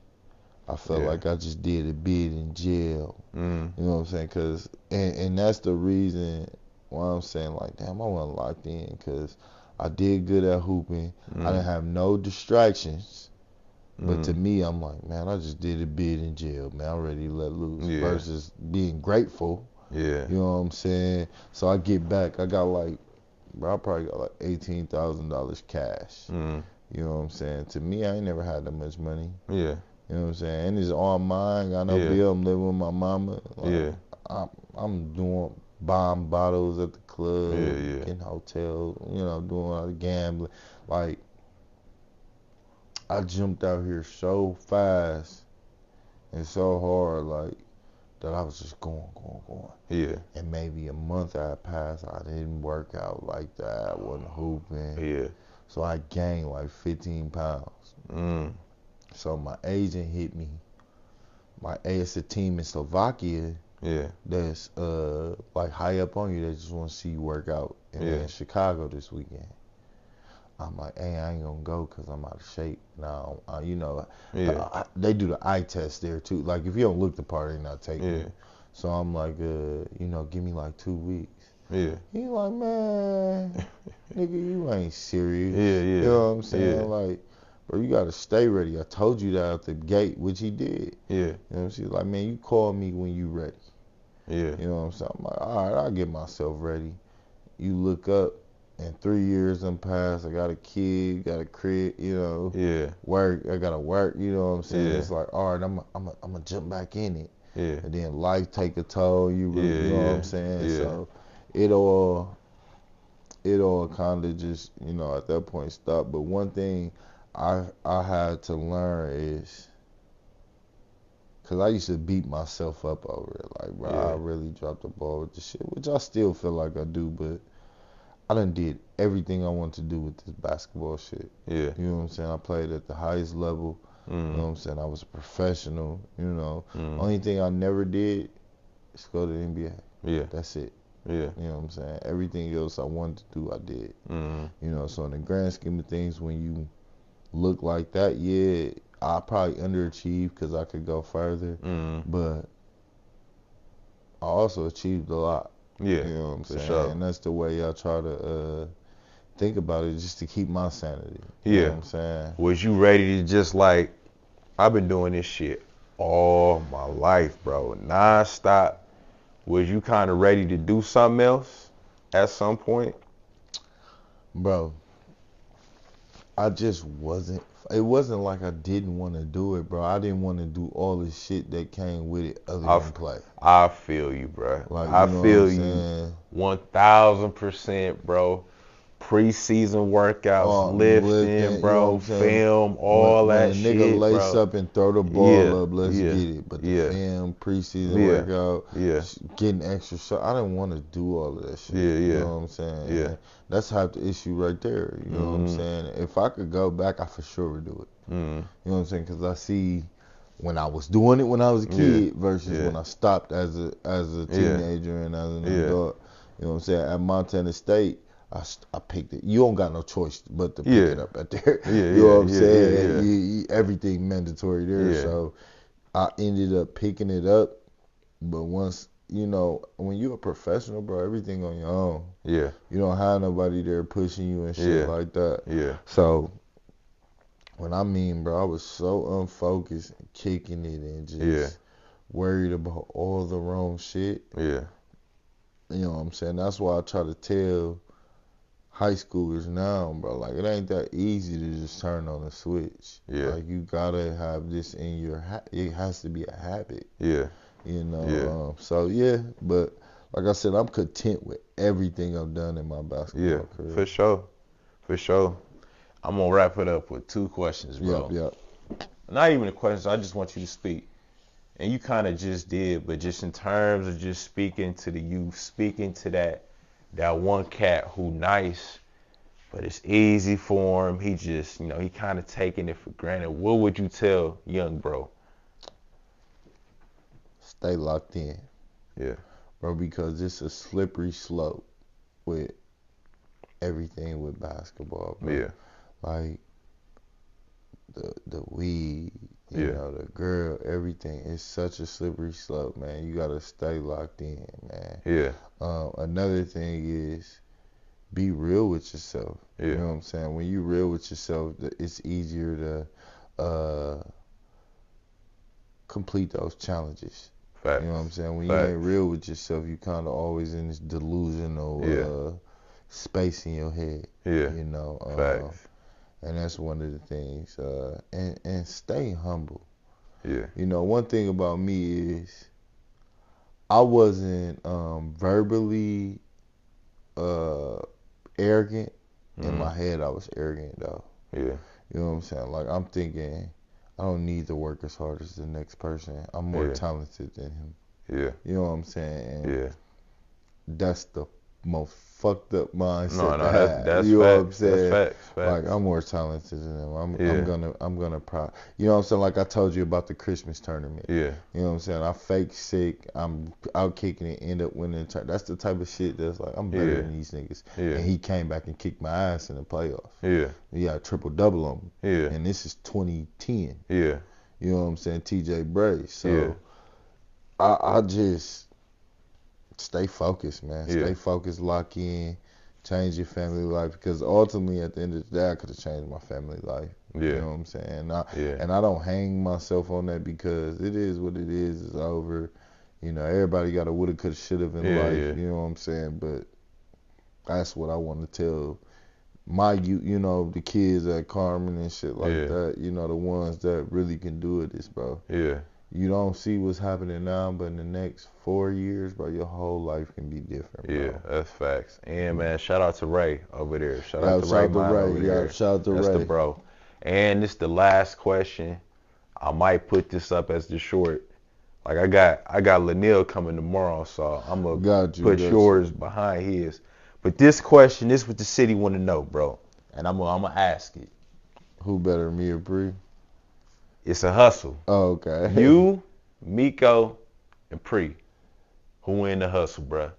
I felt like I just did a bid in jail. You know what I'm saying? Cause, and that's the reason why I'm saying like, damn, I wasn't locked in because I did good at hooping. I didn't have no distractions. But to me, I'm like, man, I just did a bid in jail, man. I'm ready to let loose versus being grateful. Yeah. You know what I'm saying? So I get back. I got like, bro, I probably got like $18,000 cash. You know what I'm saying? To me, I ain't never had that much money. Yeah. You know what I'm saying? And it's all mine. Got no bill. I'm living with my mama. Like, I'm doing buying bottles at the club, getting hotels, you know, doing all the gambling. Like, I jumped out here so fast and so hard, like, that I was just going. Yeah. And maybe a month had passed, I didn't work out like that. I wasn't hooping. Yeah. So I gained like 15 pounds. So my agent hit me. It's a team in Slovakia that's like high up on you. They just want to see you work out in Chicago this weekend. I'm like, hey, I ain't gonna go because I'm out of shape now. You know, they do the eye test there too. Like if you don't look the part, they not taking you. So I'm like, you know, give me like 2 weeks. Yeah. He's like, man, nigga, you ain't serious. Yeah. You know what I'm saying? Like, bro, you gotta stay ready. I told you that out the gate, which he did. Yeah. You know what I'm saying? Like, man, you call me when you ready. Yeah. You know what I'm saying? I'm like, all right, I'll get myself ready. You look up, and 3 years done passed. I got a kid, got a crib, you know. Yeah. Work, I gotta work. You know what I'm saying? Yeah. It's like, all right, I'm gonna jump back in it. Yeah. And then life take a toll. You know what I'm saying? Yeah. So it all kind of just, you know, at that point stopped. But one thing I had to learn is, because I used to beat myself up over it. Like, bro, I really dropped the ball with this shit, which I still feel like I do, but I done did everything I want to do with this basketball shit. Yeah. You know what I'm saying? I played at the highest level. You know what I'm saying? I was a professional, you know. Only thing I never did is go to the NBA. Yeah. That's it. Yeah. You know what I'm saying? Everything else I wanted to do, I did. You know, so in the grand scheme of things, when you look like that, I probably underachieved because I could go further. But I also achieved a lot. Yeah. You know what I'm saying? Sure. And that's the way I try to think about it, just to keep my sanity. Yeah. You know what I'm saying? Was you ready to just like, I've been doing this shit all my life, bro, non-stop. Was you kind of ready to do something else at some point? Bro, I just wasn't. It wasn't like I didn't want to do it, bro. I didn't want to do all the shit that came with it other than play. I feel you, bro. Like, I feel you 1,000%, bro. Preseason workouts, lifting, bro, you know film, all that shit, when a nigga lace up and throw the ball up, let's get it. But the film, preseason workout, getting extra shots, I didn't want to do all of that shit. You know what I'm saying? Yeah. And that's half the issue right there. You know what I'm saying? If I could go back, I for sure would do it. You know what I'm saying? Because I see when I was doing it when I was a kid versus when I stopped as a teenager and as an adult. You know what I'm saying? At Montana State, I picked it. You don't got no choice but to pick it up at there. You know what I'm saying? Everything mandatory there. So I ended up picking it up. But once, you know, when you're a professional, bro, everything on your own. Yeah. You don't have nobody there pushing you and shit like that. Yeah. So when I mean, bro, I was so unfocused, kicking it and just worried about all the wrong shit. Yeah. You know what I'm saying? That's why I try to tell high schoolers now, bro, like, it ain't that easy to just turn on a switch. Yeah. Like, you gotta have this in your it has to be a habit. Yeah. You know? So, yeah, but like I said, I'm content with everything I've done in my basketball career. For sure. For sure. I'm going to wrap it up with 2 questions, bro. Yep. Not even a question. I just want you to speak. And you kind of just did, but just in terms of just speaking to the youth, speaking to that one cat who nice, but it's easy for him. He just, you know, he kind of taking it for granted. What would you tell young bro? Stay locked in. Yeah. Bro, because it's a slippery slope with everything with basketball, bro. Yeah. Like, the weed, you know, the girl, everything. It's such a slippery slope, man. You gotta stay locked in, man. Yeah. Another thing is be real with yourself. Yeah. You know what I'm saying? When you real with yourself, it's easier to complete those challenges. Facts. You know what I'm saying? When you ain't real with yourself, you kind of always in this delusional space in your head. Yeah. You know? Facts. And that's one of the things. And stay humble. Yeah. You know, one thing about me is I wasn't verbally arrogant. In my head, I was arrogant, though. Yeah. You know what I'm saying? Like, I'm thinking, I don't need to work as hard as the next person. I'm more talented than him. Yeah. You know what I'm saying? And yeah. That's the most fucked up mindset. That's you facts. Know what I'm saying? That's facts. Like, I'm more talented than him. I'm gonna you know what I'm saying? Like I told you about the Christmas tournament. Yeah. You know what I'm saying? I fake sick. I'm out kicking it, end up winning. That's the type of shit that's like, I'm better than these niggas. Yeah. And he came back and kicked my ass in the playoffs. Yeah. He got a triple double on me. Yeah. And this is 2010. Yeah. You know what I'm saying? TJ Bray. So I just stay focused, man. Stay focused, lock in, change your family life. Because ultimately, at the end of the day, I could have changed my family life. Yeah. You know what I'm saying? And I don't hang myself on that because it is what it is. It's over. You know, everybody got a woulda, coulda, shoulda in life. Yeah. You know what I'm saying? But that's what I want to tell my youth, you know, the kids at Carmen and shit like that. You know, the ones that really can do it, bro. Yeah. You don't see what's happening now, but in the next 4 years, bro, your whole life can be different, bro. Yeah, that's facts. And, man, shout out to Ray over there. Shout out to Ray over there. Shout out to Ray. That's the bro. And this the last question. I might put this up as the short. Like, I got Lanil coming tomorrow, so I'm going to put yours behind his. But this question, this is what the city want to know, bro. And I'm going to ask it. Who better, me or Bree? It's a hustle. Oh, okay. You, Miko, and Pre. Who in the hustle, bruh?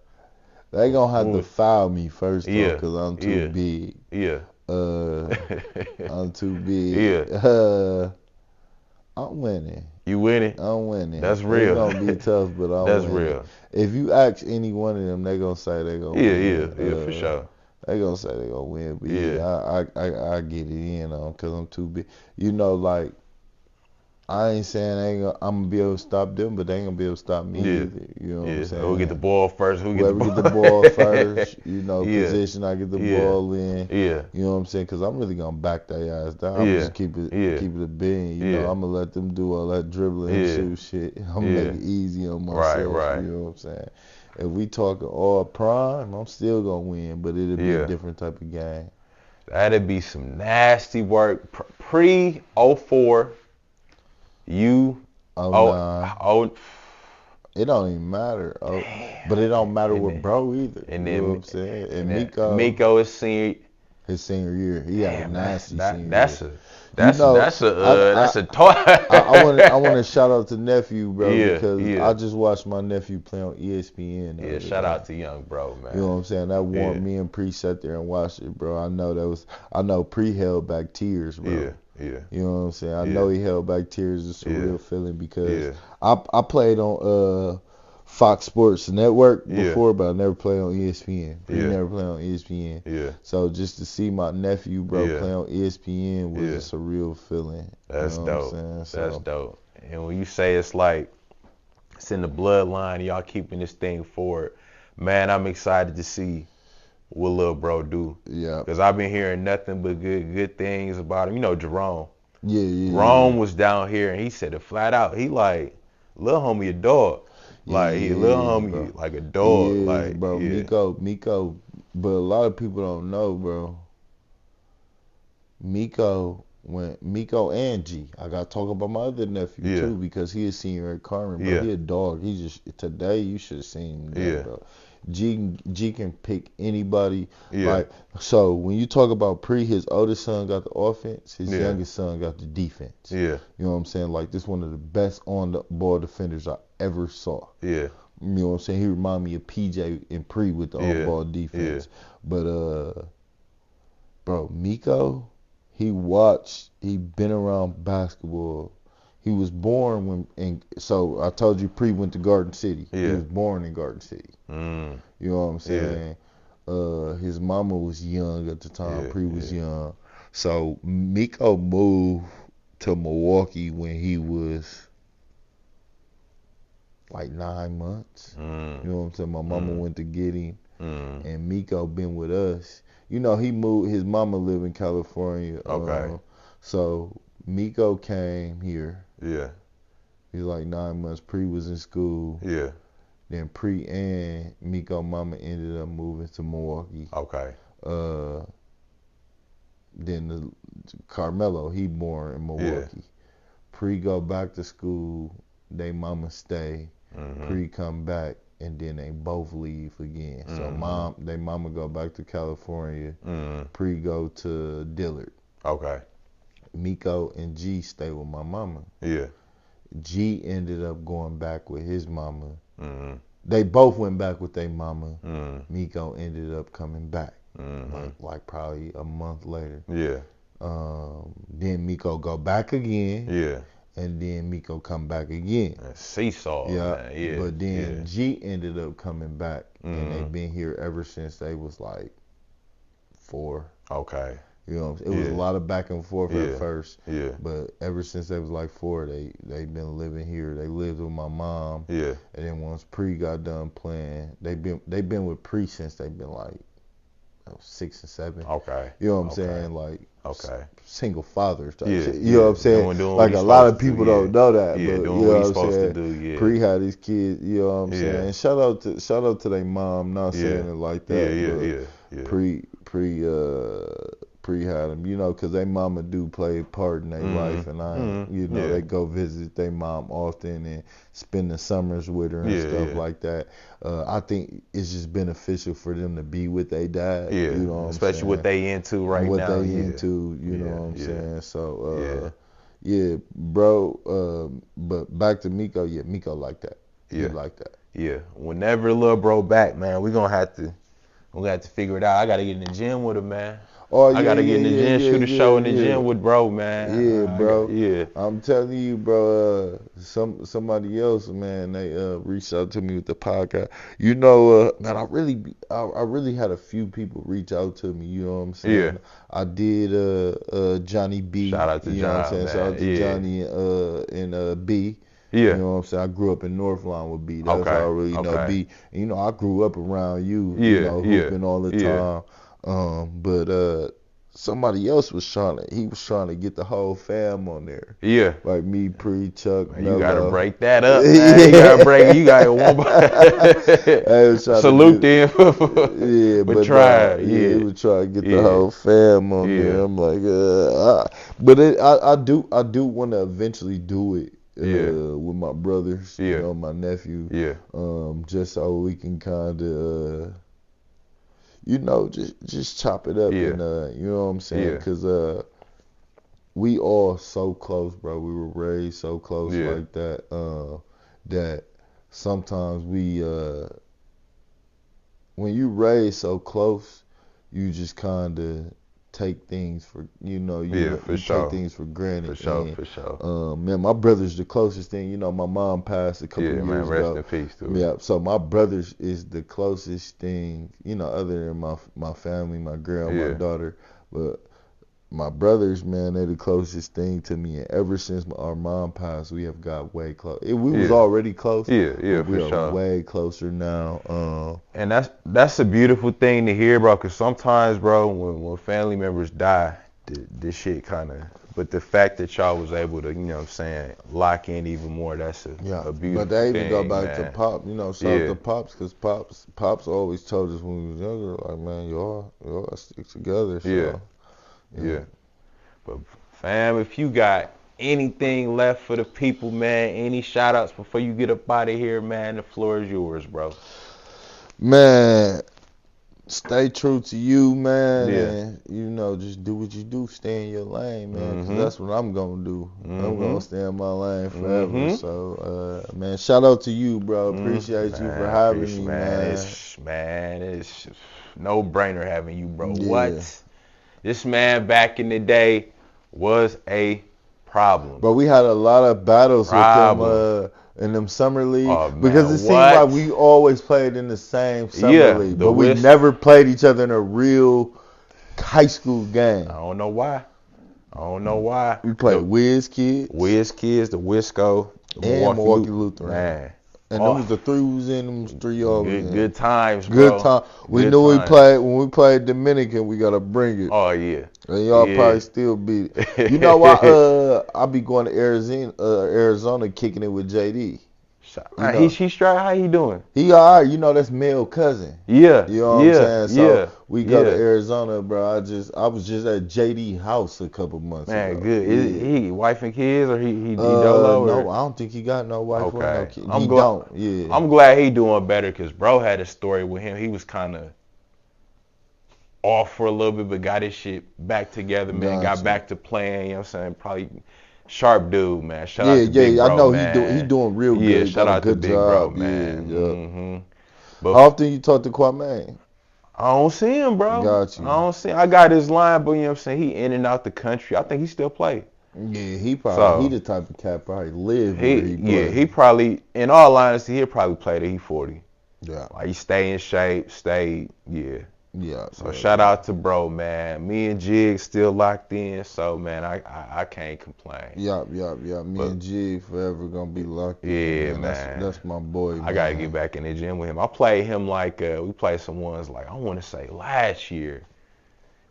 They gonna have to foul me first, though, because I'm too big. Yeah. I'm too big. Yeah. I'm winning. You winning? I'm winning. That's real. It's gonna be tough, but I'm That's winning. real. If you ask any one of them, they gonna say they gonna win. Yeah, for sure. They gonna say they gonna win, but I get it in on because I'm too big. You know, like, I ain't saying I'm gonna be able to stop them, but they ain't gonna be able to stop me either. You know what I'm saying? Who get the ball first? Whoever get the ball first, you know, position I get the ball in. Yeah. You know what I'm saying? Because I'm really gonna back their ass down. I'm just keep it a bean. You know, I'm gonna let them do all that dribbling and shoot shit. I'm gonna make it easy on myself. Right. You know what I'm saying? If we talking all prime, I'm still gonna win, but it'll be a different type of game. That'd be some nasty work. Pre 04. You it don't even matter. But it don't matter with bro either. And you then, know what I'm saying? And Miko is senior. his senior year. He had a nasty senior that's year. That's a toy. I want to shout out to nephew, bro, Yeah, because yeah. I just watched my nephew play on ESPN. Yeah, shout out to young bro, man. You know what I'm saying? That warmed me and Pre sat there and watched it, bro. I know Pre held back tears, bro. Yeah. You know what I'm saying? I know he held back tears. It's a real feeling because Yeah. I played on Fox Sports Network before, but I never played on ESPN. He never played on ESPN. Yeah. So just to see my nephew, bro, play on ESPN was just a real feeling. That's you know dope. What I'm saying? That's dope. And when you say it's like it's in the bloodline, y'all keeping this thing forward, man, I'm excited to see what little bro do. Yeah. Because I've been hearing nothing but good things about him. You know, Jerome. Yeah. Jerome was down here and he said it flat out. He like, little homie a dog. Like, he little homie bro. like a dog. Yeah, like, bro. Miko, but a lot of people don't know, bro. Miko and G. I got to talk about my other nephew too because he is senior at Carmen, but he a dog. He just today you should have seen him, bro. G can pick anybody. Like, so when you talk about Pre, his oldest son got the offense, his youngest son got the defense. Yeah. You know what I'm saying? Like, this one of the best on the ball defenders I ever saw. Yeah. You know what I'm saying? He remind me of PJ and Pre with the on ball defense. But bro, Miko, he been around basketball. He was born so I told you Pre went to Garden City. He was born in Garden City. You know what I'm saying? His mama was young at the time. Pre was young. So Miko moved to Milwaukee when he was like 9 months. You know what I'm saying? My mama went to get him. And Miko been with us. You know, he moved, his mama live in California. Okay. So Miko came here. Yeah. He was like 9 months. Pre was in school. Yeah. Then Pre and Miko mama ended up moving to Milwaukee. Okay. Then Carmelo, he born in Milwaukee. Pre go back to school. They mama stay. Pre come back. And then they both leave again. So they mama go back to California. Pre go to Dillard. Okay. Miko and G stay with my mama. Yeah. G ended up going back with his mama. They both went back with their mama. Miko ended up coming back. Like probably a month later. Yeah. Then Miko go back again. Yeah. And then Miko come back again. Seesaw. Yeah. But then G ended up coming back, and they've been here ever since they was like 4. Okay. You know, it was a lot of back and forth at first. Yeah. But ever since they was like 4, they've been living here. They lived with my mom. Yeah. And then once Pre got done playing, they've been with Pre since they've been like 6 and 7. Okay. You know what I'm saying? Like, single fathers type shit. You know what I'm saying? Doing like a lot of people don't know that. Yeah, but, doing you know what he's supposed to do. Yeah. Pre had his kids. You know what I'm saying? And shout out to their mom. Not saying it like that. Pre had them, you know, because their mama do play a part in their life, and they go visit their mom often and spend the summers with her and stuff like that. I think it's just beneficial for them to be with their dad. Yeah, you know what especially I'm saying? what they into right now. What they into, you know what I'm saying? So, bro. But back to Miko, Miko like that. He like that. Yeah, whenever little bro back, man, we're gonna have to figure it out. I gotta get in the gym with him, man. I gotta get in the gym, shoot a show in the gym with bro, man. Yeah, bro. I'm telling you, bro. Somebody else, man, they reached out to me with the podcast. You know, man, I really had a few people reach out to me. You know what I'm saying? Yeah. I did Johnny B. Shout out to you John, know what I'm saying? man. Shout out to Johnny and B. Yeah. You know what I'm saying? I grew up in Northline with B. That's how I really know B. And, you know, I grew up around you. You know, hooping all the time. But somebody else was trying to get the whole fam on there. Yeah. Like me, Pre, Chuck, man, you gotta break that up, man. You gotta break. You gotta salute them. But try. He was trying to get the whole fam on there. I'm like, I do want to eventually do it. With my brothers, you know, my nephew, just so we can kind of, you know, just chop it up and you know what I'm saying? Cause we all so close, bro. We were raised so close like that. That sometimes when you raised so close, you just kind of take things for, you know, you take things for granted. For sure. Man, my brother's the closest thing. You know, my mom passed a couple years ago. Rest in peace to her. Yeah, so my brother's is the closest thing, you know, other than my family, my girl, my daughter. But my brothers, man, they're the closest thing to me. And ever since our mom passed, we have got way close. We was already close. We are way closer now. And that's a beautiful thing to hear, bro. Cause sometimes, bro, when family members die, this shit kind of. But the fact that y'all was able to, you know what I'm saying, lock in even more, that's a beautiful thing. But they even go back to Pop, you know, shout out to Pops, because Pops always told us when we was younger, like, man, y'all stick together. So. Yeah. But fam, if you got anything left for the people, man, any shout outs before you get up out of here, man, the floor is yours, bro. Man, stay true to you, man. And, you know, just do what you do. Stay in your lane, man, because that's what I'm going to do. I'm going to stay in my lane forever. So, man, shout out to you, bro. Appreciate you for having me, man. It's no brainer having you, bro. What? This man back in the day was a problem. But we had a lot of battles with them in them summer leagues because it seemed like we always played in the same summer league, but we never played each other in a real high school game. I don't know why. We played Whiz Kids, the Wisco, and Milwaukee Lutheran. Man. And them was the three we was in, them was 3 over. Good times, bro. Good time. We knew when we played Dominican, we gotta bring it. Oh yeah. And y'all probably still beat it. You know why? I be going to Arizona kicking it with JD. He's straight. How he doing? He alright. You know that's Mel cousin. Yeah. You know what I'm saying? So we go to Arizona, bro. I was just at JD house a couple months ago. Man, good. Is he wife and kids or he dolo? No, I don't think he got no wife or no kids. I'm glad he doing better because bro had a story with him. He was kind of off for a little bit, but got his shit back together, man. Got back to playing. You know what I'm saying? Probably. Sharp dude, man. Shout out to Big Bro, I know man. he doing real good. Yeah, shout out to Big Bro, man. But how often you talk to Kwame? I don't see him, bro. Got you. I don't see him. I got his line, but you know what I'm saying? He in and out the country. I think he still play. Yeah, he the type of cat probably live where he play. Yeah, he probably, in all honesty, he'll probably play till he 40. Yeah. Like he stay in shape, Yeah. So shout out to bro, man. Me and Jig still locked in, so man, I can't complain. Yeah. Me and Jig forever gonna be locked in. Yeah, man. That's my boy. I gotta get back in the gym with him. I played him like we played some ones like I want to say last year.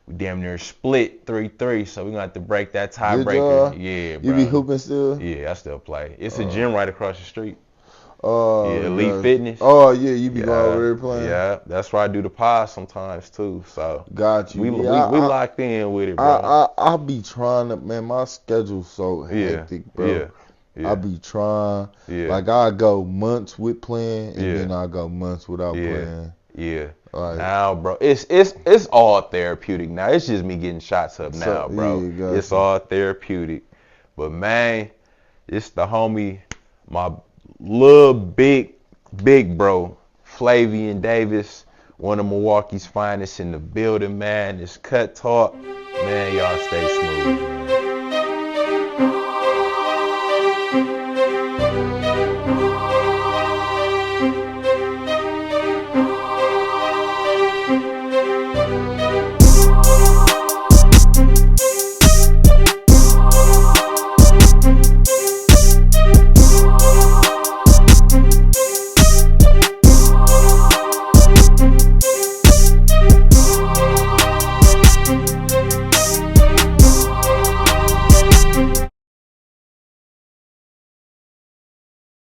We damn near split 3-3, so we're gonna have to break that tiebreaker. Yeah, bro. You be hooping still? Yeah, I still play. It's a gym right across the street. Yeah, Elite Fitness. Oh yeah, you be going over there playing. Yeah, that's where I do the pod sometimes too. So got you. We locked in with it, bro. I be trying to, man. My schedule's so hectic, bro. I be trying. Like I go months with playing, and then I go months without playing. Yeah. Like, now, bro, it's all therapeutic now. It's just me getting shots up now, bro. It's all therapeutic. But man, it's the homie, my little big bro, Flavien Davis, one of Milwaukee's finest in the building, man. It's Cut Talk. Man, y'all stay smooth.